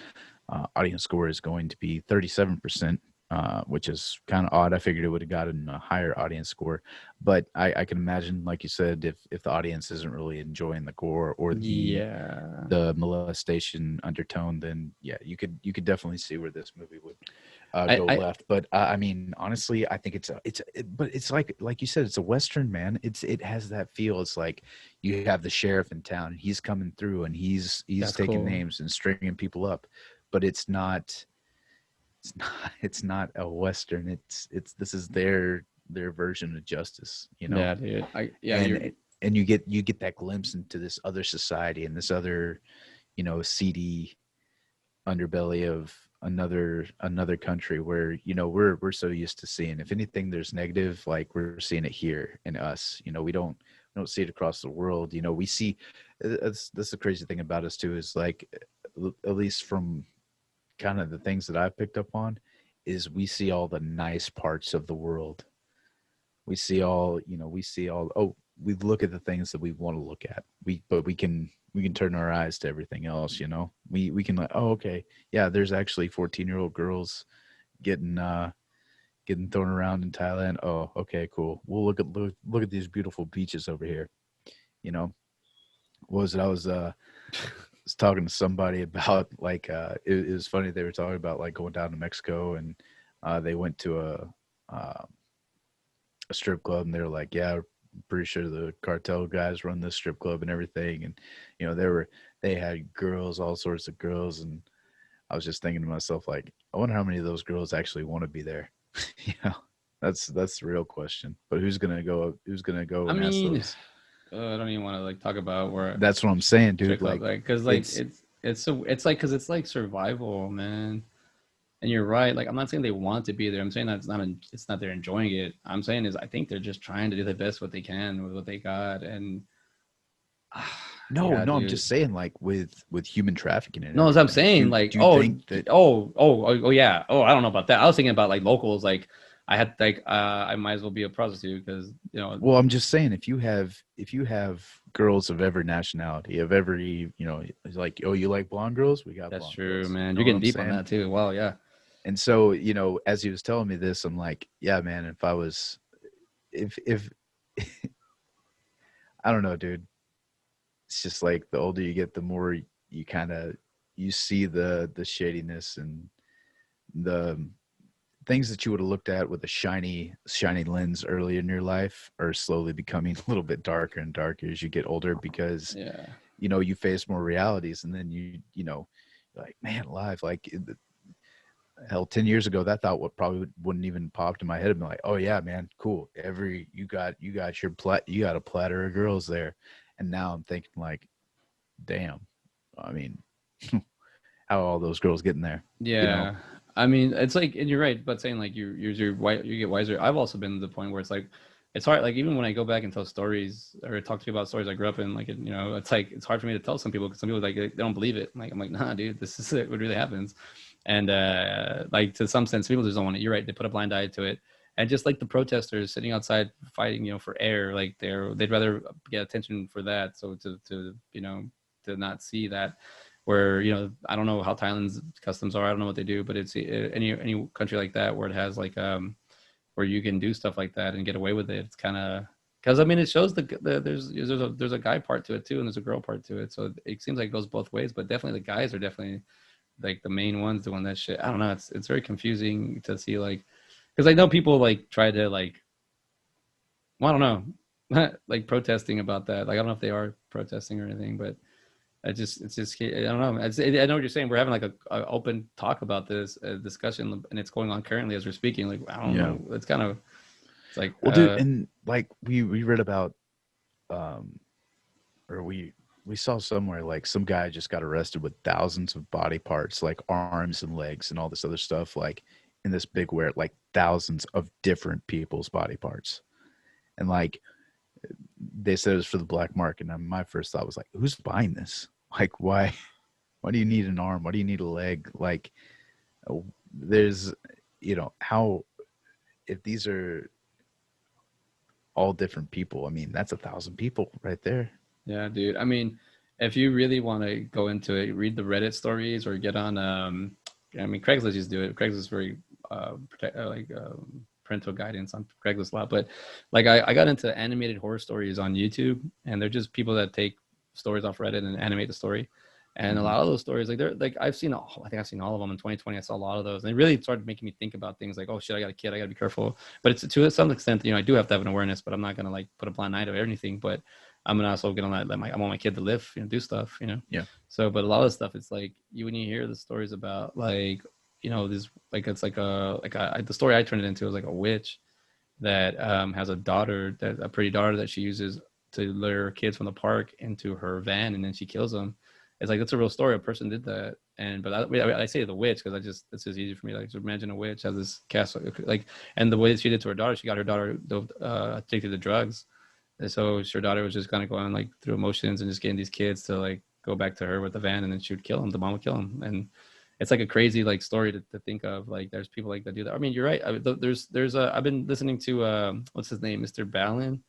Audience score is going to be 37%, which is kind of odd. I figured it would have gotten a higher audience score, but I can imagine, like you said, if the audience isn't really enjoying the gore or Yeah, the molestation undertone, then yeah, you could definitely see where this movie would go I left. But I mean, honestly, I think but it's like you said, it's a western, man. It has that feel. It's like you have the sheriff in town, and he's coming through, and he's that's taking cool. names and stringing people up, but it's not a western. It's this is their version of justice, Yeah, dude. Yeah, you're and and you get that glimpse into this other society and this other seedy underbelly of another country where we're so used to seeing, if anything there's negative, like we're seeing it here in us. We don't see it across the world. We see that's the crazy thing about us too, is like, at least from kind of the things that I've picked up on, is we see all the nice parts of the world. We see all, oh, we look at the things that we want to look at. But we can turn our eyes to everything else. We can, like, oh, okay, yeah, there's actually 14-year-old girls getting getting thrown around in Thailand. Oh, okay, cool. We'll look at these beautiful beaches over here. You know, what was it? I was talking to somebody about, like, it was funny. They were talking about like going down to Mexico, and they went to a strip club, and they were like, yeah, I'm pretty sure the cartel guys run this strip club and everything. And they had girls, all sorts of girls. And I was just thinking to myself, like, I wonder how many of those girls actually want to be there. you know that's the real question. But who's gonna go I and ask mean, those? I don't even want to like talk about where That's what I'm saying, dude. strip club, Like, like, because like it's it's like, because it's like survival, man. And you're right. Like, I'm not saying they want to be there. I'm saying that it's not they're enjoying it. I'm saying is I think they're just trying to do the best what they can with what they got. And no, yeah, no, I'm dude. just saying, like, with human trafficking and No, as I'm everything. saying, Do like, do you think that? yeah. Oh, I don't know about that. I was thinking about like locals. Like, I had like I might as well be a prostitute because Well, I'm just saying, if you have girls of every nationality, of every, it's like, oh, you like blonde girls? We got that's blonde true, girls. man. You know You're what getting I'm deep on saying? that too. Wow, yeah. And so, as he was telling me this, I'm like, yeah, man, if I don't know, dude. It's just like the older you get, the more you kind of you see the shadiness, and the things that you would have looked at with a shiny lens early in your life are slowly becoming a little bit darker and darker as you get older, because Yeah. you face more realities. And then like, man, alive, like, hell, 10 years ago, that thought what probably wouldn't even pop to my head and be like, oh yeah, man, cool, you got a platter of girls there. And now I'm thinking, like, damn, I mean, how are all those girls getting there you know Yeah, I mean, it's like, and you're right, but saying like you're white, you get wiser. I've also been to the point where it's like, it's hard. Like, even when I go back and tell stories or talk to people about stories I grew up in, like, it's like it's hard for me to tell some people because some people, like, they don't believe it. I'm like, nah, dude, this is it. What really happens? And like, to some sense, people just don't want it. You're right. They put a blind eye to it, and just like the protesters sitting outside fighting, for air, like they'd rather get attention for that. So to not see that, where I don't know how Thailand's customs are. I don't know what they do, but it's any country like that where it has like where you can do stuff like that and get away with it. It's kind of, because I mean, it shows there's a guy part to it too, and there's a girl part to it. So it seems like it goes both ways, but definitely the guys are definitely like the main ones doing that shit. I don't know. It's very confusing to see, like, because I know people like try to like, well, I don't know, like protesting about that. Like, I don't know if they are protesting or anything, but it's just I don't know. I know what you're saying. We're having like a open talk about this discussion, and it's going on currently as we're speaking. Like, I don't yeah. know. It's kind of, it's like Well, dude, and like we read about, um or we saw somewhere, like, some guy just got arrested with thousands of body parts, like arms and legs and all this other stuff, like, in this big where, like, thousands of different people's body parts. And, like, they said it was for the black market. And my first thought was like, who's buying this? Like, why do you need an arm? Why do you need a leg? Like, there's, how, if these are all different people, I mean, that's 1,000 people right there. yeah, dude. I mean, if you really want to go into it, read the Reddit stories or get on. I mean, Craigslist just do it. Craigslist is very parental guidance on Craigslist a lot. But like, I got into animated horror stories on YouTube, and they're just people that take stories off Reddit and animate the story. And a Hmm. lot of those stories, like, they're like, I think I've seen all of them in 2020. I saw a lot of those, and it really started making me think about things like, oh shit, I got a kid, I got to be careful. But it's to some extent, I do have to have an awareness, but I'm not gonna like put a blind eye to anything. But I'm gonna also get on that. I want my kid to live, do stuff. Yeah. So, but a lot of stuff, it's like when you hear the stories about like, this, like, it's like the story I turned it into was like a witch that has a pretty daughter that she uses to lure kids from the park into her van, and then she kills them. It's like, that's a real story. A person did that. And but I say the witch because I just, it's just easy for me like to imagine a witch as this castle, like, and the way that she did to her daughter, she got her daughter addicted to drugs, and so her daughter was just kind of going like through emotions and just getting these kids to like go back to her with the van, and then she would kill him. The mom would kill him, and it's like a crazy like story to think of. Like there's people like that do that. I mean, you're right. There's a, I've been listening to what's his name, Mr. Ballin,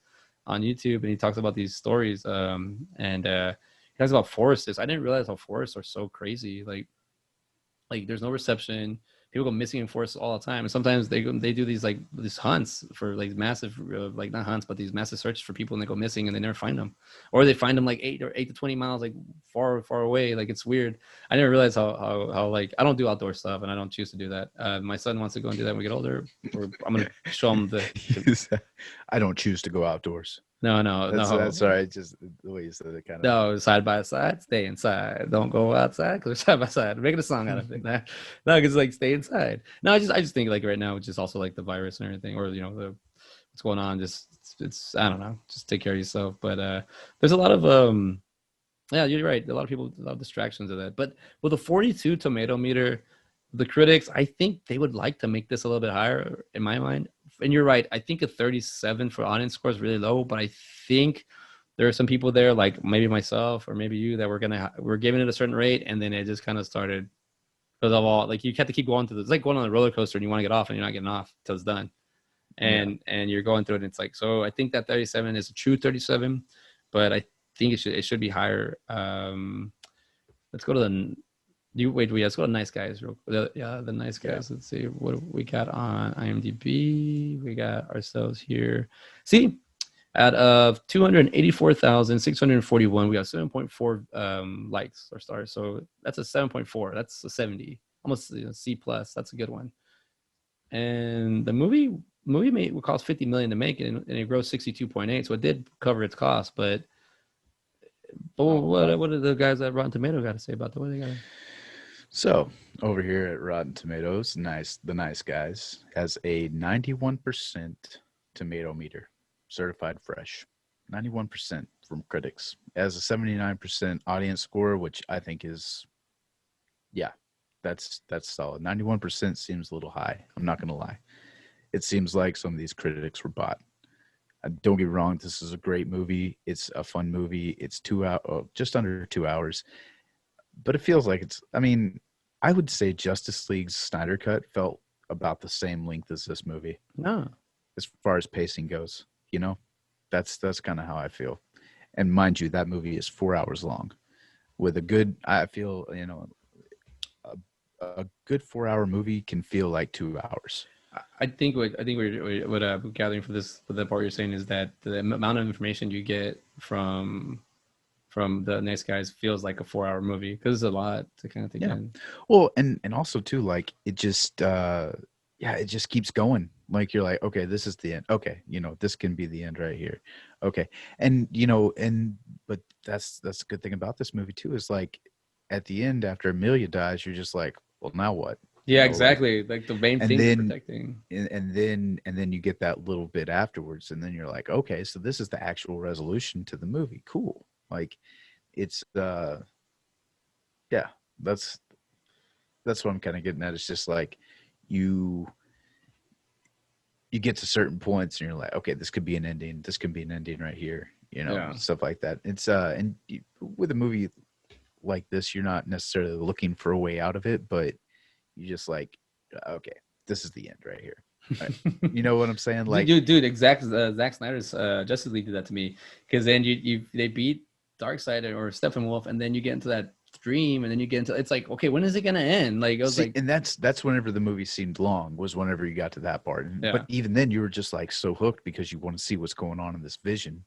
on YouTube, and he talks about these stories. And he talks about forests. I didn't realize how forests are so crazy. Like there's no reception. People go missing in forests all the time, and sometimes they do these hunts for like massive like not hunts but these massive searches for people, and they go missing and they never find them, or they find them like 8 to 20 miles like far away. Like it's weird. I didn't realize how like I don't do outdoor stuff, and I don't choose to do that. My son wants to go and do that when we get older, or I'm gonna show him the I don't choose to go outdoors. no no That's no all right. Just the way you said it, kind of. No, side by side, stay inside. Don't go outside because side by side. Making a song out of it. No, because like stay inside. No, I just think like right now, it's just also like the virus and everything, or the what's going on. Just it's I don't know. Just take care of yourself. But there's a lot of yeah, you're right. A lot of people, a lot of distractions of that. But with a 42 tomato meter, the critics, I think they would like to make this a little bit higher in my mind. And you're right. I think a 37 for audience score is really low, but I think there are some people there, like maybe myself or maybe you, that we're giving it a certain rate, and then it just kind of started because of all like you have to keep going through this. It's like going on a roller coaster and you want to get off and you're not getting off till it's done, Yeah. and you're going through it. And it's like, so I think that 37 is a true 37, but I think it should be higher. Let's go to the you wait. Let's go to Nice Guys. Yeah, the Nice Yeah. Guys. Let's see what we got on IMDb. We got ourselves here. See, out of 284,641, we have 7.4 likes or stars. So that's a 7.4. That's a 70, almost C plus. That's a good one. And the movie would cost 50 million to make it, and it grossed 62.8. So it did cover its cost. But what did the guys at Rotten Tomato got to say about the way they got it? So over here at Rotten Tomatoes, the nice guys has a 91% tomato meter, certified fresh. 91% from critics. It has a 79% audience score, which I think is, yeah, that's solid. 91% seems a little high. I'm not gonna lie. It seems like some of these critics were bought. Don't get me wrong, this is a great movie. It's a fun movie. It's just under 2 hours, but it feels like it's. I mean, I would say Justice League's Snyder Cut felt about the same length as this movie, No. as far as pacing goes. That's kind of how I feel. And mind you, that movie is 4 hours long, with a good. I feel a good 4 hour movie can feel like 2 hours. What we're gathering for this, for the part you're saying, is that the amount of information you get from the Nice Guys feels like a 4 hour movie because it's a lot to kind of take Yeah. in. Well, and also too, like it just it just keeps going. Like you're like, okay, this is the end. Okay, this can be the end right here. Okay. And but that's the good thing about this movie too, is like at the end after Amelia dies, you're just like, well, now what? Yeah, Like exactly. Like the main and thing they're then protecting. and then you get that little bit afterwards, and then you're like, okay, so this is the actual resolution to the movie. Cool. Like it's yeah, that's what I'm kind of getting at. It's just like you you get to certain points and you're like, okay, this could be an ending. This could be an ending right here. Yeah. Stuff like that. It's with a movie like this, you're not necessarily looking for a way out of it, but you just like, okay, this is the end right here. Right. You know what I'm saying? Like, Dude, Zack Snyder's Justice League did that to me, because then they beat Darkseid or Steppenwolf, and then you get into that dream, and then you get into, it's like, okay, when is it gonna end? Like, I was see, like, and that's whenever the movie seemed long, was whenever you got to that part. yeah, But even then, you were just like so hooked because you want to see what's going on in this vision.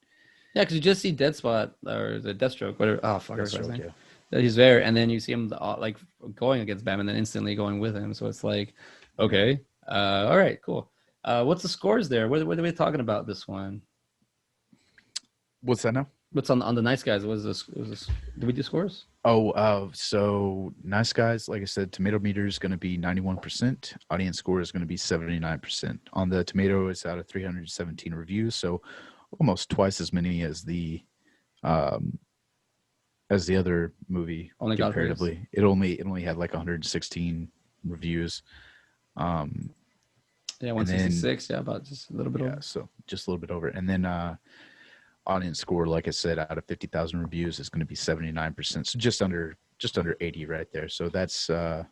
yeah, because you just see Dead Spot or the Deathstroke, whatever. Oh fuck, That's I was right. saying Yeah. that he's there, and then you see him like going against Batman, and then instantly going with him. So it's like, okay, all right, cool. What's the scores there? What are we talking about this one? What's that now? What's on the Nice Guys? Did we do scores? Oh, so Nice Guys, like I said, tomato meter is going to be 91%. Audience score is going to be 79%. On the tomato, it's out of 317 reviews, so almost twice as many as the um, as the other movie Only God forgives. comparatively. It only had like 116 reviews. Um, Yeah, and then 166. Yeah, about just a little bit yeah, over. so just a little bit over. And then audience score, like I said, out of 50,000 reviews is going to be 79%. So just under 80 right there. So that's a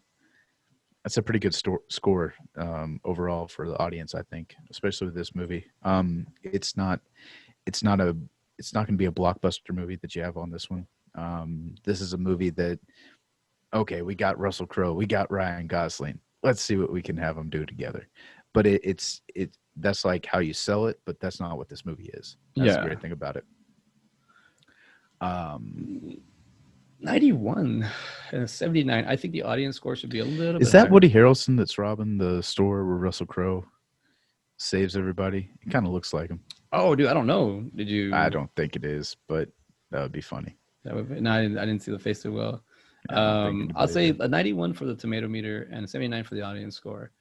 pretty good score overall for the audience, I think, especially with this movie. It's not a it's not going to be a blockbuster movie that you have on this one. This is a movie that, okay, we got Russell Crowe, we got Ryan Gosling. Let's see what we can have them do together. But it that's like how you sell it, but that's not what this movie is. That's the Yeah. great thing about it. Um, 91 and a 79. I think the audience score should be a little is bit that higher. Woody Harrelson that's robbing the store where Russell Crowe saves everybody? It kind of looks like him. Oh, dude, I don't know. Did I you? don't think it is, but that would be funny. That would be, no, I didn't see the face too well. I don't think I'll anybody say did. a 91 for the tomato meter and a 79 for the audience score.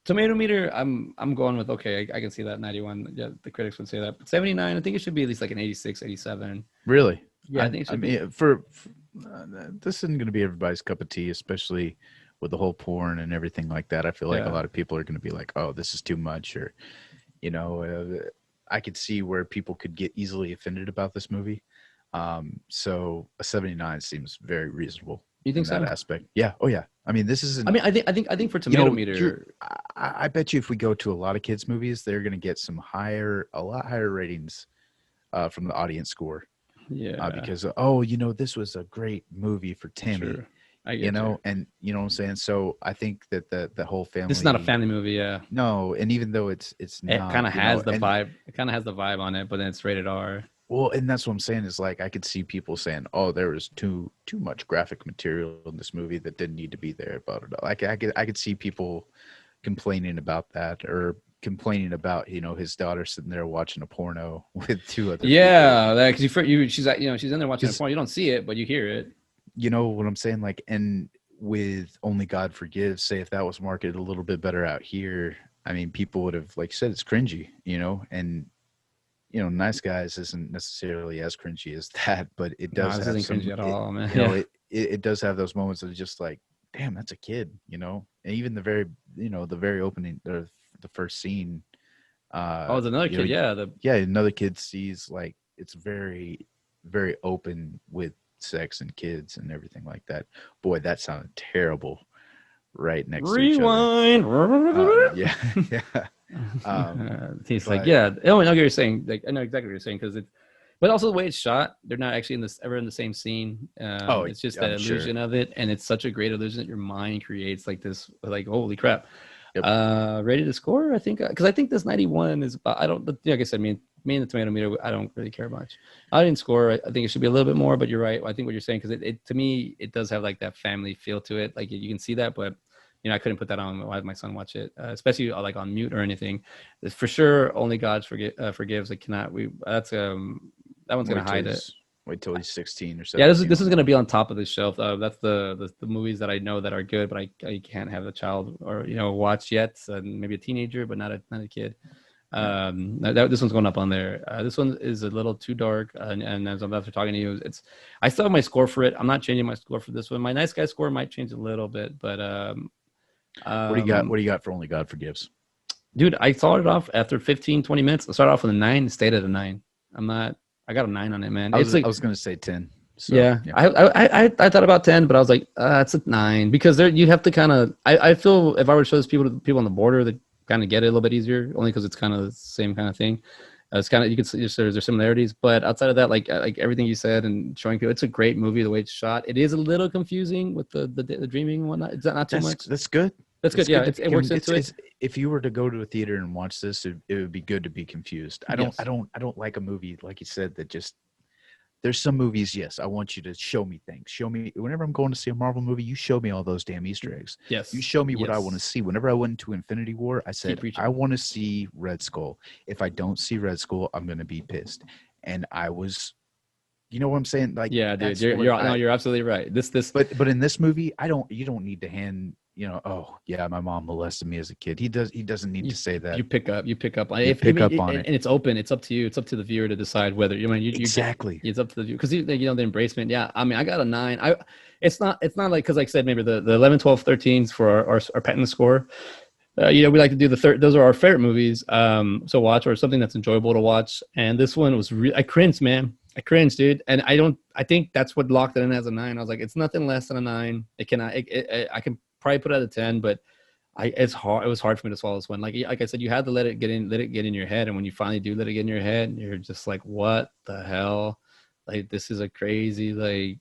Tomato meter, I'm going with okay. I can see that 91. Yeah, the critics would say that. But 79, I think it should be at least like an 86, 87. Really? Yeah, I think it I should be. mean, this isn't going to be everybody's cup of tea, especially with the whole porn and everything like that. I feel like a Yeah. lot of people are going to be like, "Oh, this is too much," or you know, I could see where people could get easily offended about this movie. So a 79 seems very reasonable You in think that so? aspect. Yeah. Oh yeah. I mean, this I isn't. mean, I think for You tomato know, you're. meter, I bet you if we go to a lot of kids' movies, they're going to get a lot higher ratings from the audience score yeah, because oh, this was a great movie for Timmy, true. I get you. and you know what I'm saying. So I think that the whole This is not a family, family movie. Yeah, no, and even though it's it not, kind of has the and vibe. It kind of has the vibe on it, but then it's rated R. well, and that's what I'm saying is like I could see people saying, oh, there was too much graphic material in this movie that didn't need to be there. Blah, blah, blah. Like I could see people complaining about that or complaining about his daughter sitting there watching a porno with two other people Yeah, because she's in there watching a because porn. You don't see it, but you hear it. you know what I'm saying? Like, and with Only God Forgives, say if that was marketed a little bit better out here, I mean, people would have, like you said, it's cringy, and Nice Guys isn't necessarily as cringy as that, but it No, does this have isn't cringy some, at all, man. Yeah. it does have those moments of just like, damn, that's a kid, and even the very opening, the first scene, Oh, it's another you know, kid. Yeah, the yeah, another kid sees like it's very, very open with sex and kids and everything like that. Boy, that sounded terrible right next to each other. rewind. Yeah, yeah. He's like, But yeah. Oh, I know what you're saying. Like, I know exactly what you're saying because but also the way it's shot, they're not actually ever in the same scene. oh, It's just that I'm sure. illusion of it, and it's such a great illusion that your mind creates like this, like holy crap. Yep. Ready to score? I think because I think this 91 is. I don't. Like I said, me and the tomato meter, I don't really care much. I didn't score. I think it should be a little bit more, but you're right. I think what you're saying because it to me it does have like that family feel to it. Like you can see that, but I couldn't put that on while my son watch it, especially like on mute or anything. For sure, only God forgives. I cannot. That's that one's gonna Wait till hide it. he's wait till he's 16 or Yeah, this is 17 this on is that. gonna be on top of the shelf. That's the movies that I know that are good, but I can't have a child or watch yet. And maybe a teenager, but not a kid. Yeah. This one's going up on there. This one is a little too dark, and as I'm after talking to you, I still have my score for it. I'm not changing my score for this one. My nice guy score might change a little bit, but What do you got? um, What do you got for Only God Forgives? dude, I started off after 15, 20 minutes. I started off with a 9, stayed at a 9. I'm not. I got a 9 on it, man. I It's was like I was gonna say 10. So yeah, yeah. I thought about 10, but I was like, it's a 9 because there you have to kind of. I feel if I were to show this people on the border, they kind of get it a little bit easier, only because it's kind of the same kind of thing. It's kind of you could see there's similarities, but outside of that, like everything you said and showing people, it's a great movie. The way it's shot, it is a little confusing with the dreaming and whatnot. Is that not too That's much? that's good. That's good. It's Yeah, good to be. it works into it. It's if you were to go to a theater and watch this, it would be good to be confused. Yes. I don't like a movie like you said that just. There's some movies, yes, I want you to show me things. Show me whenever I'm going to see a Marvel movie, you show me all those damn Easter eggs. You Yes. show me what I want to Yes. see. Whenever I went to Infinity War, I Keep said, I preaching. want to see Red Skull. If I don't see Red Skull, I'm gonna be pissed. And I was, you know what I'm saying? Like Yeah, dude. that's what I You're absolutely right. This but in this movie, you don't need to hand oh yeah, my mom molested me as a kid. He doesn't need you to say that. you pick up You if I pick mean up on and it. it's open, it's up to you, it's up to the viewer to decide whether you mean you get Exactly. it's up to the viewer because the embracement. Yeah, I mean I got a 9. It's not like because like I said maybe the 11 12 13s for our patent score. We like to do the third. Those are our favorite movies. So watch or something that's enjoyable to watch. And this one was I cringed, man. I cringed, dude. And I don't. I think that's what locked it in as a 9. I was like, it's nothing less than a 9. It cannot. I can probably put it at a 10, but it's hard. It was hard for me to swallow this one. Like I said, you had to let it get in your head. And when you finally do let it get in your head, you're just like, what the hell? Like this is a crazy like.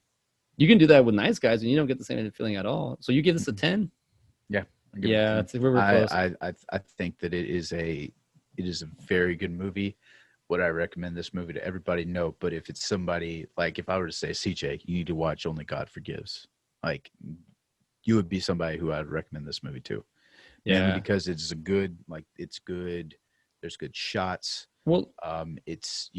You can do that with Nice Guys, and you don't get the same feeling at all. So you give this a Mhm. 10? Yeah, I give it a Yeah, 10. we're close. I think that it is a very good movie. Would I recommend this movie to everybody? No, but if it's somebody like if I were to say CJ, you need to watch Only God Forgives. Like you would be somebody who I'd recommend this movie to, mainly Yeah. because it's good. There's good shots. Well, It's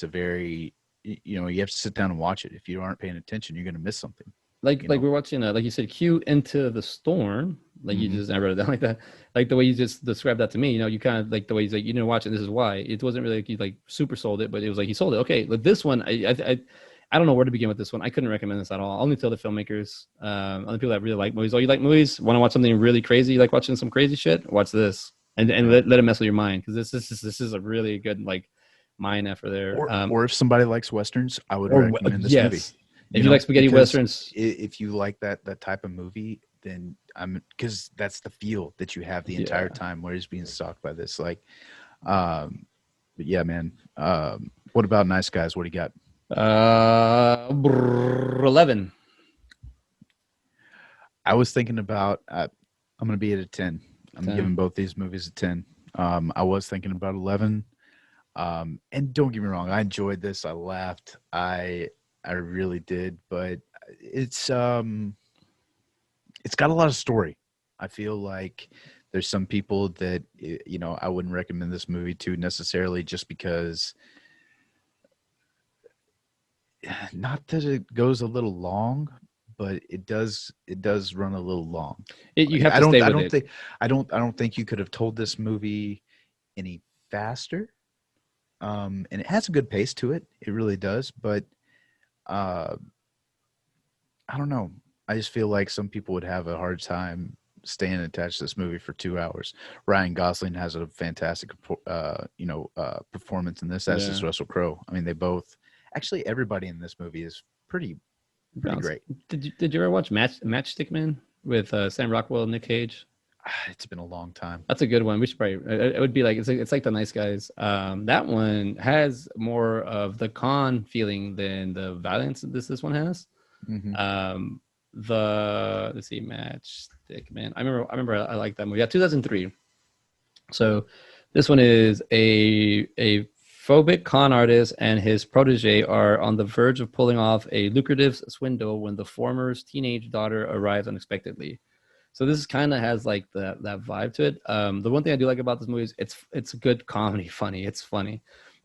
a very you have to sit down and watch it. If you aren't paying attention, you're gonna miss something. like You like know. we're watching like you said, Q Into the Storm. Like you Hmm. just I wrote it down like that. Like the way you just described that to me, you kind of like the way he's like, you didn't watch it. This is why. It wasn't really like he like super sold it, but it was like he sold it. Okay, but this one, I don't know where to begin with this one. I couldn't recommend this at all. Only tell the filmmakers, only people that really like movies. Oh, you like movies? Want to watch something really crazy? You like watching some crazy shit? Watch this, and Yeah. let it mess with your mind because this is a really good like mind effort there. Or if somebody likes westerns, I would Or recommend this movie. yes, if you like spaghetti Because westerns, if you like that type of movie, then I'm because that's the feel that you have the entire yeah. time where he's being stalked by this. Like, um, but yeah, man. What about Nice Guys? What do you got? 11. I was thinking about. I'm gonna be at a 10. I'm 10. giving both these movies a 10. I was thinking about 11. And don't get me wrong, I enjoyed this. I laughed. I really did, but it's um it's got a lot of story. I feel like there's some people that I wouldn't recommend this movie to necessarily just because not that it goes a little long, but it does run a little long. You Like have I to stay don't I with don't it. think I don't think you could have told this movie any faster. And it has a good pace to it. It really does, but uh I don't know. I just feel like some people would have a hard time staying attached to this movie for 2 hours. Ryan Gosling has a fantastic, performance in this, as does Yeah. Russell Crowe. I mean, they both. Actually, everybody in this movie is pretty Bounce. great. Did you ever watch Matchstick Man with Sam Rockwell and Nick Cage? It's been a long time. That's a good one. We should probably. It would be like it's like the Nice Guys. That one has more of the con feeling than the violence this one has. Hmm. Um, the let's see, Matchstick Man. I remember I liked that movie. Yeah, 2003. So this one is a phobic con artist and his protege are on the verge of pulling off a lucrative swindle when the former's teenage daughter arrives unexpectedly. So this kind of has like that vibe to it. The one thing I do like about this movie is it's a good comedy, funny. It's funny.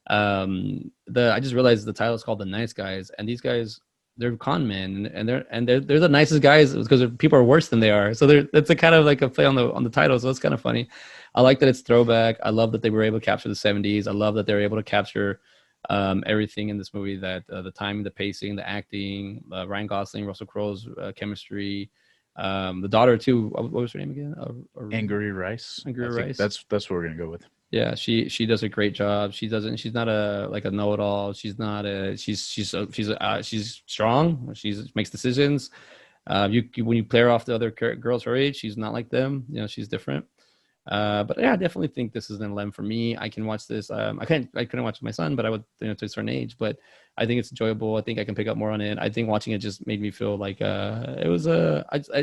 The I just realized the title is called The Nice Guys, and these guys they're con men, and they're the nicest guys because people are worse than they are. So it's a kind of like a play on the title. So it's kind of funny. I like that it's throwback. I love that they were able to capture the 70s. I love that they were able to capture everything in this movie, that the timing, the pacing, the acting, Ryan Gosling, Russell Crowe's chemistry, the daughter too. What was her name again? Angry Rice. I Angry think Rice. that's what we're gonna go with. Yeah, she does a great job. She's not a like a know-it-all. She's not a she's strong. She makes decisions. When you play her off the other girls her age, she's not like them. She's different. But yeah, I definitely think this is an 11 for me. I can watch this. I couldn't watch it with my son, but I would, to a certain age. But I think it's enjoyable. I think I can pick up more on it. I think watching it just made me feel like it was I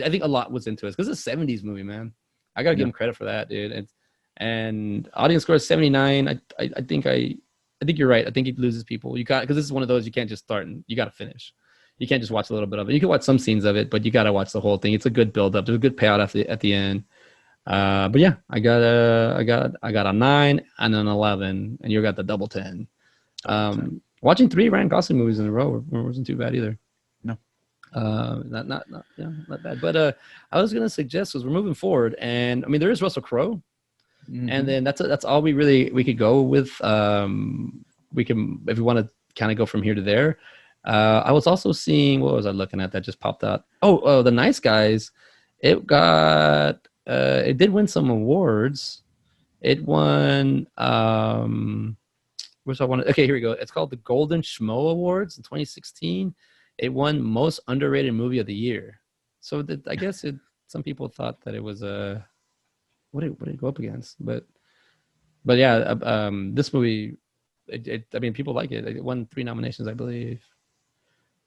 think a lot was into it because it's a 70s movie, man. I gotta give Yeah. him credit for that, dude. And audience score is 79. I think you're right. I think it loses people. You got because this is one of those you can't just start and you got to finish. You can't just watch a little bit of it. You can watch some scenes of it, but you got to watch the whole thing. It's a good build up. There's a good payout at the end. But yeah, I got a 9 and an 11, and you got the double 10. Double 10. Watching 3 Ryan Gosling movies in a row wasn't too bad either. No. Not not bad. But I was gonna suggest because we're moving forward, and I mean there is Russell Crowe, and Hmm. then that's all we could go with. We can if we want to kind of go from here to there. I was also seeing what was I looking at that just popped out? Oh, the Nice Guys. It did win some awards. It won which I wanted. Okay, here we go. It's called the Golden Schmo Awards in 2016. It won Most Underrated Movie of the Year. So I guess some people thought that it was a what did it go up against? But yeah, this movie, I mean, people like it. It won 3 nominations, I believe.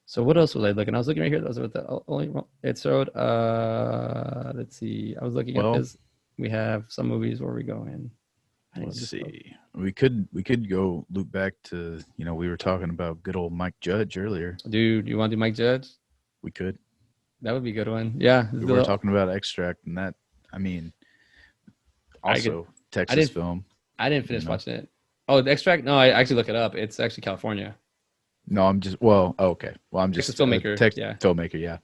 So what else was I looking? I was looking right here. That was the only it showed. Let's see. I was looking at Well, this. We have some movies where we go in. I didn't let's just look. see. We could go loop back to, we were talking about good old Mike Judge earlier. Dude, you want to do Mike Judge? We could. That would be a good one. Yeah, We were talking about Extract, and that, I mean, I could. also I Texas didn't. film. I didn't You finish know. watching it. Oh, the Extract. No, I actually look it up. It's actually California. No, I'm just well. Oh, okay. Well, I'm Texas just a filmmaker. tech Yeah. filmmaker. Yeah.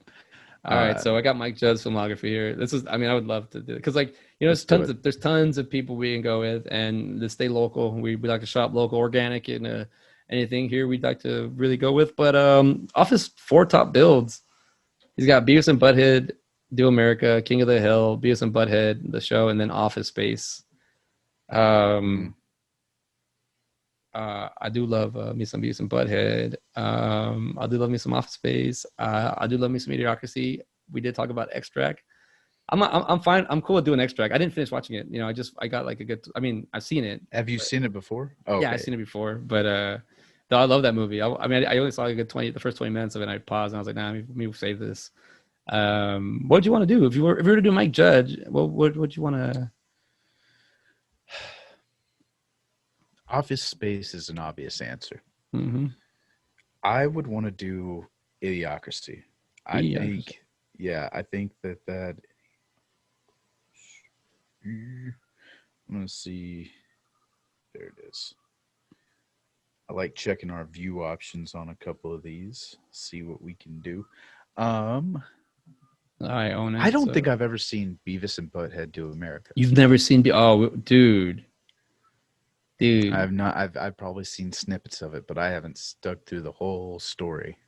All right, Uh, so I got Mike Judd's filmography here. This is, I mean, I would love to do it because, like, let's do it. there's tons of people we can go with, and to stay local, we like to shop local, organic, and anything here we'd like to really go with. But off his 4 top builds, he's got Beavis and Butthead, Do America, King of the Hill, Beavis and Butthead, the show, and then Office Space. Mm. Um, I do love me some Beavis and Butthead. I do love me some Office Space. I do love me some Idiocracy. We did talk about Extract. I'm fine. I'm cool with doing Extract. I didn't finish watching it. You know, I got like a good. I mean, I've seen it. Have you But, seen it before? Oh, yeah, I've okay. seen it before. But though I love that movie. I mean, I only saw like the first 20 minutes of it. And I paused and I was like, nah, let me save this. What would you want to do if you were to do Mike Judge? What would you want to? Office Space is an obvious answer. Mm-hmm. I would want to do Idiocracy. I Idiocracy. think, yeah, I think that. I'm gonna see. There it is. I like checking our view options on a couple of these. See what we can do. Um, I own I it. don't think So I've ever seen Beavis and Butthead do America. you've never seen? Oh, dude. I've not. I've probably seen snippets of it, but I haven't stuck through the whole story.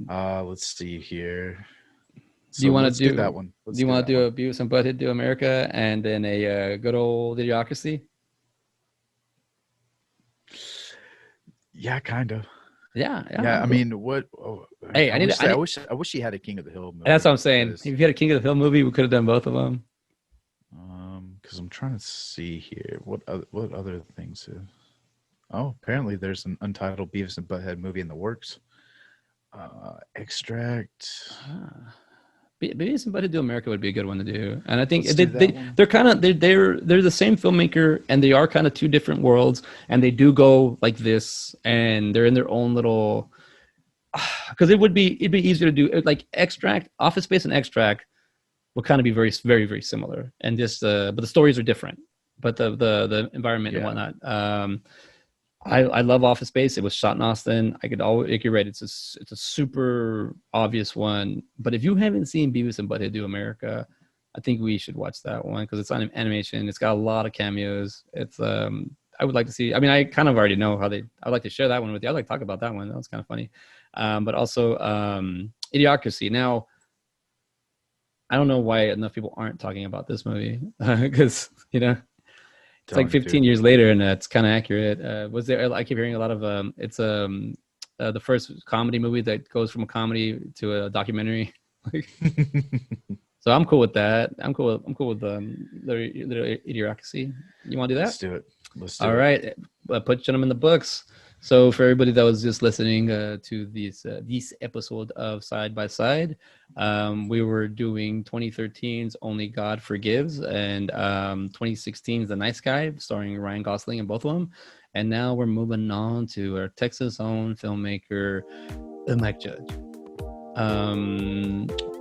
Let's see here. Do you So want to let's do do? that one. Do Let's you do want to that do one. a Beavis and Butthead do America and then a good old Idiocracy? Yeah, kind of. Yeah, yeah. Yeah, I'm I cool. mean, what? Oh, Hey, I wish I that. need. I wish he had a King of the Hill That's movie what I'm saying. because If you had a King of the Hill movie, we could have done both of them. because I'm trying to see here what other things. Oh, apparently there's an untitled Beavis and Butthead movie in the works. Extract. Ah. Beavis and Butthead do America would be a good one to do, and I think Let's do that one. they're kind of they're the same filmmaker, and they are kind of two different worlds, and they do go like this, and they're in their own little. Because it'd be easier to do like Extract, Office Space, and Extract will kind of be very similar, and just but the stories are different, but the environment and Yeah. whatnot. I love Office Space. It was shot in Austin. I could always accurate. It's a super obvious one. But if you haven't seen Beavis and Butthead Do America, I think we should watch that one because it's on animation. It's got a lot of cameos. It's I would like to see. I mean, I kind of already know how they. I'd like to share that one with you. I'd like to talk about that one. That was kind of funny. But also Idiocracy. Now, I don't know why enough people aren't talking about this movie because it's Tell like me 15 to. years later, and it's kind of accurate. Was there? I keep hearing a lot of it's the first comedy movie that goes from a comedy to a documentary. So I'm cool with that. I'm cool with the Idiocracy. You want to do Let's that? do it. Let's do All it. right, put them in the books. So for everybody that was just listening to this episode of Side by Side, we were doing 2013's Only God Forgives and 2016's The Nice Guy, starring Ryan Gosling in both of them. And now we're moving on to our Texas own filmmaker, Mike Judge.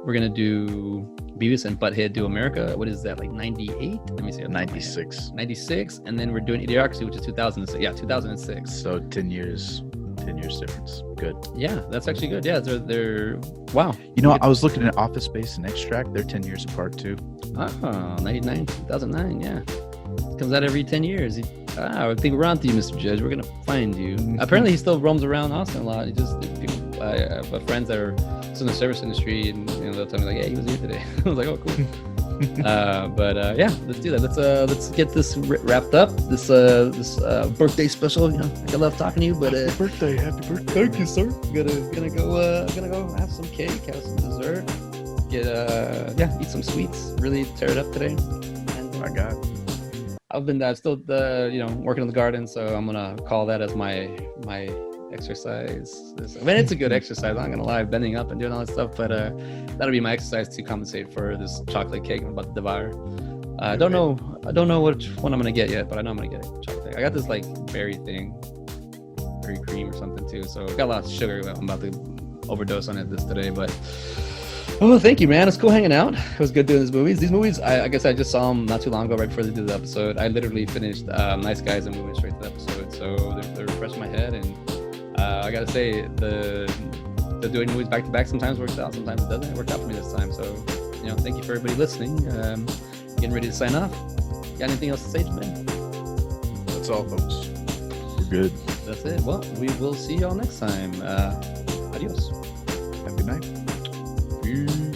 We're gonna do Beavis and Butthead Do America. What is that, like 98? Let me see. 96. 96, and then we're doing Idiocracy, which is 2006. Yeah, 2006. So 10 years. 10 10 years difference. Good. Yeah, that's actually good. Yeah, they're wow. You know, I was looking at Office Space and Extract. They're 10 years apart too. Oh, 99, 2009. Yeah, comes out every 10 years. I think we're on to you, Mr. Judge. We're gonna find you. Apparently, he still roams around Austin a lot. He just people, I have friends that are still in the service industry, and they'll tell me like, "Yeah, he was here today." I was like, "Oh, cool." Yeah, let's do that. Let's get this wrapped up. This birthday special. I love talking to you, but Happy birthday! thank you, sir. Gonna go have some cake, have some dessert, get eat some sweets. Really tear it up today. And, I got. I'm still working in the garden, so I'm gonna call that as my exercise. I mean, it's a good exercise. I'm not gonna lie, bending up and doing all that stuff, but that'll be my exercise to compensate for this chocolate cake I'm about to devour. I don't know which one I'm gonna get yet, but I know I'm gonna get a chocolate cake. I got this like berry thing, berry cream or something too. So got a lot of sugar. I'm about to overdose on it today, but. Oh, thank you, man. It's cool hanging out. It was good doing these movies. These movies, I guess I just saw them not too long ago, right before they did the episode. I literally finished Nice Guys and moving straight to the episode, so they're fresh in my head. And I gotta say, the doing movies back to back sometimes works out, sometimes it doesn't. It worked out for me this time. So, thank you for everybody listening. Getting ready to sign off. Got anything else to say, man? That's all, folks. We're good. That's it. Well, we will see y'all next time. Adios. Have a good night. Peace.